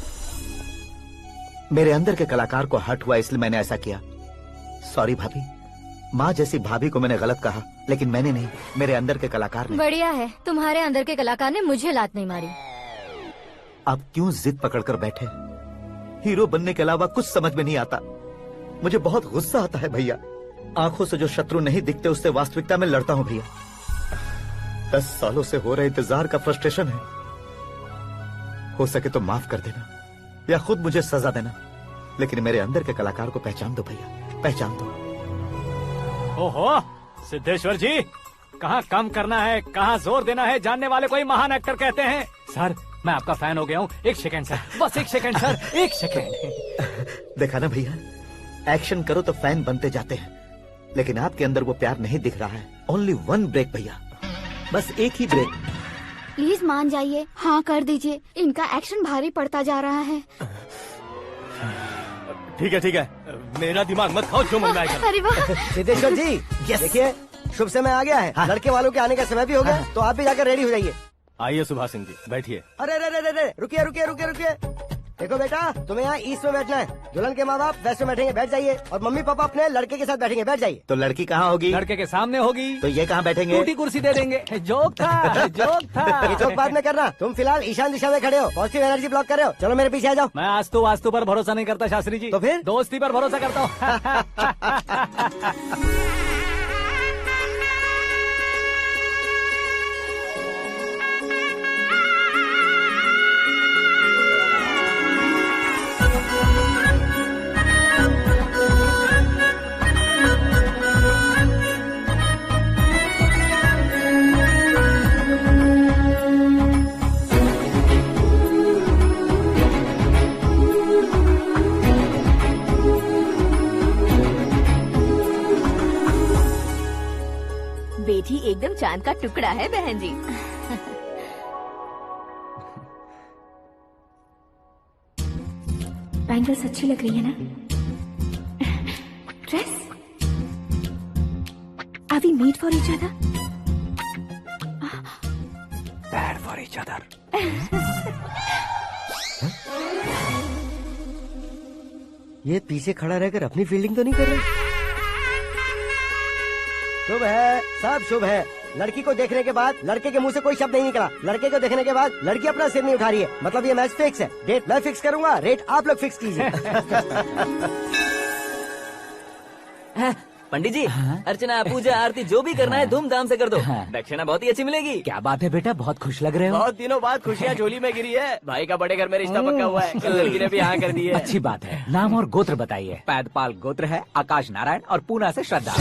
मेरे अंदर के कलाकार को हर्ट हुआ इसलिए मैंने ऐसा किया। सॉरी भाभी। माँ जैसी भाभी को मैंने गलत कहा, लेकिन मैंने नहीं, मेरे अंदर के कलाकार ने। बढ़िया है, तुम्हारे अंदर के कलाकार ने मुझे लात नहीं मारी। आप क्यों जिद पकड़कर बैठे? हीरो बनने के अलावा कुछ समझ में नहीं आता। मुझे बहुत गुस्सा आता है भैया। आंखों से जो शत्रु नहीं दिखते उससे वास्तविकता में लड़ता हूँ भैया। 10 सालों से हो रहे इंतजार का फ्रस्ट्रेशन है। हो सके तो माफ कर देना या खुद मुझे सजा देना, लेकिन मेरे अंदर के कलाकार को पहचान दो भैया, पहचान दो। ओहो सिद्धेश्वर जी, कहाँ कम करना है, कहाँ जोर देना है, जानने वाले को ही महान एक्टर कहते हैं। सर मैं आपका फैन हो गया हूँ। एक सेकंड सर, बस एक सेकंड सर, एक सेकंड। देखा ना भैया, एक्शन करो तो फैन बनते जाते हैं, लेकिन आपके अंदर वो प्यार नहीं दिख रहा है। ओनली 1 ब्रेक भैया, बस एक ही ब्रेक। प्लीज मान जाइए, हाँ कर दीजिए। इनका एक्शन भारी पड़ता जा रहा है। ठीक है, मेरा दिमाग मत खाओ, जो मन में आएगा। अरे वाह सिद्धेश्वर जी, देखिए शुभ समय आ गया है। हाँ। लड़के वालों के आने का समय भी हो गया, तो आप भी जाकर रेडी हो जाइए। आइए सुभाष सिंह जी, बैठिए। अरे रुकिए। देखो बेटा, तुम्हें यहाँ ईस्ट में बैठना है। दुल्हन के माँ बाप वेस्ट में बैठेंगे, बैठ जाइए। और मम्मी पापा अपने लड़के के साथ बैठेंगे, बैठ जाइए। तो लड़की कहाँ होगी? लड़के के सामने होगी। तो ये कहाँ बैठेंगे? टूटी कुर्सी दे देंगे। जोक था, जोक था। ये जोक बाद में करना। तुम फिलहाल ईशान दिशा में खड़े हो, पॉजिटिव एनर्जी ब्लॉक कर रहे हो। चलो मेरे पीछे आ जाओ। मैं वास्तु पर भरोसा नहीं करता शास्त्री जी। तो फिर? दोस्ती पर भरोसा करता हूँ। एकदम चांद का टुकड़ा है बहन जी। बैंगल्स अच्छी लग रही है ना? Dress? Are we made for each other? Bad for each other. ये पीछे खड़ा रहकर अपनी फील्डिंग तो नहीं कर रहा? शुभ है, सब शुभ है। लड़की को देखने के बाद लड़के के मुंह से कोई शब्द नहीं निकला। लड़के को देखने के बाद लड़की अपना सिर नहीं उठा रही है। मतलब ये मैच फिक्स है। डेट मैं फिक्स करूंगा, रेट आप लोग फिक्स कीजिए। पंडित जी, अर्चना, पूजा, आरती जो भी करना है धूमधाम से कर दो। दक्षिणा बहुत ही अच्छी मिलेगी। क्या बात है बेटा, बहुत खुश लग रहे हो। बहुत दिनों बाद खुशियाँ झोली में गिरी है। भाई का बड़े घर में रिश्ता पक्का हुआ है। लड़की ने भी हाँ कर दी है। अच्छी बात है। नाम और गोत्र बताइए। पैदपाल गोत्र है, आकाश नारायण, और पूना से श्रद्धा।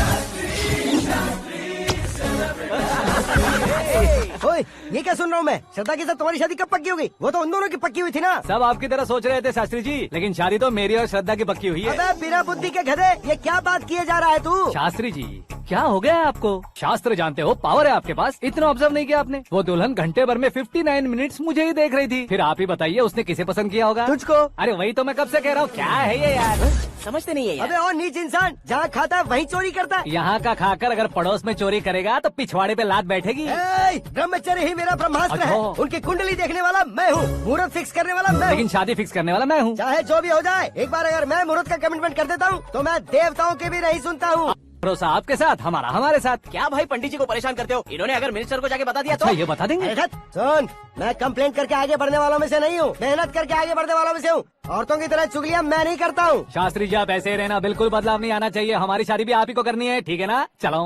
ओए, ये क्या सुन रहा हूँ मैं? श्रद्धा के साथ तुम्हारी शादी कब पक्की हो गई? वो तो उन दोनों की पक्की हुई थी ना। सब आपकी तरह सोच रहे थे शास्त्री जी, लेकिन शादी तो मेरी और श्रद्धा की पक्की हुई है। अबे बिना बुद्धि के गधे, ये क्या बात किए जा रहा है तू? शास्त्री जी, क्या हो गया है आपको? शास्त्र जानते हो, पावर है आपके पास। इतना ऑब्जर्व नहीं किया आपने? वो दुल्हन घंटे भर में 59 मिनट्स मुझे ही देख रही थी। फिर आप ही बताइए उसने किसे पसंद किया होगा? तुझको। अरे वही तो मैं कब से कह रहा हूँ, क्या है ये यार? समझते नहीं है यार। अबे और नीच इंसान, जहाँ खाता है वहीं चोरी करता है। यहाँ का खाकर अगर पड़ोस में चोरी करेगा तो पिछवाड़े पे लात बैठेगी। ब्रह्मचर्य ही मेरा ब्रह्मास्त्र है। उनकी कुंडली देखने वाला मैं हूँ, मुहूर्त फिक्स करने वाला मैं हूँ, लेकिन शादी फिक्स करने वाला मैं हूँ। चाहे जो भी हो जाए, एक बार अगर मैं मुहूर्त का कमिटमेंट कर देता हूँ तो मैं देवताओं के भी नहीं सुनता हूँ। भरोसा आपके साथ, हमारा हमारे साथ। क्या भाई पंडित जी को परेशान करते हो? इन्होंने अगर मिनिस्टर को जाके बता दिया तो ये बता देंगे। सुन, मैं कंप्लेंट करके आगे बढ़ने वालों में से नहीं हूँ, मेहनत करके आगे बढ़ने वालों में से हूँ। औरतों की तरह चुगलियाँ मैं नहीं करता हूँ। शास्त्री जी आप ऐसे ही रहना, बिल्कुल बदलाव नहीं आना चाहिए। हमारी शादी भी आप ही को करनी है, ठीक है ना? चलो।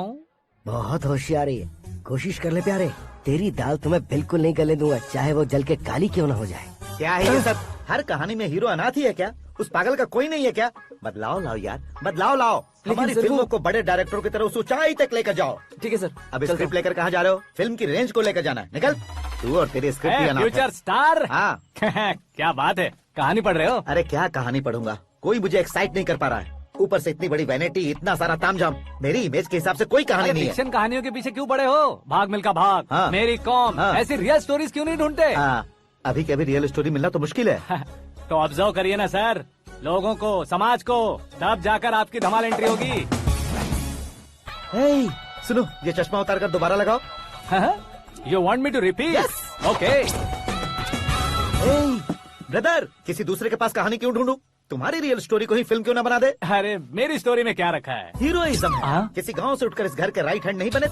बहुत होशियारी है, कोशिश कर ले प्यारे। तेरी दाल तुम्हें बिल्कुल नहीं गलने दूंगा, चाहे वो जल के काली क्यों न हो जाए। क्या है ये सब? हर कहानी में हीरो अनाथ ही है क्या? उस पागल का कोई नहीं है क्या? बदलाव लाओ यार, बदलाव लाओ। हमारी फिल्मों को बड़े डायरेक्टरों की तरह उस ऊंचाई तक लेकर जाओ। ठीक है सर। अब स्क्रिप्ट लेकर कहाँ जा रहे हो? फिल्म की रेंज को लेकर जाना है। निकल तू और तेरी स्क्रिप्ट ही अनाथ है। Future star. हाँ क्या बात है, कहानी पढ़ रहे हो? अरे क्या कहानी पढ़ूंगा, कोई मुझे एक्साइट नहीं कर पा रहा है। ऊपर से इतनी बड़ी वैनिटी, इतना सारा तामझाम। मेरी इमेज के हिसाब से कोई कहानी नहीं है। फिक्शन कहानियों के पीछे क्यों पड़े हो? भाग मिल्खा भाग, हाँ। मेरी कॉम, हाँ। ऐसी रियल स्टोरीज क्यों नहीं ढूंढते? हाँ, अभी के अभी रियल स्टोरी मिलना तो मुश्किल है। तो ऑब्जर्व करिए ना सर, लोगों को, समाज को, तब जाकर आपकी धमाल एंट्री होगी। सुनो, ये चश्मा उतार कर दोबारा लगाओ। You want me to repeat? Okay. Brother, किसी दूसरे के पास कहानी क्यों ढूंढूं? तुम्हारी रियल स्टोरी को ही फिल्म क्यों ना बना दे? अरे मेरी स्टोरी में क्या रखा है? हीरोइज्म है। किसी गांव से उठकर इस घर के राइट हैंड नहीं बने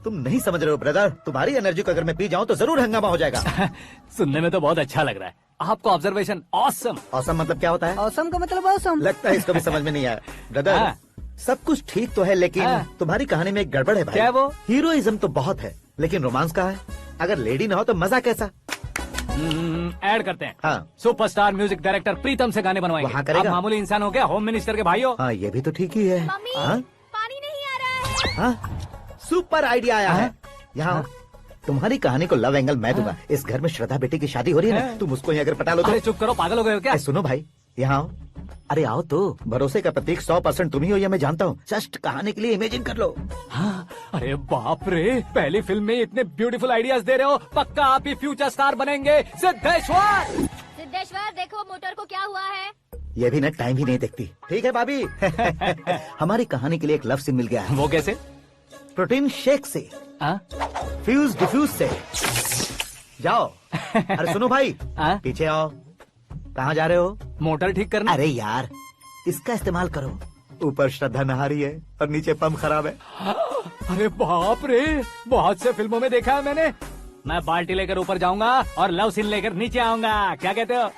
तुम नहीं समझ रहे हो ब्रदर। तुम्हारी एनर्जी को अगर मैं पी जाऊं तो जरूर हंगामा हो जाएगा। सुनने में तो बहुत अच्छा लग रहा है। आपको ऑब्जर्वेशन ऑसम। ऑसम मतलब क्या होता है? ऑसम का मतलब ऑसम। लगता है इसको भी समझ में नहीं आया। ब्रदर, सब कुछ ठीक तो है, लेकिन तुम्हारी कहानी में एक गड़बड़ है भाई। क्या वो? हीरोइज्म तो बहुत है, लेकिन रोमांस कहाँ है? अगर लेडी ना हो तो मजा कैसा? ऐड करते हैं। हाँ। सुपरस्टार म्यूजिक डायरेक्टर प्रीतम से गाने बनवाएंगे। वहाँ करेगा? आप मामूली इंसान हो क्या? होम मिनिस्टर के भाई हो। हाँ, ये भी तो ठीक ही है। हाँ? पानी नहीं आ रहा है। हाँ? सुपर आइडिया आया है। यहाँ तुम्हारी कहानी को लव एंगल मैं दूंगा। इस घर में श्रद्धा बेटी की शादी हो रही है ना, तुम उसको ही अगर पटा लो तो। अरे चुप करो, पागल हो गए हो क्या? सुनो भाई, यहाँ आओ। अरे आओ तो, भरोसे का प्रतीक 100% तुम ही हो, ये मैं जानता हूँ। जस्ट कहानी के लिए इमेजिन कर लो। हाँ, अरे बाप रे, पहली फिल्म में इतने ब्यूटीफुल आइडियाज दे रहे हो। पक्का आप ही फ्यूचर स्टार बनेंगे। सिद्धेश्वर, सिद्धेश्वर देखो मोटर को क्या हुआ है। ये भी ना टाइम ही नहीं देखती। ठीक है भाभी। हमारी कहानी के लिए एक लव सीन मिल गया है। वो कैसे? प्रोटीन शेक से, फ्यूज डिफ्यूज से। जाओ। अरे सुनो भाई, पीछे आओ। कहाँ जा रहे हो? मोटर ठीक करना। अरे यार, इसका इस्तेमाल करो। ऊपर श्रद्धा नहा रही है और नीचे पंप खराब है। अरे बाप रे, बहुत से फिल्मों में देखा है मैंने। मैं बाल्टी लेकर ऊपर जाऊंगा और लव सीन लेकर नीचे आऊंगा। क्या कहते हो?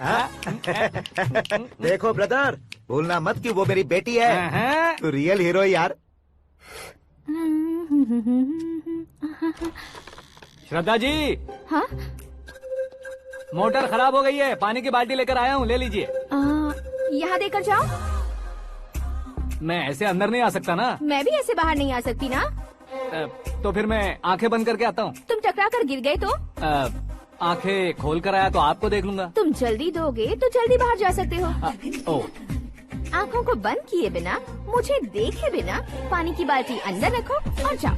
देखो ब्रदर, भूलना मत कि वो मेरी बेटी है। तू रियल हीरो यार। श्रद्धा जी। हाँ? मोटर खराब हो गई है, पानी की बाल्टी लेकर आया हूँ, ले लीजिए। यहाँ देकर जाओ। मैं ऐसे अंदर नहीं आ सकता ना। मैं भी ऐसे बाहर नहीं आ सकती ना। तो फिर मैं आंखें बंद करके आता हूँ। तुम टकरा कर गिर गए तो? आंखें खोल कर आया तो आपको देख लूंगा। तुम जल्दी दोगे तो जल्दी बाहर जा सकते हो। आँखों को बंद किए बिना, मुझे देखे बिना पानी की बाल्टी अंदर रखो और जाओ।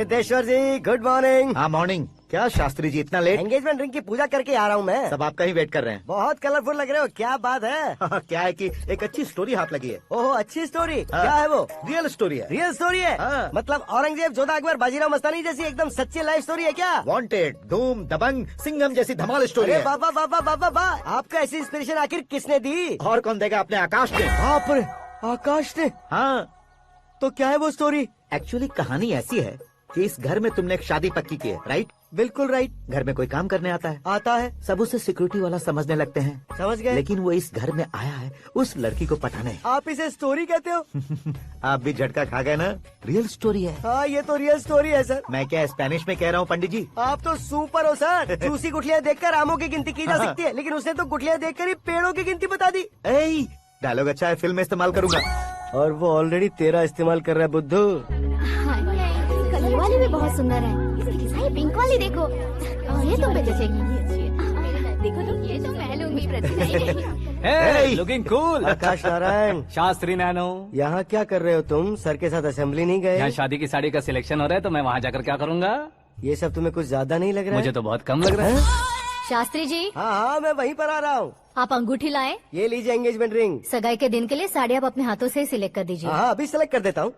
सिद्धेश्वर जी गुड मॉर्निंग। हाँ मॉर्निंग। क्या शास्त्री जी इतना लेट? एंगेजमेंट रिंग की पूजा करके आ रहा हूँ मैं। सब आपका ही वेट कर रहे हैं। बहुत कलरफुल लग रहे हो, क्या बात है? क्या है कि एक अच्छी स्टोरी हाथ लगी है। ओहो अच्छी स्टोरी, हाँ। क्या है वो? रियल स्टोरी है। रियल स्टोरी है? हाँ। मतलब औरंगजेब, जोधा अकबर, बाजीराव मस्तानी जैसी एकदम सच्ची लाइफ स्टोरी है क्या? वांटेड, धूम, दबंग, सिंघम जैसी धमाल स्टोरी अरे है। बाबा बाबा बाबा बा, आपका ऐसी इंस्पिरेशन आखिर किसने दी? और कौन देगा? अपने आकाश ने। बाप रे, आकाश ने? हाँ। तो क्या है वो स्टोरी? एक्चुअली कहानी ऐसी है कि इस घर में तुमने एक शादी पक्की की है, राइट? बिल्कुल राइट। घर में कोई काम करने आता है? आता है। सब उसे सिक्योरिटी वाला समझने लगते हैं। समझ गए। लेकिन वो इस घर में आया है उस लड़की को पटाने। आप इसे स्टोरी कहते हो? आप भी झटका खा गए ना? रियल स्टोरी है। हाँ ये तो रियल स्टोरी है सर। मैं क्या स्पेनिश में कह रहा हूँ पंडित जी? आप तो सुपर हो सर। चूसी गुठलियाँ देखकर आमों की गिनती की जा सकती है, लेकिन उसने तो गुठलियाँ देखकर ही पेड़ों की गिनती बता दी। डायलॉग अच्छा है, फिल्म में इस्तेमाल करूंगा। और वो ऑलरेडी तेरा इस्तेमाल कर रहा है बुद्धू। कल ये वाली भी बहुत सुंदर है। ये पिंक वाली देखो, और ये तुम पे जचेगी। देखो तुम, ये तो मैं लूंगी प्रति। Looking cool. आकाश नारायण। शास्त्री नैनो। यहाँ क्या कर रहे हो तुम? सर के साथ असेंबली नहीं गए? यहाँ शादी की साड़ी का सिलेक्शन हो रहा है, तो मैं वहाँ जाकर क्या करूँगा? ये सब तुम्हें कुछ ज्यादा नहीं लग रहा है? मुझे तो बहुत कम लग रहा है। शास्त्री जी। हाँ हाँ मैं वहीं पर आ रहा हूँ। आप अंगूठी लाएं। ये लीजिए एंगेजमेंट रिंग। सगाई के दिन के लिए साड़ी आप अपने हाथों से ही सिलेक्ट कर दीजिए। हाँ अभी सिलेक्ट कर देता हूँ।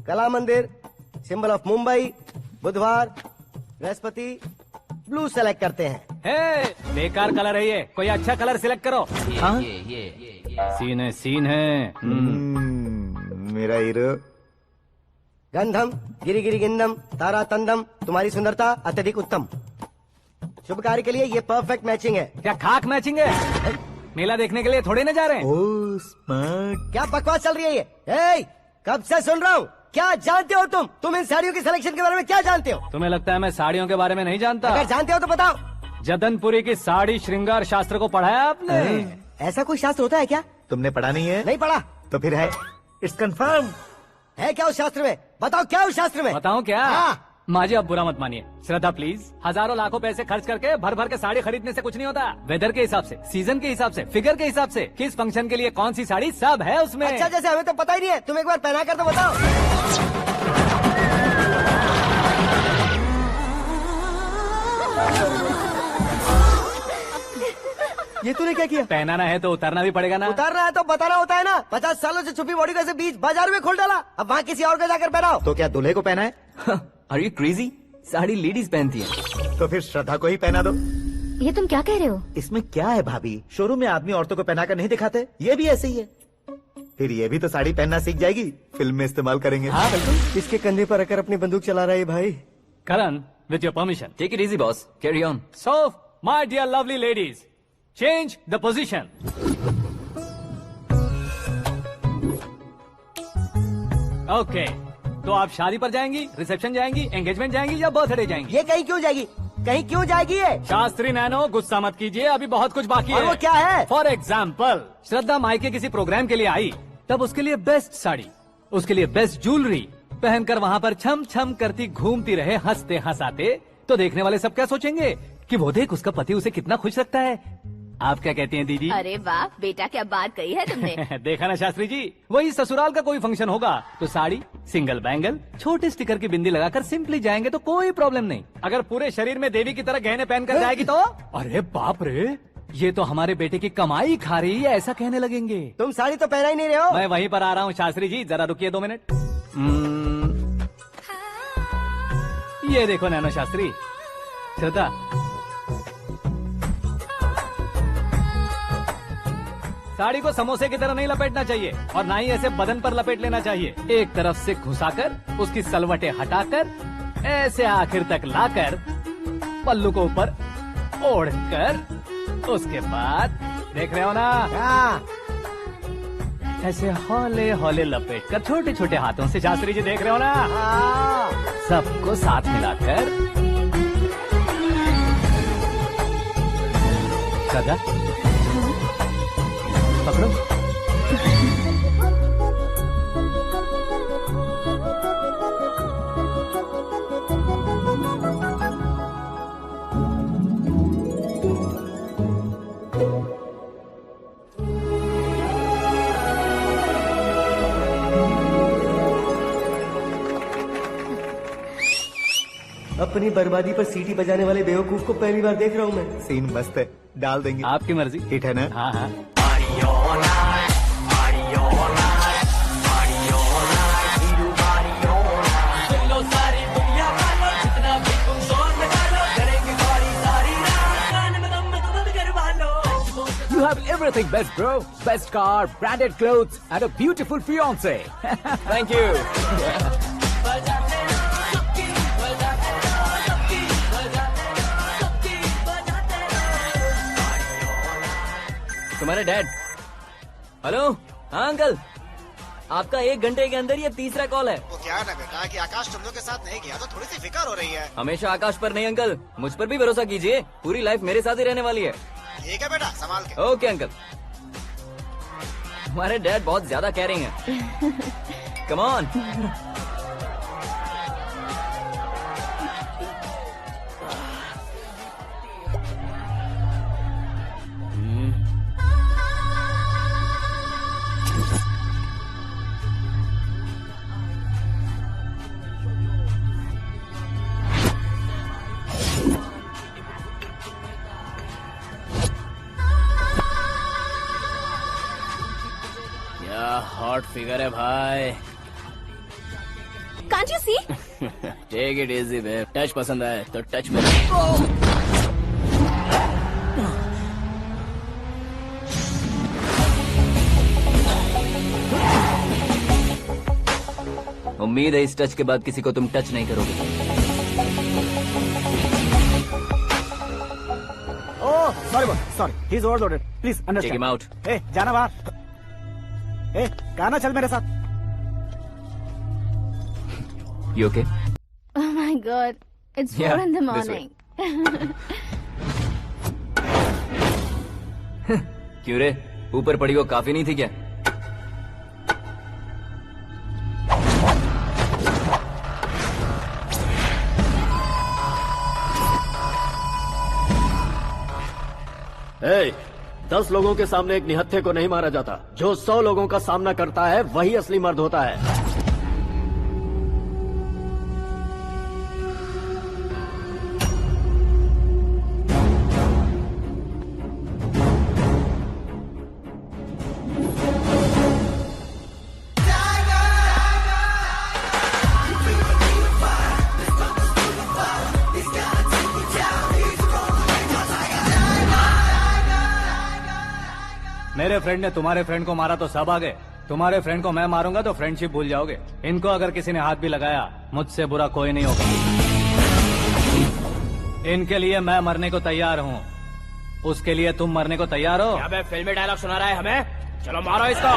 कला मंदिर, सिंबल ऑफ मुंबई, बुधवार, बृहस्पति, ब्लू सेलेक्ट करते हैं। बेकार कलर है ये, कोई अच्छा कलर सिलेक्ट करो। हाँ? सीन है। मेरा हीरो। गंधम गिरी गिरी गिंदम तारा तंदम, तुम्हारी सुंदरता अत्यधिक उत्तम। शुभ कार्य के लिए ये परफेक्ट मैचिंग है। क्या खाक मैचिंग है? मेला देखने के लिए थोड़े न जा रहे हैं। Oh smart. क्या बकवास चल रही है ये? कब से सुन रहा हूँ। क्या जानते हो तुम इन साड़ियों की सिलेक्शन के बारे में क्या जानते हो? तुम्हें लगता है मैं साड़ियों के बारे में नहीं जानता? अगर जानते हो तो बताओ। जदनपुरी की साड़ी श्रृंगार शास्त्र को पढ़ा है आपने? ऐसा कोई शास्त्र होता है क्या? तुमने पढ़ा नहीं है? नहीं पढ़ा। तो फिर है, इट्स कंफर्म। है क्या उस शास्त्र में? बताओ क्या उस शास्त्र में? बताऊं क्या? हाँ। माँ जी आप बुरा मत मानिए, श्रद्धा प्लीज। हजारों लाखों पैसे खर्च करके भर भर के साड़ी खरीदने से कुछ नहीं होता। वेदर के हिसाब से, सीजन के हिसाब से, फिगर के हिसाब से, किस फंक्शन के लिए कौन सी साड़ी, सब है उसमें। अच्छा जैसे हमें तो पता ही नहीं है, तुम एक बार पहना कर तो बताओ। ये तूने क्या किया? पहनाना है तो उतारना भी पड़ेगा ना। उतारना है तो बताना होता है ना। 50 सालों से छुपी बॉडी को ऐसे बीच बाजार में खोल डाला, अब वहाँ किसी और को जाकर पहनाओ। तो क्या दूल्हे को पहना है? Are you crazy? Sari ladies पहनती है। तो फिर श्रद्धा को ही पहना दो। ये तुम क्या कह रहे हो? इसमें क्या है भाभी? शोरूम में आदमी औरतों को पहनाकर नहीं दिखाते, ये भी ऐसे ही है। फिर ये भी तो साड़ी पहनना सीख जाएगी, फिल्म में इस्तेमाल करेंगे। हाँ बिल्कुल। इसके कंधे पर रखकर अपनी बंदूक चला रहा है भाई। Karan, with your permission. Take it easy boss, carry on. So my dear lovely ladies, change the position. Okay, तो आप शादी पर जाएंगी, रिसेप्शन जाएंगी, एंगेजमेंट जाएंगी या बर्थडे जाएंगी? ये कहीं क्यों जाएगी? कहीं क्यों जाएगी ये? शास्त्री नैनो गुस्सा मत कीजिए, अभी बहुत कुछ बाकी है। और वो क्या है? फॉर एग्जाम्पल, श्रद्धा मायके किसी प्रोग्राम के लिए आई, तब उसके लिए बेस्ट साड़ी, उसके लिए बेस्ट ज्वेलरी पहनकर वहाँ पर छम छम करती घूमती रहे हंसते हंसाते, तो देखने वाले सब क्या सोचेंगे कि वो देख उसका पति उसे कितना खुश रखता है। आप क्या कहती हैं दीदी? अरे वाह बेटा, क्या बात कही है तुमने। देखा ना शास्त्री जी, वही ससुराल का कोई फंक्शन होगा तो साड़ी, सिंगल बैंगल, छोटे स्टिकर की बिंदी लगाकर सिंपली जाएंगे तो कोई प्रॉब्लम नहीं। अगर पूरे शरीर में देवी की तरह गहने पहनकर जाएगी तो अरे बाप रे, ये तो हमारे बेटे की कमाई खा रही है, ऐसा कहने लगेंगे। तुम साड़ी तो पहना ही नहीं रहे हो। मैं वहीं पर आ रहा हूँ शास्त्री जी, जरा रुकिए 2 मिनट। ये देखो नैनो शास्त्री, श्रद्धा साड़ी को समोसे की तरह नहीं लपेटना चाहिए और ना ही ऐसे बदन पर लपेट लेना चाहिए। एक तरफ से घुसाकर उसकी सलवटें हटाकर ऐसे आखिर तक लाकर पल्लू को ऊपर ओढ़कर, उसके बाद देख रहे हो ना, ऐसे हौले हौले लपेट कर छोटे छोटे हाथों से, शास्त्री जी देख रहे हो ना, सबको साथ मिलाकर सदा पकड़ो। अपनी बर्बादी पर सीटी बजाने वाले बेवकूफ को पहली बार देख रहा हूँ मैं। सीन मस्त है, डाल देंगे। आपकी मर्जी। हिट है ना? हाँ हाँ। You have everything best, bro. Best car, branded clothes, and a beautiful fiance. Thank you. तुम्हारे डैड। हेलो। हाँ अंकल, आपका 1 घंटे के अंदर ये तीसरा कॉल है। वो क्या है ना बेटा कि आकाश तुम लोग के साथ नहीं गया तो थोड़ी सी फिक्र हो रही है। हमेशा आकाश पर नहीं अंकल, मुझ पर भी भरोसा कीजिए। पूरी लाइफ मेरे साथ ही रहने वाली है। ठीक है बेटा, संभाल के। Okay uncle. हमारे डैड बहुत ज्यादा केयरिंग है। Come on. हॉट फिगर है भाई। Can't you see? Take it easy babe. Touch पसंद आए तो टच में। उम्मीद है इस टच के बाद किसी को तुम टच नहीं करोगे। Oh sorry, he is overloaded. Please understand. Take him out. ए जाना बाहर। ए गाना चल मेरे साथ। You okay? Oh my God, it's 4 in the morning. क्यों रे, ऊपर पड़ी वो काफी नहीं थी क्या? Hey, 10 लोगों के सामने एक निहत्थे को नहीं मारा जाता। जो 100 लोगों का सामना करता है वही असली मर्द होता है। मेरे फ्रेंड ने तुम्हारे फ्रेंड को मारा तो सब आ गए। तुम्हारे फ्रेंड को मैं मारूंगा तो फ्रेंडशिप भूल जाओगे। इनको अगर किसी ने हाथ भी लगाया, मुझसे बुरा कोई नहीं होगा। इनके लिए मैं मरने को तैयार हूँ। उसके लिए तुम मरने को तैयार हो? क्या बे फिल्मी डायलॉग सुना रहा है हमें? चलो मारो इसको।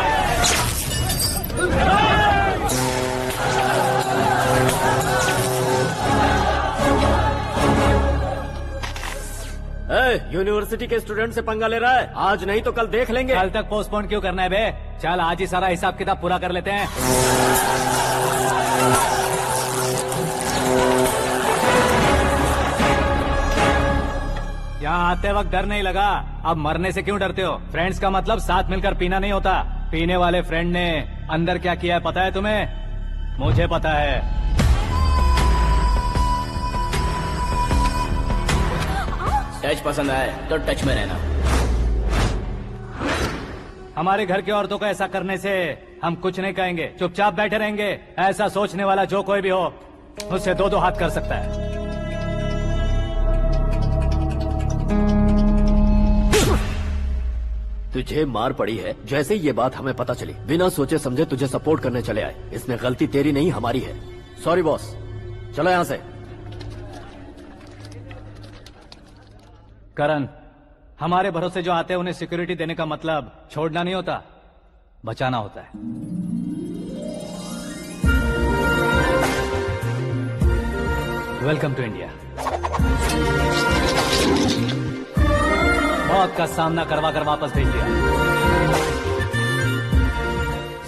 यूनिवर्सिटी के स्टूडेंट से पंगा ले रहा है। आज नहीं तो कल देख लेंगे। कल तक पोस्टपोन क्यों करना है बे? चल आज ही सारा हिसाब किताब पूरा कर लेते हैं। यहाँ आते वक्त डर नहीं लगा, अब मरने से क्यों डरते हो? फ्रेंड्स का मतलब साथ मिलकर पीना नहीं होता। पीने वाले फ्रेंड ने अंदर क्या किया है पता है तुम्हें? मुझे पता है। टच पसंद आए तो टच में रहना। हमारे घर की औरतों को ऐसा करने से हम कुछ नहीं कहेंगे, चुपचाप बैठे रहेंगे। ऐसा सोचने वाला जो कोई भी हो, उससे 2-2 हाथ कर सकता है। तुझे मार पड़ी है। जैसे ही ये बात हमें पता चली, बिना सोचे समझे तुझे सपोर्ट करने चले आए। इसमें गलती तेरी नहीं हमारी है। सॉरी बॉस, चलो यहाँ से। करण, हमारे भरोसे जो आते हैं उन्हें सिक्योरिटी देने का मतलब छोड़ना नहीं होता, बचाना होता है। Welcome to India. मौत का सामना करवा कर वापस भेज दिया।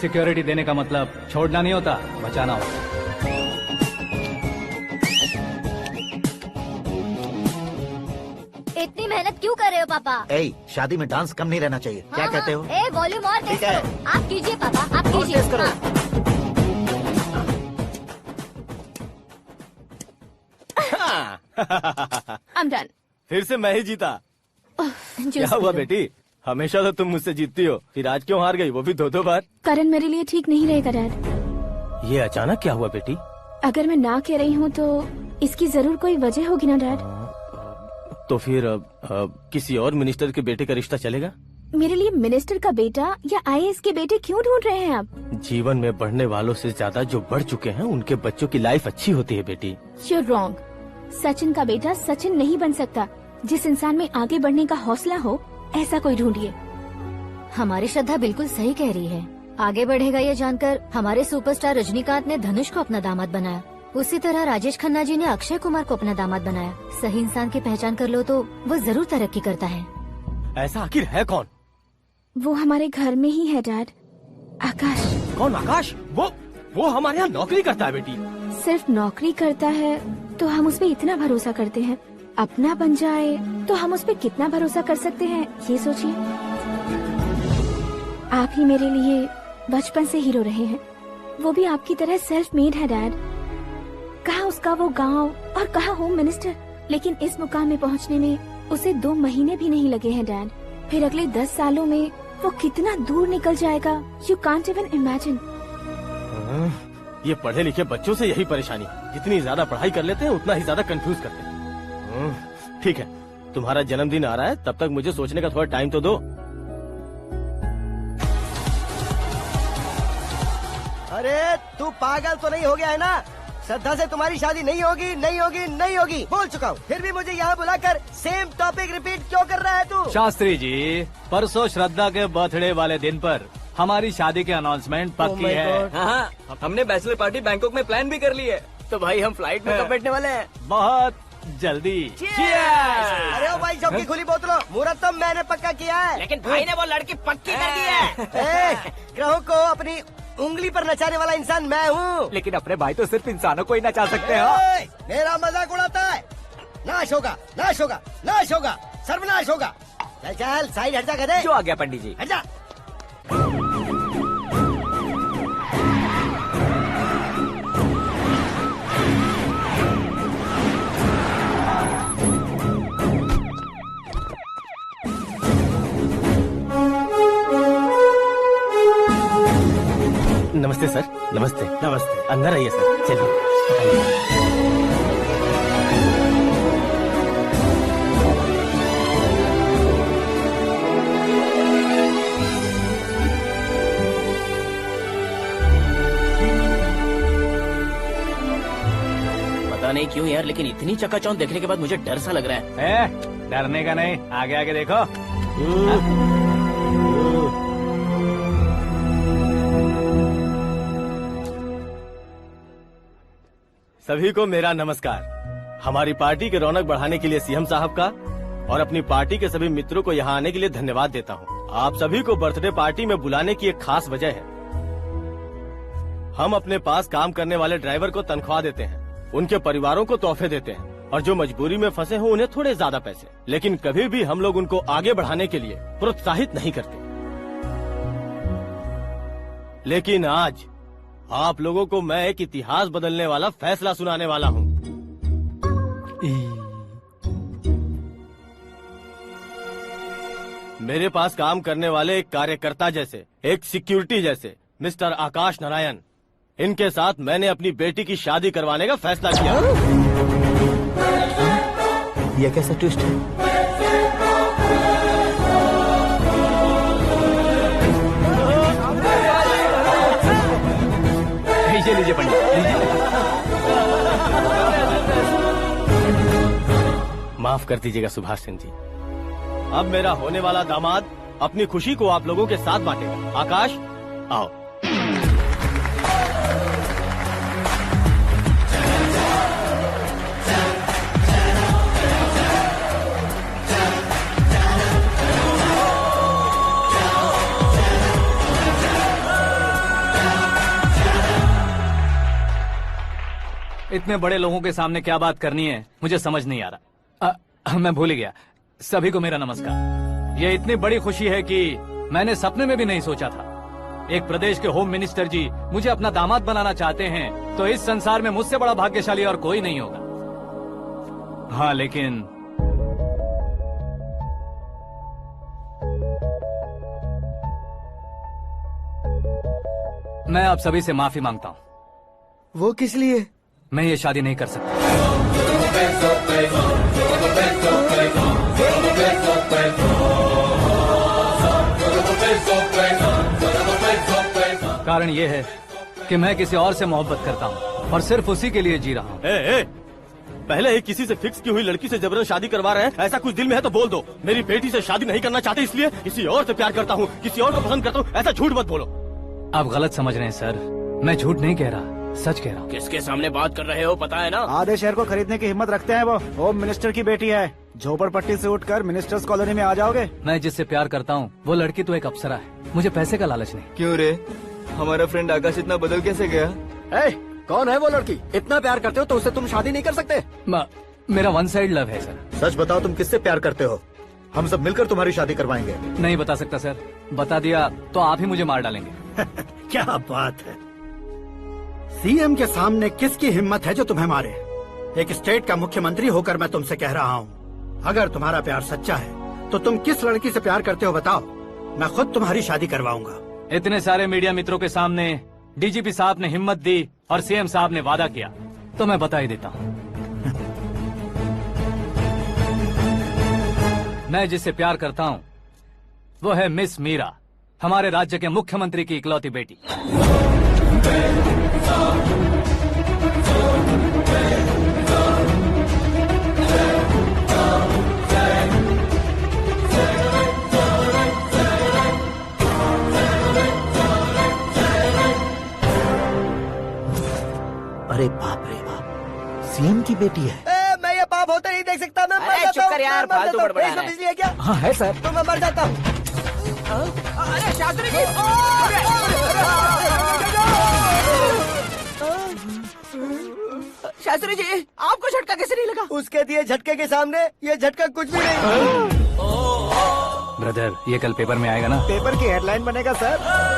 सिक्योरिटी देने का मतलब छोड़ना नहीं होता, बचाना होता है। इतनी मेहनत क्यों कर रहे हो पापा? ए, शादी में डांस कम नहीं रहना चाहिए। क्या कहते हो? ए वॉल्यूम और तेज ठीक है। करो। आप कीजिए पापा, आप कीजिए। तेज करो। हाँ। I'm done. फिर से मैं ही जीता। क्या हुआ बेटी, हमेशा तो तुम मुझसे जीतती हो, फिर आज क्यों हार गई, वो भी 2-2 बार? करण मेरे लिए ठीक नहीं रहेगा डैड। ये अचानक क्या हुआ बेटी? अगर मैं ना कह रही हूँ तो इसकी जरूर कोई वजह होगी ना डैड। तो फिर किसी और मिनिस्टर के बेटे का रिश्ता चलेगा? मेरे लिए मिनिस्टर का बेटा या IAS के बेटे क्यों ढूंढ रहे हैं आप? जीवन में बढ़ने वालों से ज्यादा जो बढ़ चुके हैं उनके बच्चों की लाइफ अच्छी होती है बेटी। You're wrong. सचिन का बेटा सचिन नहीं बन सकता। जिस इंसान में आगे बढ़ने का हौसला हो ऐसा कोई ढूंढिए। हमारी श्रद्धा बिल्कुल सही कह रही है। आगे बढ़ेगा ये जानकर हमारे सुपरस्टार रजनीकांत ने धनुष को अपना दामाद बनाया, उसी तरह राजेश खन्ना जी ने अक्षय कुमार को अपना दामाद बनाया। सही इंसान की पहचान कर लो तो वो जरूर तरक्की करता है। ऐसा आखिर है कौन? वो हमारे घर में ही है डैड, आकाश। कौन आकाश? वो हमारे यहाँ नौकरी करता है बेटी। सिर्फ नौकरी करता है तो हम उस पर इतना भरोसा करते हैं, अपना बन जाए तो हम उस पर कितना भरोसा कर सकते हैं ये सोचिए। आप ही मेरे लिए बचपन से हीरो रहे हैं, वो भी आपकी तरह सेल्फ मेड है डैड। कहाँ उसका वो गांव और कहाँ होम मिनिस्टर, लेकिन इस मुकाम में पहुँचने में उसे 2 महीने भी नहीं लगे हैं डैड। फिर अगले 10 सालों में वो कितना दूर निकल जाएगा, यू कांट इवन इमेजिन। ये पढ़े लिखे बच्चों से यही परेशानी, जितनी ज्यादा पढ़ाई कर लेते हैं उतना ही ज्यादा कंफ्यूज करते हैं। ठीक है, तुम्हारा जन्मदिन आ रहा है, तब तक मुझे सोचने का थोड़ा टाइम तो दो। अरे तू पागल तो नहीं हो गया है ना? श्रद्धा से तुम्हारी शादी नहीं होगी, नहीं होगी, नहीं होगी, बोल चुका हूँ। फिर भी मुझे यहाँ बुलाकर सेम टॉपिक रिपीट क्यों कर रहा है तू? शास्त्री जी, परसों श्रद्धा के बर्थडे वाले दिन पर हमारी शादी की अनाउंसमेंट पक्की है। हाँ, हमने बैचलर पार्टी बैंकॉक में प्लान भी कर ली है। तो भाई हम फ्लाइट में कब बैठने वाले हैं? बहुत जल्दी। अरे ओ भाई, जब की खुली बोतलों, मुहूर्त तो मैंने पक्का किया है। लेकिन भाई ने वो लड़की पक्की कर दी है। ग्रहों को अपनी उंगली पर नचाने वाला इंसान मैं हूँ। लेकिन अपने भाई तो सिर्फ इंसानों को ही नचा सकते हैं। मेरा मजाक उड़ाता है? नाश होगा, नाश होगा, नाश होगा, सर्वनाश होगा। चल चल साइड हट जा गधे। जो आ गया पंडित जी। हट जा। नमस्ते सर। नमस्ते। नमस्ते। अंदर आइए सर, चलिए। पता नहीं क्यों यार, लेकिन इतनी चकाचौंध देखने के बाद मुझे डर सा लग रहा है। डरने का नहीं, आगे आगे देखो। सभी को मेरा नमस्कार। हमारी पार्टी की रौनक बढ़ाने के लिए सीएम साहब का और अपनी पार्टी के सभी मित्रों को यहाँ आने के लिए धन्यवाद देता हूँ। आप सभी को बर्थडे पार्टी में बुलाने की एक खास वजह है। हम अपने पास काम करने वाले ड्राइवर को तनख्वाह देते हैं, उनके परिवारों को तोहफे देते हैं और जो मजबूरी में फंसे हो उन्हें थोड़े ज्यादा पैसे। लेकिन कभी भी हम लोग उनको आगे बढ़ाने के लिए प्रोत्साहित नहीं करते। लेकिन आज आप लोगों को मैं एक इतिहास बदलने वाला फैसला सुनाने वाला हूँ। मेरे पास काम करने वाले एक कार्यकर्ता जैसे, एक सिक्योरिटी जैसे मिस्टर आकाश नारायण, इनके साथ मैंने अपनी बेटी की शादी करवाने का फैसला किया। यह कैसा ट्विस्ट है? लीजिए पंडित, माफ कर दीजिएगा सुभाष सिंह जी। अब मेरा होने वाला दामाद अपनी खुशी को आप लोगों के साथ बांटेगा। आकाश, आओ। इतने बड़े लोगों के सामने क्या बात करनी है मुझे समझ नहीं आ रहा। मैं भूल गया। सभी को मेरा नमस्कार। ये इतनी बड़ी खुशी है कि मैंने सपने में भी नहीं सोचा था। एक प्रदेश के होम मिनिस्टर जी मुझे अपना दामाद बनाना चाहते हैं तो इस संसार में मुझसे बड़ा भाग्यशाली और कोई नहीं होगा। हाँ लेकिन मैं आप सभी से माफी मांगता हूँ। वो किस लिए? मैं ये शादी नहीं कर सकता। कारण ये है कि मैं किसी और से मोहब्बत करता हूँ और सिर्फ उसी के लिए जी रहा हूँ। पहले ही किसी से फिक्स की हुई लड़की से जबरन शादी करवा रहे हैं। ऐसा कुछ दिल में है तो बोल दो। मेरी बेटी से शादी नहीं करना चाहते इसलिए किसी और से प्यार करता हूँ, किसी और को पसंद करता हूँ, ऐसा झूठ मत बोलो। आप गलत समझ रहे हैं सर, मैं झूठ नहीं कह रहा, सच कह रहा हूँ। किसके सामने बात कर रहे हो पता है ना? आधे शहर को खरीदने की हिम्मत रखते हैं वो। होम मिनिस्टर की बेटी है, झोपड़पट्टी से उठकर मिनिस्टर्स कॉलोनी में आ जाओगे। मैं जिससे प्यार करता हूँ वो लड़की तो एक अप्सरा है, मुझे पैसे का लालच नहीं। क्यों रे, हमारा फ्रेंड आकाश इतना बदल कैसे गया? कौन है वो लड़की? इतना प्यार करते हो तो उससे तुम शादी नहीं कर सकते? मेरा वन साइड लव है सर। सच बताओ, तुम किससे प्यार करते हो? हम सब मिलकर तुम्हारी शादी करवाएंगे। नहीं बता सकता सर, बता दिया तो आप ही मुझे मार डालेंगे। क्या बात है, सीएम के सामने किसकी हिम्मत है जो तुम्हें मारे? एक स्टेट का मुख्यमंत्री होकर मैं तुमसे कह रहा हूँ, अगर तुम्हारा प्यार सच्चा है तो तुम किस लड़की से प्यार करते हो बताओ, मैं खुद तुम्हारी शादी करवाऊंगा। इतने सारे मीडिया मित्रों के सामने डीजीपी साहब ने हिम्मत दी और सीएम साहब ने वादा किया तो मैं बता ही देता हूँ। मैं जिससे प्यार करता हूँ वो है मिस मीरा, हमारे राज्य के मुख्यमंत्री की इकलौती बेटी। अरे बाप रे बाप, सीएम की बेटी है। मैं ये पाप होते नहीं देख सकता। मैं मर जाता हूँ। चुप कर यार, फालतू बड़बड़ा रहा है। बिजली है क्या? हाँ है सर। तो मैं मर जाता हूँ। अरे शास्त्री जी, शास्त्री जी आपको झटका कैसे नहीं लगा? उसके दिए झटके के सामने ये झटका कुछ भी नहीं। ब्रदर, ये कल पेपर में आएगा ना? पेपर की हेडलाइन बनेगा सर।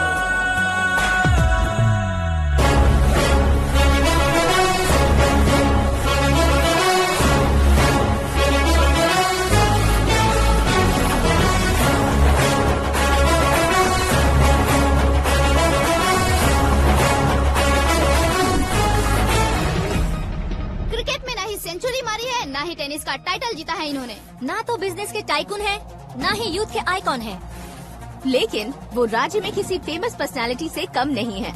सेंचुरी मारी है, ना ही टेनिस का टाइटल जीता है इन्होंने। ना तो बिजनेस के टाइकून है, ना ही यूथ के आइकॉन है, लेकिन वो राज्य में किसी फेमस पर्सनालिटी से कम नहीं है।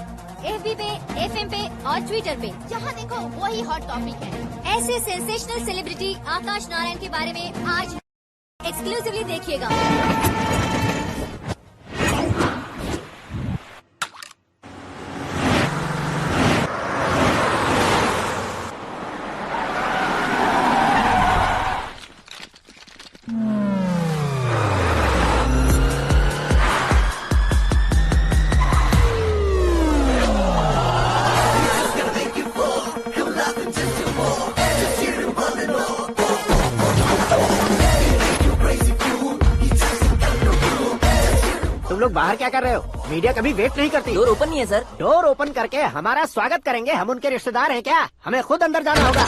एफबी पे, एफएम पे और ट्विटर पे जहाँ देखो वही हॉट टॉपिक है। ऐसे सेंसेशनल सेलिब्रिटी आकाश नारायण के बारे में आज एक्सक्लूसिवली देखिएगा। तुम लोग बाहर क्या कर रहे हो? मीडिया कभी वेट नहीं करती। डोर ओपन नहीं है सर। डोर ओपन करके हमारा स्वागत करेंगे, हम उनके रिश्तेदार हैं क्या? हमें खुद अंदर जाना होगा।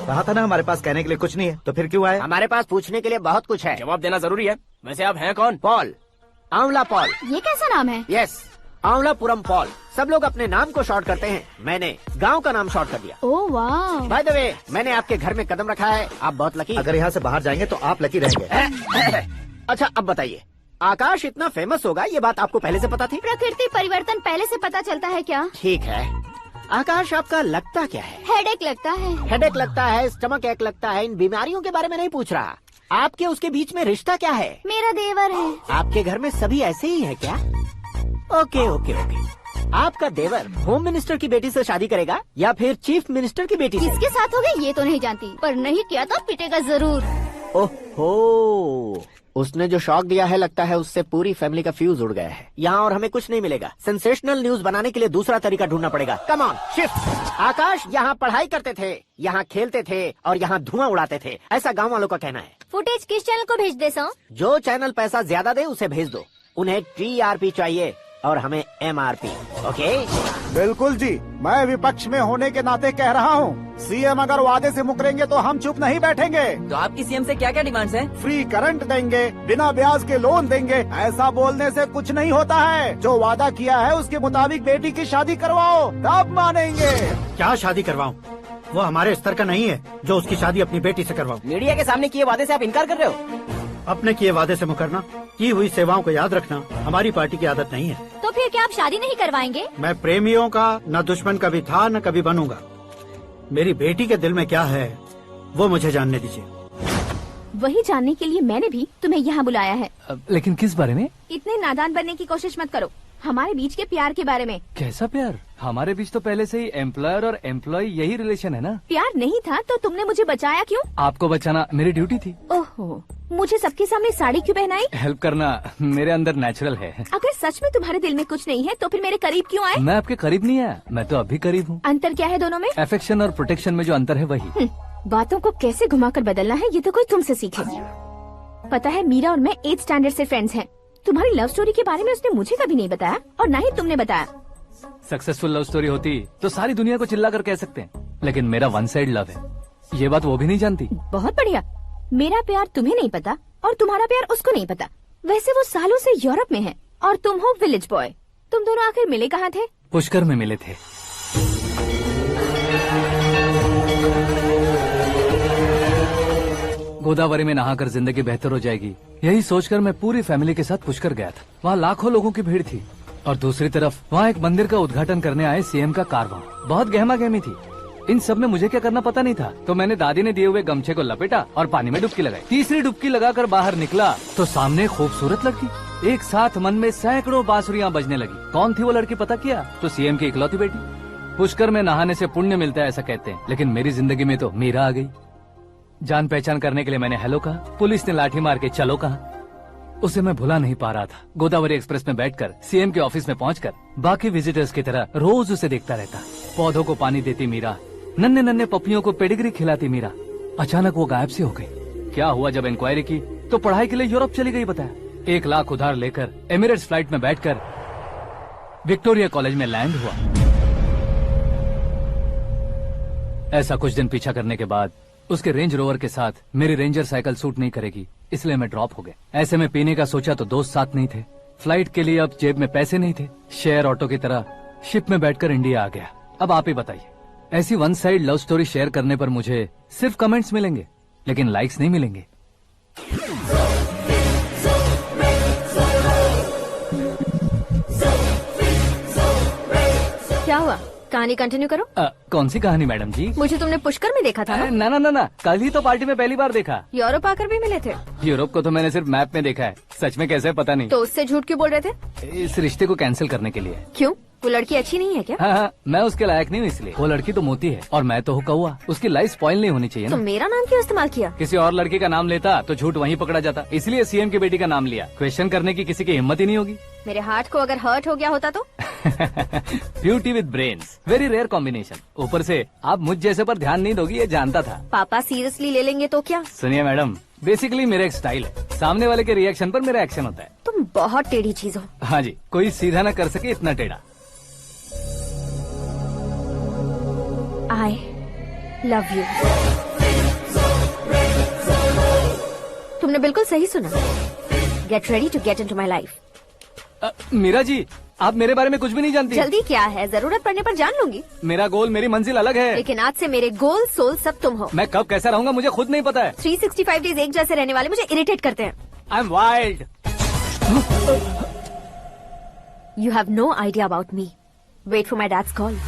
कहा था ना हमारे पास कहने के लिए कुछ नहीं है, तो फिर क्यों आए? हमारे पास पूछने के लिए बहुत कुछ है। जवाब देना जरूरी है। वैसे आप हैं कौन? पॉल, आंवला पॉल। ये कैसा नाम है? Yes, Anwalapuram Paul. सब लोग अपने नाम को शॉर्ट करते हैं, मैंने गांव का नाम शॉर्ट कर दिया। ओह वाह। बाय द वे, मैंने आपके घर में कदम रखा है, आप बहुत लकी। अगर यहाँ से बाहर जाएंगे तो आप लकी रहेंगे। अच्छा अब बताइए, आकाश इतना फेमस होगा ये बात आपको पहले से पता थी? प्रकृति परिवर्तन पहले से पता चलता है क्या? ठीक है, आकाश आपका लगता क्या है? हेडेक लगता है। हेडेक लगता है, स्टमक एक लगता है, इन बीमारियों के बारे में नहीं पूछ रहा। आपके उसके बीच में रिश्ता क्या है? मेरा देवर है। आपके घर में सभी ऐसे ही है क्या? Okay okay okay. आपका देवर होम मिनिस्टर की बेटी से शादी करेगा या फिर चीफ मिनिस्टर की बेटी से? किसके साथ होगा ये तो नहीं जानती, पर नहीं किया तो पिटेगा जरूर। ओहो, उसने जो शॉक दिया है लगता है उससे पूरी फैमिली का फ्यूज उड़ गया है। यहाँ और हमें कुछ नहीं मिलेगा। सेंसेशनल न्यूज बनाने के लिए दूसरा तरीका ढूंढना पड़ेगा। Come on shift. आकाश यहाँ पढ़ाई करते थे, यहाँ खेलते थे और यहाँ धुआं उड़ाते थे, ऐसा गाँव वालों का कहना है। फुटेज किस चैनल को भेज दे सो? जो चैनल पैसा ज्यादा दे उसे भेज दो। उन्हें TRP चाहिए, और हमें MRP। ओके? बिल्कुल जी, मैं विपक्ष में होने के नाते कह रहा हूँ, सीएम अगर वादे से मुकरेंगे तो हम चुप नहीं बैठेंगे। तो आपकी सीएम से क्या क्या डिमांड्स हैं? फ्री करंट देंगे, बिना ब्याज के लोन देंगे। ऐसा बोलने से कुछ नहीं होता है। जो वादा किया है उसके मुताबिक बेटी की शादी करवाओ, तब मानेंगे। क्या शादी करवाऊं? वो हमारे स्तर का नहीं है जो उसकी शादी अपनी बेटी से करवाऊं। मीडिया के सामने किए वादे से आप इनकार कर रहे हो? अपने किए वादे से मुकरना, की हुई सेवाओं को याद रखना हमारी पार्टी की आदत नहीं है। तो फिर क्या आप शादी नहीं करवाएंगे? मैं प्रेमियों का न दुश्मन कभी था न कभी बनूंगा। मेरी बेटी के दिल में क्या है वो मुझे जानने दीजिए। वही जानने के लिए मैंने भी तुम्हें यहाँ बुलाया है। लेकिन किस बारे में? इतने नादान बनने की कोशिश मत करो। हमारे बीच के प्यार के बारे में। कैसा प्यार? हमारे बीच तो पहले से ही एम्प्लॉयर और एम्प्लॉय यही रिलेशन है ना। प्यार नहीं था तो तुमने मुझे बचाया क्यों? आपको बचाना मेरी ड्यूटी थी। ओहो, मुझे सबके सामने साड़ी क्यों पहनाई? हेल्प करना मेरे अंदर नेचुरल है। अगर सच में तुम्हारे दिल में कुछ नहीं है तो फिर मेरे करीब क्यों आए? मैं आपके करीब नहीं आया, मैं तो अभी करीब हूँ। अंतर क्या है दोनों में? अफेक्शन और प्रोटेक्शन में जो अंतर है वही। बातों को कैसे घुमाकर बदलना है ये तो कोई तुमसे सीखे। पता है, मीरा और मैं 8th स्टैंडर्ड से फ्रेंड्स हैं। तुम्हारी लव स्टोरी के बारे में उसने मुझे कभी नहीं बताया और न ही तुमने बताया। सक्सेसफुल लव स्टोरी होती तो सारी दुनिया को चिल्ला कर कह सकते हैं, लेकिन मेरा वन साइड लव है, ये बात वो भी नहीं जानती। बहुत बढ़िया। मेरा प्यार तुम्हें नहीं पता और तुम्हारा प्यार उसको नहीं पता। वैसे वो सालों से यूरोप में है और तुम हो विलेज बॉय। तुम दोनों आखिर मिले कहाँ थे? पुष्कर में मिले थे। गोदावरी में नहाकर जिंदगी बेहतर हो जाएगी, यही सोचकर मैं पूरी फैमिली के साथ पुष्कर गया था। वहाँ लाखों लोगों की भीड़ थी और दूसरी तरफ वहाँ एक मंदिर का उद्घाटन करने आए सीएम का कारवां। बहुत गहमा गहमी थी। इन सब में मुझे क्या करना पता नहीं था, तो मैंने दादी ने दिए हुए गमछे को लपेटा और पानी में डुबकी लगाई। तीसरी डुबकी लगाकर बाहर निकला तो सामने खूबसूरत लड़की। एक साथ मन में सैकड़ों बांसुरियां बजने लगी। कौन थी वो लड़की पता किया? तो सीएम की इकलौती बेटी। पुष्कर में नहाने से पुण्य मिलता है ऐसा कहते हैं, लेकिन मेरी जिंदगी में तो मीरा आ गई। जान पहचान करने के लिए मैंने हेलो कहा, पुलिस ने लाठी मार के चलो कहा। उसे मैं भुला नहीं पा रहा था। गोदावरी एक्सप्रेस में बैठकर सीएम के ऑफिस में पहुंचकर बाकी विजिटर्स की तरह रोज उसे देखता रहता। पौधों को पानी देती मीरा, नन्हे नन्हे पपियों को पेडिग्री खिलाती मीरा। अचानक वो गायब सी हो गई। क्या हुआ? जब इंक्वायरी की तो पढ़ाई के लिए यूरोप चली गई बताया। 1 लाख उधार लेकर एमिरेट्स फ्लाइट में बैठकर विक्टोरिया कॉलेज में लैंड हुआ। ऐसा कुछ दिन पीछा करने के बाद उसके रेंज रोवर के साथ मेरी रेंजर साइकिल सूट नहीं करेगी, इसलिए मैं ड्रॉप हो गया। ऐसे में पीने का सोचा तो दोस्त साथ नहीं थे। फ्लाइट के लिए अब जेब में पैसे नहीं थे। शेयर ऑटो की तरह शिप में बैठकर इंडिया आ गया। अब आप ही बताइए, ऐसी one side love story share करने पर मुझे सिर्फ कमेंट्स मिलेंगे, लेकिन लाइक्स नहीं मिलेंगे। क्या हुआ? कहानी कंटिन्यू करो। कौन सी कहानी मैडम जी? मुझे तुमने पुष्कर में देखा था ना? ना, कल ही तो पार्टी में पहली बार देखा। यूरोप आकर भी मिले थे? यूरोप को तो मैंने सिर्फ मैप में देखा है, सच में कैसे पता नहीं। तो उससे झूठ क्यों बोल रहे थे? इस रिश्ते को कैंसिल करने के लिए। क्यों? वो लड़की अच्छी नहीं है क्या? हाँ, मैं उसके लायक नहीं हूँ इसलिए। वो लड़की तो मोती है और मैं तो हूँ कौवा। उसकी लाइफ स्पॉइल नहीं होनी चाहिए ना। तो मेरा नाम क्यों इस्तेमाल किया? किसी और लड़की का नाम लेता तो झूठ वहीं पकड़ा जाता, इसलिए सीएम की बेटी का नाम लिया। क्वेश्चन करने की किसी की हिम्मत ही नहीं होगी। मेरे हार्ट को अगर हर्ट हो गया होता तो? Beauty with brains, very rare combination. ऊपर से आप मुझ जैसे पर ध्यान नहीं दोगी ये जानता था। पापा सीरियसली ले लेंगे तो क्या? सुनिए मैडम, बेसिकली मेरा एक स्टाइल है, सामने वाले के रिएक्शन पर मेरा एक्शन होता है। तुम बहुत टेढ़ी चीज हो। हाँ जी, कोई सीधा ना कर सके इतना टेढ़ा। I love you। तुमने बिल्कुल सही सुना। Get ready to get into my life। Meera ji, आप मेरे बारे में कुछ भी नहीं जानती। जल्दी क्या है, जरूरत पड़ने पर जान लूंगी। मेरा गोल, मेरी मंजिल अलग है। लेकिन आज से मेरे गोल सोल सब तुम हो। मैं कब कैसा रहूंगा मुझे खुद नहीं पता है। 365 डेज एक जैसे रहने वाले मुझे इरिटेट करते हैं। I am wild. You have no idea about me। Wait for my dad's call।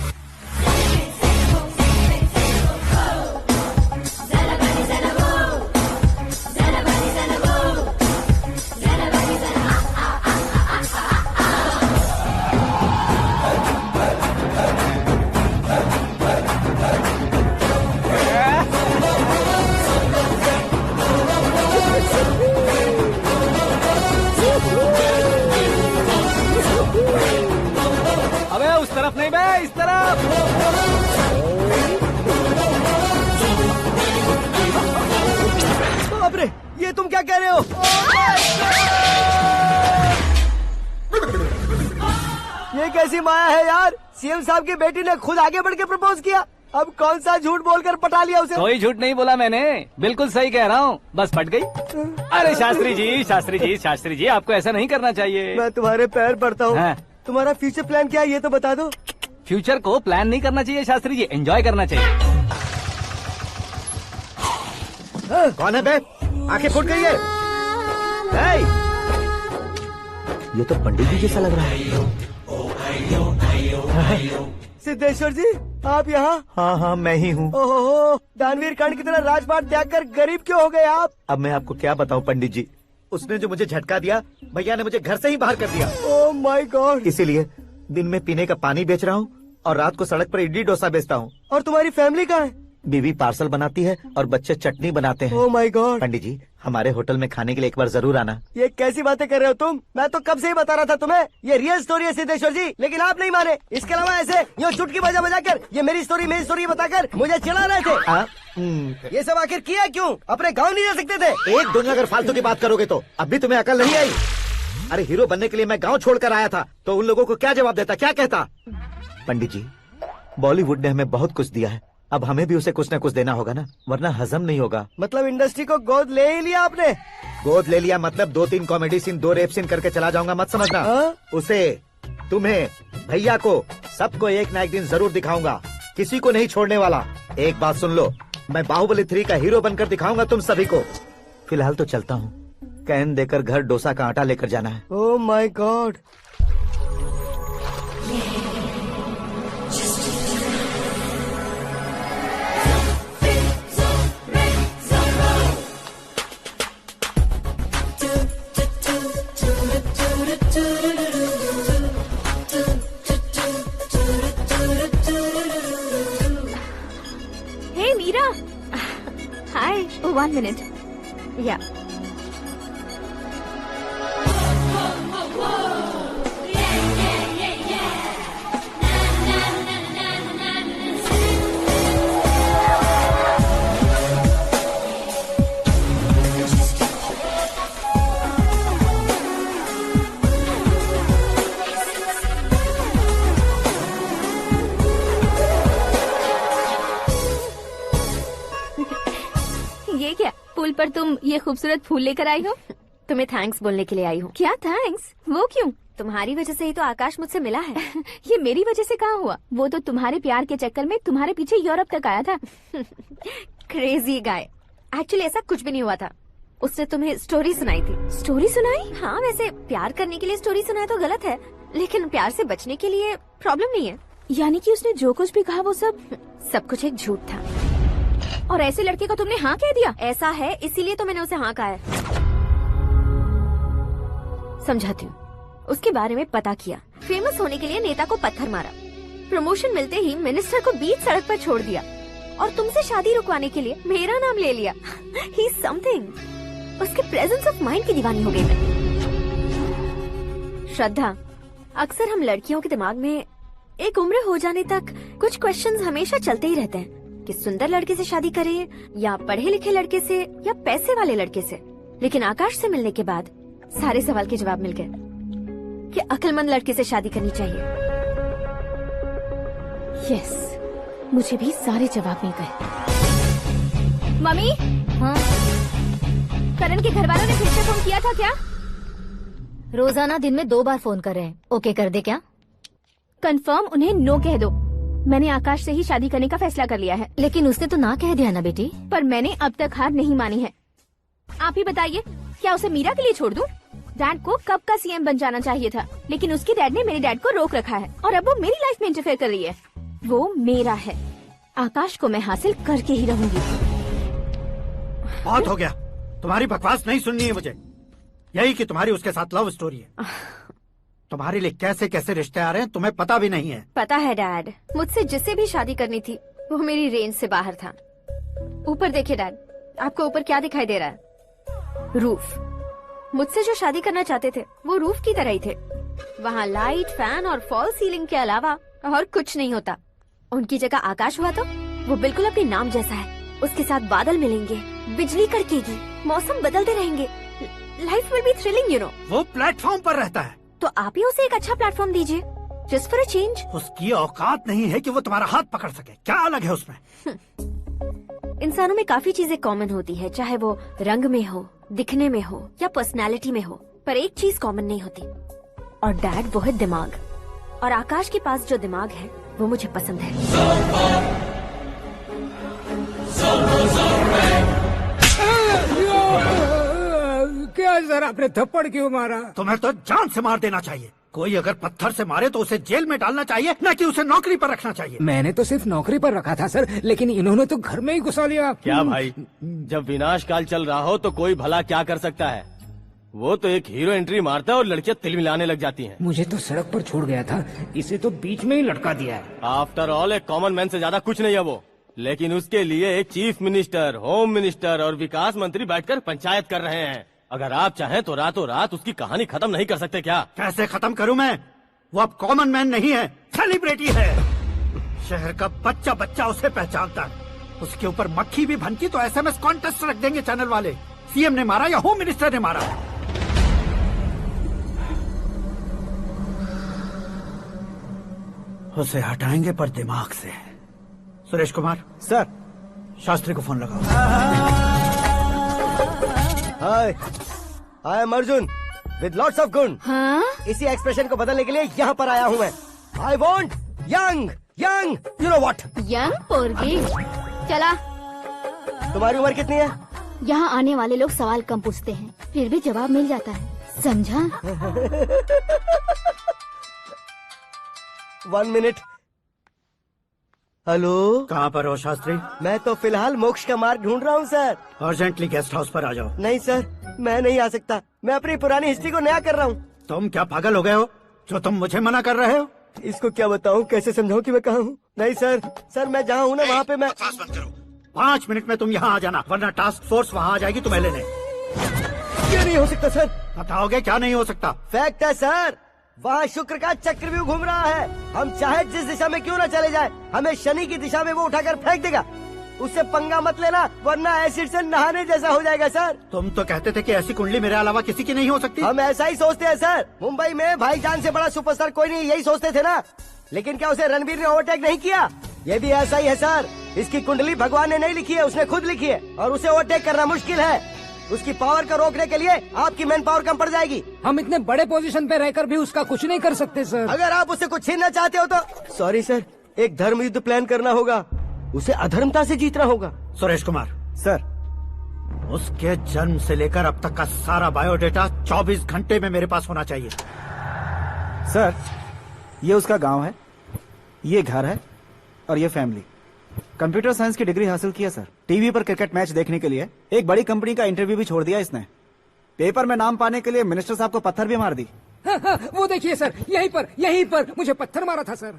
अबे उस तरफ नहीं बे, इस तरफ। कैसी माया है यार, सीएम साहब की बेटी ने खुद आगे बढ़ के प्रपोज किया। अब कौन सा झूठ बोलकर पटा लिया उसे? कोई झूठ नहीं बोला मैंने, बिल्कुल सही कह रहा हूँ, बस पट गई। अरे शास्त्री जी, शास्त्री जी, शास्त्री जी, आपको ऐसा नहीं करना चाहिए। मैं तुम्हारे पैर पड़ता हूँ। हाँ। तुम्हारा फ्यूचर प्लान क्या है ये तो बता दो। फ्यूचर को प्लान नहीं करना चाहिए शास्त्री जी, एंजॉय करना चाहिए। कौन है बे? आंखें फूट गई है। ये तो पंडित जी जैसा लग रहा है। सिद्धेश्वर जी, आप यहाँ? हाँ, मैं ही हूँ। ओहो, दानवीर कर्ण की तरह राजपाट त्याग कर गरीब क्यों हो गए आप? अब मैं आपको क्या बताऊँ पंडित जी, उसने जो मुझे झटका दिया, भैया ने मुझे घर से ही बाहर कर दिया। Oh my God. इसीलिए दिन में पीने का पानी बेच रहा हूँ और रात को सड़क पर इडली डोसा बेचता हूँ। और तुम्हारी फैमिली कहाँ है? बीवी पार्सल बनाती है और बच्चे चटनी बनाते हैं। Oh my God. पंडित जी, हमारे होटल में खाने के लिए एक बार जरूर आना। ये कैसी बातें कर रहे हो तुम? मैं तो कब से ही बता रहा था तुम्हें, ये रियल स्टोरी है सिद्धेश्वर जी, लेकिन आप नहीं माने। इसके अलावा ऐसे यूँ चुटकी बजा बजा कर ये मेरी स्टोरी बताकर मुझे चिढ़ा रहे थे। ये सब आखिर किया क्यों? अपने गाँव नहीं जा सकते थे? एक दुनिया अगर फालतू की बात करोगे तो अब भी तुम्हें अकल नहीं आई। अरे हीरो बनने के लिए मैं गाँव छोड़कर आया था, तो उन लोगों को क्या जवाब देता, क्या कहता? पंडित जी, बॉलीवुड ने हमें बहुत कुछ दिया है, अब हमें भी उसे कुछ न कुछ देना होगा ना, वरना हजम नहीं होगा। मतलब इंडस्ट्री को गोद ले ही लिया आपने? गोद ले लिया मतलब 2-3 कॉमेडी सीन, 2 रेप सीन करके चला जाऊंगा मत समझना। उसे, तुम्हें, भैया को, सबको एक ना एक दिन जरूर दिखाऊंगा, किसी को नहीं छोड़ने वाला। एक बात सुन लो, मैं बाहुबली 3 का हीरो बनकर दिखाऊंगा तुम सभी को। फिलहाल तो चलता हूँ, कैन देकर घर डोसा का आटा लेकर जाना है। Oh my God. Hey Meera. Hi. Oh, 1 minute. Yeah. ये क्या, पुल पर तुम ये खूबसूरत फूल लेकर आई हो? तुम्हें थैंक्स बोलने के लिए आई हूँ। क्या थैंक्स? वो क्यों? तुम्हारी वजह से ही तो आकाश मुझसे मिला है। ये मेरी वजह से कहाँ हुआ? वो तो तुम्हारे प्यार के चक्कर में तुम्हारे पीछे यूरोप तक आया था। Crazy guy. एक्चुअली ऐसा कुछ भी नहीं हुआ था, उसने तुम्हें स्टोरी सुनाई थी। स्टोरी सुनाई? हाँ, वैसे प्यार करने के लिए स्टोरी सुनाए तो गलत है, लेकिन प्यार से बचने के लिए प्रॉब्लम नहीं है। यानी कि उसने जो कुछ भी कहा वो सब कुछ एक झूठ था। और ऐसे लड़के को तुमने हाँ कह दिया? ऐसा है, इसीलिए तो मैंने उसे हाँ कहा है। समझाती हूँ। उसके बारे में पता किया, फेमस होने के लिए नेता को पत्थर मारा, प्रमोशन मिलते ही मिनिस्टर को बीच सड़क पर छोड़ दिया, और तुमसे शादी रुकवाने के लिए मेरा नाम ले लिया। He is something. उसके प्रेजेंस ऑफ माइंड की दीवानी हो गई मैं। श्रद्धा, अक्सर हम लड़कियों के दिमाग में एक उम्र हो जाने तक कुछ क्वेश्चंस हमेशा चलते ही रहते हैं कि सुंदर लड़के से शादी करें या पढ़े लिखे लड़के से या पैसे वाले लड़के से। लेकिन आकाश से मिलने के बाद सारे सवाल के जवाब मिल गए कि अक्लमंद लड़के से शादी करनी चाहिए। यस, मुझे भी सारे जवाब मिल गए। मम्मी, हाँ? करण के घर वालों ने फिर से फोन किया था क्या? रोजाना दिन में 2 बार फोन कर रहे हैं। ओके कर दे क्या? कंफर्म उन्हें नो कह दो। मैंने आकाश से ही शादी करने का फैसला कर लिया है। लेकिन उसने तो ना कह दिया ना बेटी। पर मैंने अब तक हार नहीं मानी है। आप ही बताइए, क्या उसे मीरा के लिए छोड़ दूं? डैड को कब का सीएम बन जाना चाहिए था, लेकिन उसके डैड ने मेरे डैड को रोक रखा है और अब वो मेरी लाइफ में इंटरफेयर कर रही है। वो मेरा है, आकाश को मैं हासिल करके ही रहूंगी। बहुत हो गया, तुम्हारी बकवास नहीं सुननी है मुझे। यही कि तुम्हारी उसके साथ लव स्टोरी है। तुम्हारे लिए कैसे कैसे रिश्ते आ रहे हैं तुम्हें पता भी नहीं है। पता है डैड, मुझसे जिससे भी शादी करनी थी वो मेरी रेंज से बाहर था। ऊपर देखिए डैड, आपको ऊपर क्या दिखाई दे रहा है? रूफ। मुझसे जो शादी करना चाहते थे वो रूफ की तरह ही थे। वहाँ लाइट, फैन और फॉल सीलिंग के अलावा और कुछ नहीं होता। उनकी जगह आकाश हुआ तो वो बिल्कुल अपने नाम जैसा है। उसके साथ बादल मिलेंगे, बिजली कड़केगी, मौसम बदलते रहेंगे, life will be thrilling, you know. वो प्लेटफॉर्म पर रहता है तो आप ही उसे एक अच्छा प्लेटफॉर्म दीजिए। Just for a change. उसकी औकात नहीं है कि वो तुम्हारा हाथ पकड़ सके। क्या अलग है उसमें? इंसानों में काफी चीजें कॉमन होती है, चाहे वो रंग में हो, दिखने में हो या पर्सनालिटी में हो, पर एक चीज कॉमन नहीं होती, और डैड वो है दिमाग। और आकाश के पास जो दिमाग है वो मुझे पसंद है। क्या सर, आपने थप्पड़ क्यों मारा? तुम्हें तो जान से मार देना चाहिए। कोई अगर पत्थर से मारे तो उसे जेल में डालना चाहिए, न कि उसे नौकरी पर रखना चाहिए। मैंने तो सिर्फ नौकरी पर रखा था सर, लेकिन इन्होंने तो घर में ही घुसा लिया। क्या भाई, जब विनाश काल चल रहा हो तो कोई भला क्या कर सकता है? वो तो एक हीरो एंट्री मारता है और लड़कियां तिल मिलाने लग जाती हैं। मुझे तो सड़क पर छोड़ गया था, इसे तो बीच में ही लटका दिया है। आफ्टर ऑल एक कॉमन मैन से ज्यादा कुछ नहीं है वो, लेकिन उसके लिए एक चीफ मिनिस्टर, होम मिनिस्टर और विकास मंत्री बैठकर पंचायत कर रहे हैं। अगर आप चाहें तो रातों रात उसकी कहानी खत्म नहीं कर सकते क्या? कैसे खत्म करूं मैं? वो अब कॉमन मैन नहीं है, सेलिब्रिटी है। शहर का बच्चा बच्चा उसे पहचानता है। उसके ऊपर मक्खी भी भनकी तो SMS कॉन्टेस्ट रख देंगे चैनल वाले। सीएम ने मारा या होम मिनिस्टर ने मारा? उसे हटाएंगे पर दिमाग से। सुरेश कुमार सर, शास्त्री को फोन लगाओ। Hi, I am Arjun with lots of गुण। हाँ? इसी एक्सप्रेशन को बदलने के लिए यहाँ पर आया हूँ मैं। I want young young, you know what? Young पोरगी। चला। तुम्हारी उम्र कितनी है? यहाँ आने वाले लोग सवाल कम पूछते हैं, फिर भी जवाब मिल जाता है, समझा? 1 मिनट। हेलो, कहाँ पर हो शास्त्री? मैं तो फिलहाल मोक्ष का मार्ग ढूंढ रहा हूँ सर। अर्जेंटली गेस्ट हाउस पर आ जाओ। नहीं सर, मैं नहीं आ सकता। मैं अपनी पुरानी हिस्ट्री को नया कर रहा हूँ। तुम क्या पागल हो गए हो जो तुम मुझे मना कर रहे हो? इसको क्या बताऊँ, कैसे समझाऊँ कि मैं कहाँ हूँ? नहीं सर, सर मैं जहाँ हूँ ना वहाँ पे मैं। 5 मिनट में तुम यहाँ आ जाना, वरना टास्क फोर्स वहाँ आ जाएगी तुम्हें लेने। ये नहीं हो सकता सर। बताओगे क्या नहीं हो सकता? फैक्ट है सर, वहाँ शुक्र का चक्रव्यूह घूम रहा है। हम चाहे जिस दिशा में क्यों न चले जाए, हमें शनि की दिशा में वो उठाकर फेंक देगा। उससे पंगा मत लेना, वरना एसिड से नहाने जैसा हो जाएगा सर। तुम तो कहते थे कि ऐसी कुंडली मेरे अलावा किसी की नहीं हो सकती। हम ऐसा ही सोचते हैं सर। मुंबई में भाईजान से बड़ा सुपरस्टार कोई नहीं, यही सोचते थे ना। लेकिन क्या उसे रणवीर ने ओवरटेक नहीं किया? ये भी ऐसा ही है सर। इसकी कुंडली भगवान ने नहीं लिखी है, उसने खुद लिखी है, और उसे ओवरटेक करना मुश्किल है। उसकी पावर को रोकने के लिए आपकी मैन पावर कम पड़ जाएगी। हम इतने बड़े पोजीशन पे रहकर भी उसका कुछ नहीं कर सकते सर। अगर आप उससे कुछ छीनना चाहते हो तो सॉरी सर, एक धर्म युद्ध प्लान करना होगा। उसे अधर्मता से जीतना होगा। सुरेश कुमार सर, उसके जन्म से लेकर अब तक का सारा बायोडेटा 24 घंटे में मेरे पास होना चाहिए। सर, ये उसका गांव है, ये घर है और ये फैमिली। कंप्यूटर साइंस की डिग्री हासिल किया सर। टीवी पर क्रिकेट मैच देखने के लिए एक बड़ी कंपनी का इंटरव्यू भी छोड़ दिया इसने। पेपर में नाम पाने के लिए मिनिस्टर साहब को पत्थर भी मार दी। वो देखिए सर, यहीं पर मुझे पत्थर मारा था सर।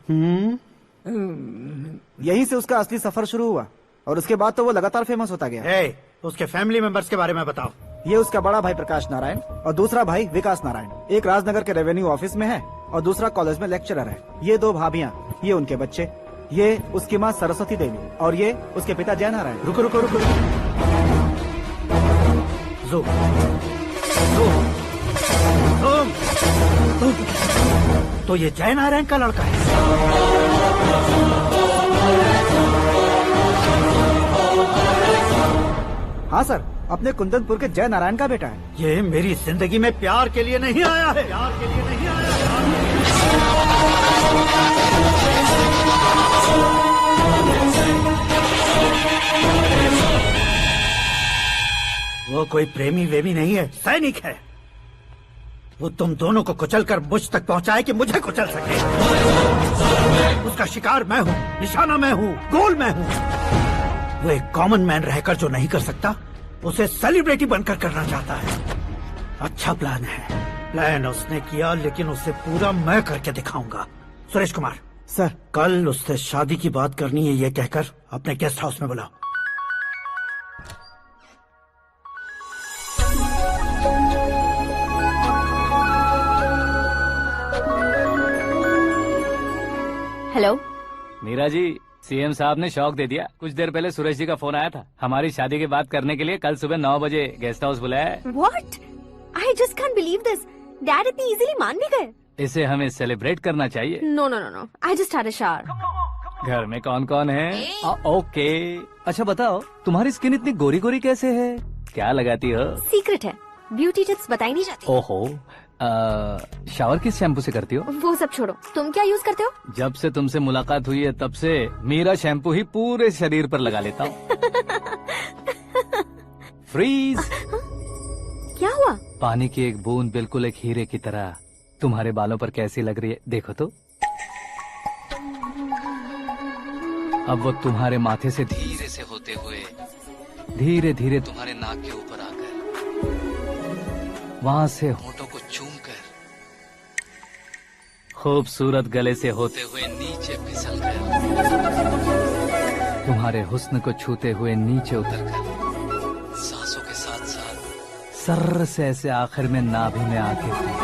यहीं से उसका असली सफर शुरू हुआ और उसके बाद तो वो लगातार फेमस होता गया। उसके फैमिली मेंबर्स के बारे में बताओ। ये उसका बड़ा भाई प्रकाश नारायण और दूसरा भाई विकास नारायण। एक राजनगर के रेवेन्यू ऑफिस में है और दूसरा कॉलेज में लेक्चरर है। ये 2 भाभियाँ, ये उनके बच्चे, ये उसकी माँ सरस्वती देवी और ये उसके पिता जय नारायण। रुको रुको रुको, तो ये जय नारायण का लड़का है। हाँ सर, अपने कुंदनपुर के जय नारायण का बेटा है। ये मेरी जिंदगी में प्यार के लिए नहीं आया है, प्यार के लिए नहीं आया है। वो कोई प्रेमी वेमी नहीं है, सैनिक है। वो तुम दोनों को कुचलकर मुझ तक पहुंचाए कि मुझे कुचल सके। उसका शिकार मैं हूँ, निशाना मैं हूँ, गोल मैं हूँ। वो एक कॉमन मैन रहकर जो नहीं कर सकता, उसे सेलिब्रिटी बनकर करना चाहता है। अच्छा प्लान है। प्लान उसने किया, लेकिन उसे पूरा मैं करके दिखाऊंगा। सुरेश कुमार सर, कल उससे शादी की बात करनी है, ये कहकर अपने गेस्ट हाउस में बुलाओ। हेलो मीरा जी, सीएम साहब ने शौक दे दिया। कुछ देर पहले सुरेश जी का फोन आया था, हमारी शादी की बात करने के लिए कल सुबह 9 बजे गेस्ट हाउस बुलाया है। What? I just can't believe this. Dad इतनी इजीली मान भी गए। इसे हमें सेलिब्रेट करना चाहिए। No no no no, I just had a shower. घर में कौन कौन है? ओके। अच्छा बताओ, तुम्हारी स्किन इतनी गोरी गोरी कैसे है? क्या लगाती हो? सीक्रेट है, ब्यूटी टिप्स बताई नहीं जाती। ओहो, शावर किस शैम्पू से करती हो? वो सब छोड़ो, तुम क्या यूज करते हो? जब से तुमसे मुलाकात हुई है तब से मेरा शैम्पू ही पूरे शरीर पर लगा लेता हूँ। फ्रीज। क्या हुआ? पानी की एक बूंद बिल्कुल एक हीरे की तरह तुम्हारे बालों पर कैसी लग रही है, देखो तो। अब वो तुम्हारे माथे से धीरे से होते हुए धीरे धीरे तुम्हारे नाक के ऊपर आकर वहां से होठों को चूमकर खूबसूरत गले से होते हुए नीचे फिसलकर तुम्हारे हुस्न को छूते हुए नीचे उतरकर सांसों के साथ साथ सर्र से ऐसे आखिर में नाभि में आके